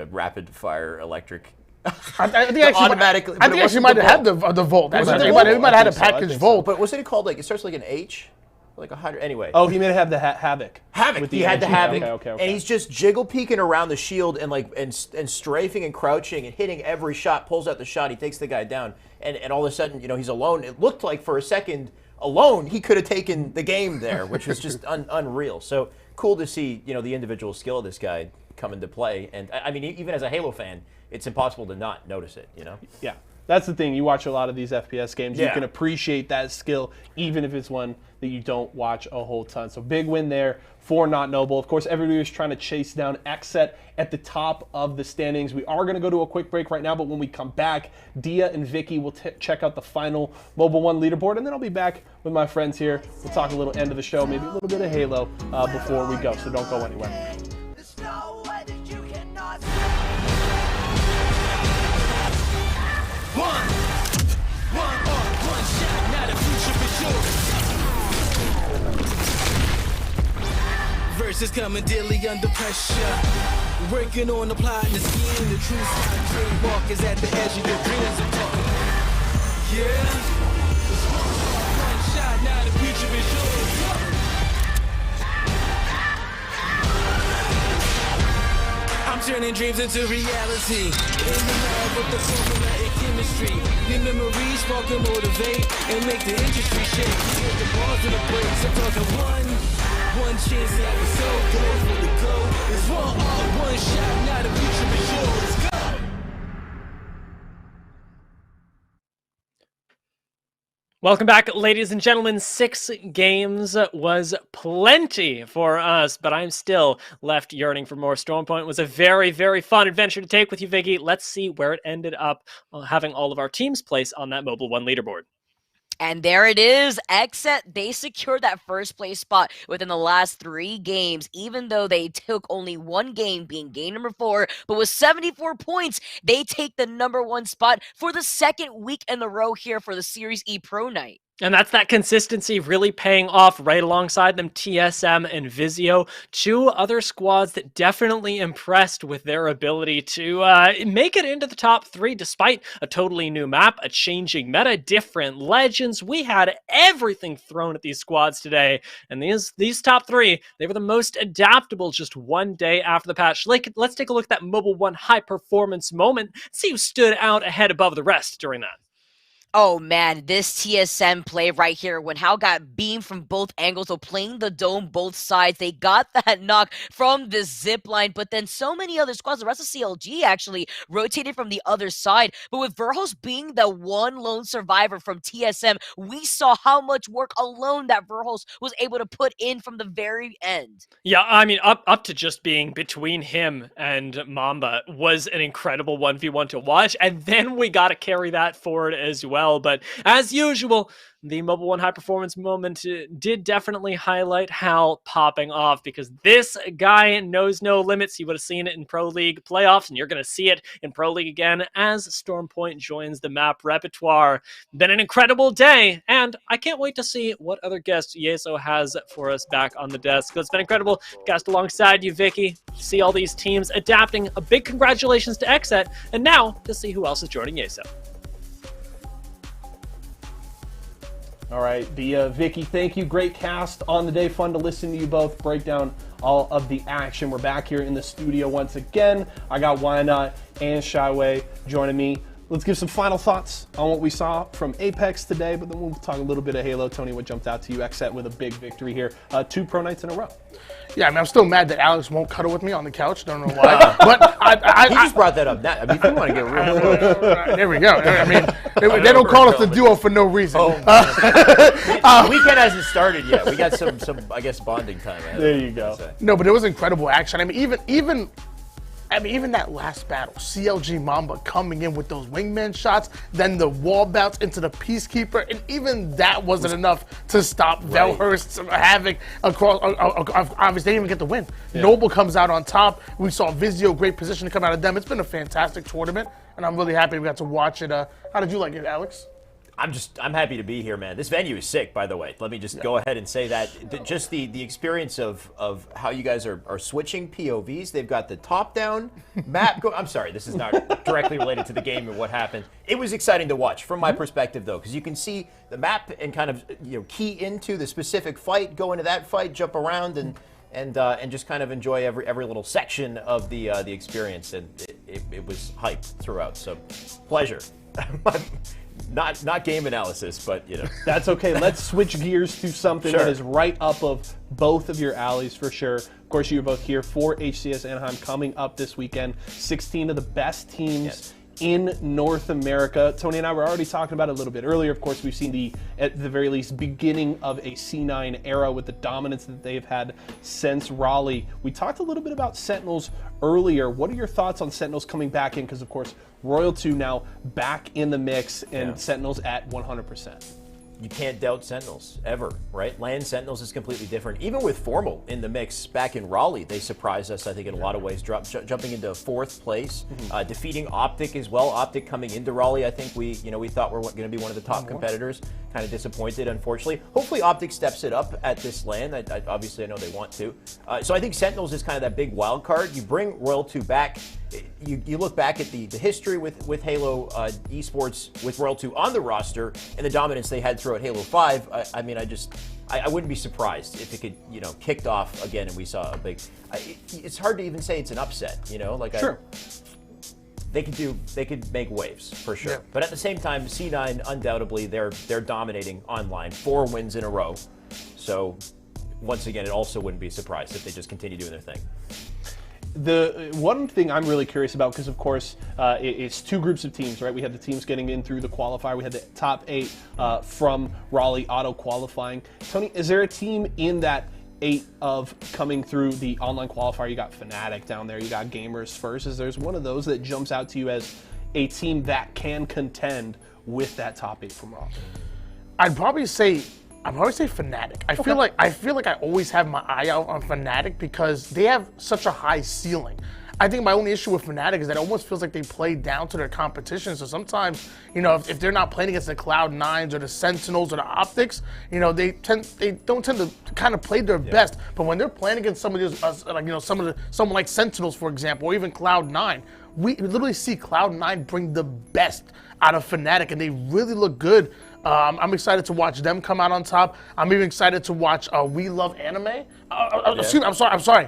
rapid fire electric. I think actually might have had the Volt. He might have had a package Volt. But wasn't it called it starts like an H? Like 100, anyway. Oh, he may have the Havoc. He had the Havoc, okay. and he's just jiggle peeking around the shield and strafing and crouching and hitting every shot. Pulls out the shot, he takes the guy down, and all of a sudden, he's alone. It looked like for a second, alone, he could have taken the game there, which was just unreal. So cool to see, the individual skill of this guy come into play. And I mean, even as a Halo fan, it's impossible to not notice it. Yeah. That's the thing. You watch a lot of these FPS games. You can appreciate that skill, even if it's one that you don't watch a whole ton. So big win there for Not Noble. Of course, everybody was trying to chase down Xset at the top of the standings. We are going to go to a quick break right now, but when we come back, Dia and Vicky will check out the final Mobile One leaderboard, and then I'll be back with my friends here. We'll talk a little end of the show, maybe a little bit of Halo before we go, so don't go anywhere. One shot, now the future is yours. Verses coming daily under pressure. Working on the plot and the scheme. The true side trademark is at the edge of your dreams. I'm talking. Yeah. One shot, now the future is yours. I'm turning dreams into reality. In the lab with the formula and chemistry. Your memories spark and motivate and make the industry shake. Get the bars in the breaks. I'm talking one chance that was so close for the goal. It's one shot, now the future is yours. Go! Welcome back, ladies and gentlemen. 6 games was plenty for us, but I'm still left yearning for more. Stormpoint was a very, very fun adventure to take with you, Vicky. Let's see where it ended up having all of our teams place on that Mobile One leaderboard. And there it is. Xset, they secured that first place spot within the last 3 games, even though they took only 1 game, being game number 4. But with 74 points, they take the number 1 spot for the 2nd week in a row here for the Series E Pro Night. And that's that consistency really paying off right alongside them, TSM and Vizio, two other squads that definitely impressed with their ability to make it into the top 3 despite a totally new map, a changing meta, different legends. We had everything thrown at these squads today, and these top 3, they were the most adaptable just one day after the patch. Let's take a look at that Mobile 1 high performance moment, see who stood out ahead above the rest during that. Oh man, this TSM play right here when Hao got beamed from both angles, so playing the dome both sides, they got that knock from the zip line, but then so many other squads, the rest of CLG actually rotated from the other side, but with Verhos being the one lone survivor from TSM, we saw how much work alone that Verhos was able to put in from the very end. Yeah, I mean, up to just being between him and Mamba was an incredible 1v1 to watch, and then we got to carry that forward as well. But as usual, the Mobile 1 high performance moment did definitely highlight Hal popping off, because this guy knows no limits. You would have seen it in Pro League playoffs, and you're going to see it in Pro League again as Stormpoint joins the map repertoire. Been an incredible day, and I can't wait to see what other guests Yeso has for us back on the desk. So it's been incredible. Cast alongside you, Vicky. See all these teams adapting. A big congratulations to Xset, and now to see who else is joining Yeso. All right, Vicky, thank you. Great cast on the day. Fun to listen to you both break down all of the action. We're back here in the studio once again. I got Why Not and Shyway joining me. Let's give some final thoughts on what we saw from Apex today, but then we'll talk a little bit of Halo. Tony, what jumped out to you? Xset with a big victory here. 2 pro nights in a row. Yeah, I mean, I'm still mad that Alex won't cuddle with me on the couch. Don't know why. But he just brought that up. I mean, if you want to get real. There we go. I mean, they don't call us the duo for no reason. The weekend hasn't started yet. We got some I guess, bonding time. There you go. No, but it was incredible action. I mean, even that last battle, CLG Mamba coming in with those wingman shots, then the wall bounce into the Peacekeeper, and even that wasn't enough to stop Velhurst's havoc across. Obviously, they didn't even get the win. Yeah. Noble comes out on top. We saw Vizio, great position to come out of them. It's been a fantastic tournament, and I'm really happy we got to watch it. How did you like it, Alex? I'm happy to be here, man. This venue is sick, by the way. Let me just go ahead and say that. Just the experience of how you guys are switching POVs. They've got the top-down map. I'm sorry, this is not directly related to the game and what happened. It was exciting to watch from my perspective, though, because you can see the map and kind of key into the specific fight, go into that fight, jump around, and just kind of enjoy every little section of the experience. And it was hype throughout. So, pleasure. Not game analysis, but That's okay. Let's switch gears to something that is right up of both of your alleys for sure. Of course, you're both here for HCS Anaheim coming up this weekend. 16 of the best teams in North America. Tony and I were already talking about it a little bit earlier. Of course, we've seen at the very least, beginning of a C9 era with the dominance that they've had since Raleigh. We talked a little bit about Sentinels earlier. What are your thoughts on Sentinels coming back in? Because, of course, Royal 2 now back in the mix and Sentinels at 100%. You can't doubt Sentinels, ever, right? Land Sentinels is completely different. Even with Formal in the mix back in Raleigh, they surprised us, I think, in a lot of ways, jumping into 4th place, defeating Optic as well. Optic coming into Raleigh, I think we thought were going to be one of the top competitors. Kind of disappointed, unfortunately. Hopefully Optic steps it up at this LAN. Obviously, I know they want to. So I think Sentinels is kind of that big wild card. You bring Royal 2 back. You look back at the history with Halo Esports with Royal 2 on the roster and the dominance they had throughout Halo 5. I mean, I wouldn't be surprised if it could, kicked off again and we saw a big. It's hard to even say it's an upset, Sure. They could make waves for sure. Yeah. But at the same time, C9 undoubtedly they're dominating online, 4 wins in a row. So once again, it also wouldn't be surprised if they just continue doing their thing. The one thing I'm really curious about, because of course it's 2 groups of teams, right? We had the teams getting in through the qualifier. We had the top 8 from Raleigh auto qualifying. Tony, is there a team in that 8 of coming through the online qualifier? You got Fnatic down there, you got Gamers First. Is there's one of those that jumps out to you as a team that can contend with that top 8 from Raleigh? I'd probably say Fnatic. I feel like I always have my eye out on Fnatic because they have such a high ceiling. I think my only issue with Fnatic is that it almost feels like they play down to their competition. So sometimes, you know, if they're not playing against the Cloud9s or the Sentinels or the Optics, you know, they don't tend to kind of play their best. But when they're playing against some of these, like, you know, someone like Sentinels, for example, or even Cloud9, we literally see Cloud9 bring the best out of Fnatic, and they really look good. I'm excited to watch them come out on top. I'm even excited to watch We Love Anime. Excuse me, I'm sorry.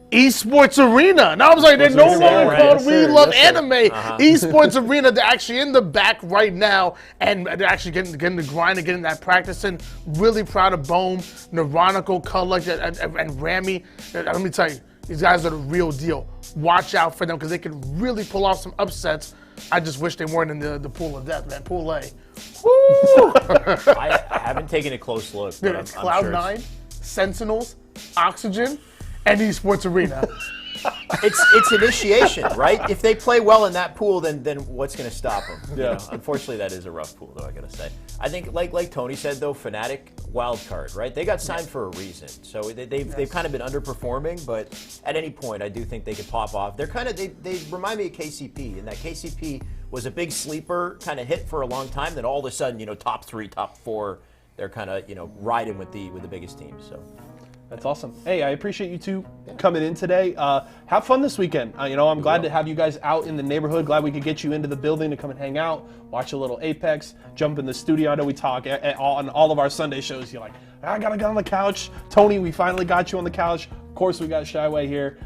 Esports Arena. Now I'm sorry, they're no longer called We Love Anime. Esports Arena, they're actually in the back right now, and they're actually getting the grind and getting that practice in. Really proud of Bohm, Neronical, Culloch, and Rami. Let me tell you, these guys are the real deal. Watch out for them because they can really pull off some upsets. I just wish they weren't in the pool of death, man. Pool A. Woo! I haven't taken a close look. Dude, it's Cloud9, Sentinels, Oxygen, and Esports Arena. It's initiation, right? If they play well in that pool, then what's going to stop them? Yeah. You know? Unfortunately, that is a rough pool, though, I got to say. I think, like Tony said, though, Fnatic, wild card, right? They got signed for a reason. So they've kind of been underperforming, but at any point, I do think they could pop off. They're kind of, they remind me of KCP, and that KCP was a big sleeper kind of hit for a long time. Then all of a sudden, you know, top 3, top 4, they're kind of, you know, riding with the biggest teams. So. That's awesome. Hey, I appreciate you two coming in today. Have fun this weekend. You know, I'm glad to have you guys out in the neighborhood. Glad we could get you into the building to come and hang out, watch a little Apex, jump in the studio. I know we talk on all of our Sunday shows. You're like, I gotta get on the couch. Tony, we finally got you on the couch. Of course, we got Shyway here.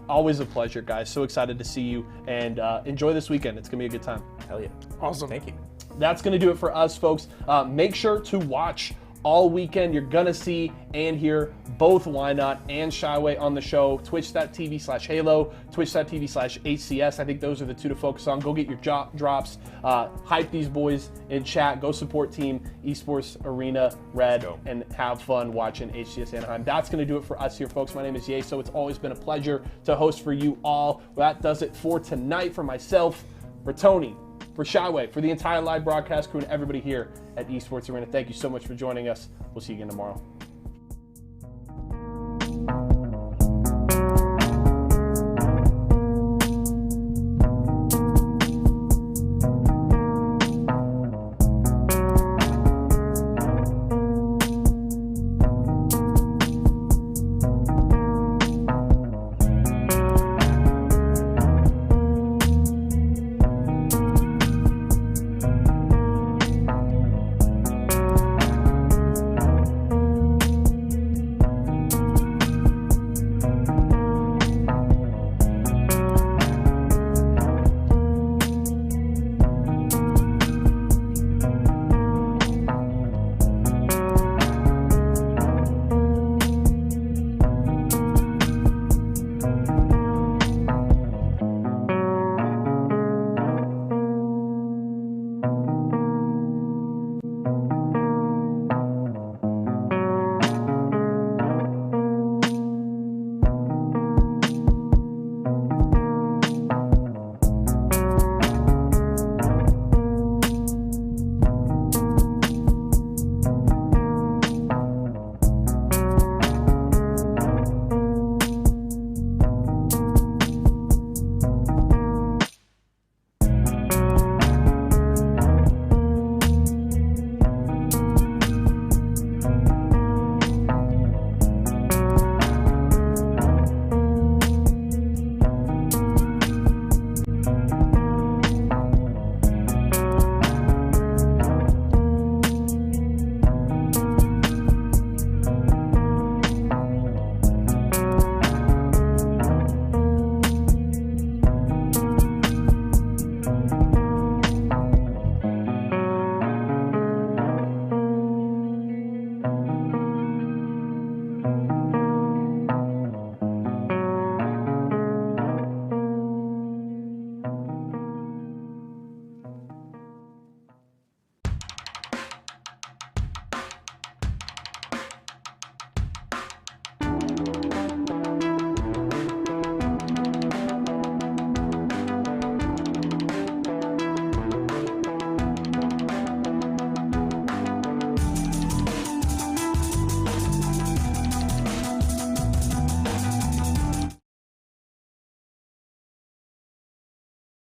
Always a pleasure, guys. So excited to see you, and enjoy this weekend. It's gonna be a good time. Hell yeah. Awesome. Thank you. That's gonna do it for us, folks. Make sure to watch all weekend. You're gonna see and hear both Wynot and Shyway on the show. Twitch.tv/Halo, Twitch.tv/HCS. I think those are the two to focus on. Go get your drops. Hype these boys in chat. Go support Team Esports Arena Red and have fun watching HCS Anaheim. That's gonna do it for us here, folks. My name is Yeso. It's always been a pleasure to host for you all. Well, that does it for tonight. For myself, for Tony, for Shyway, for the entire live broadcast crew, and everybody here at Esports Arena, thank you so much for joining us. We'll see you again tomorrow.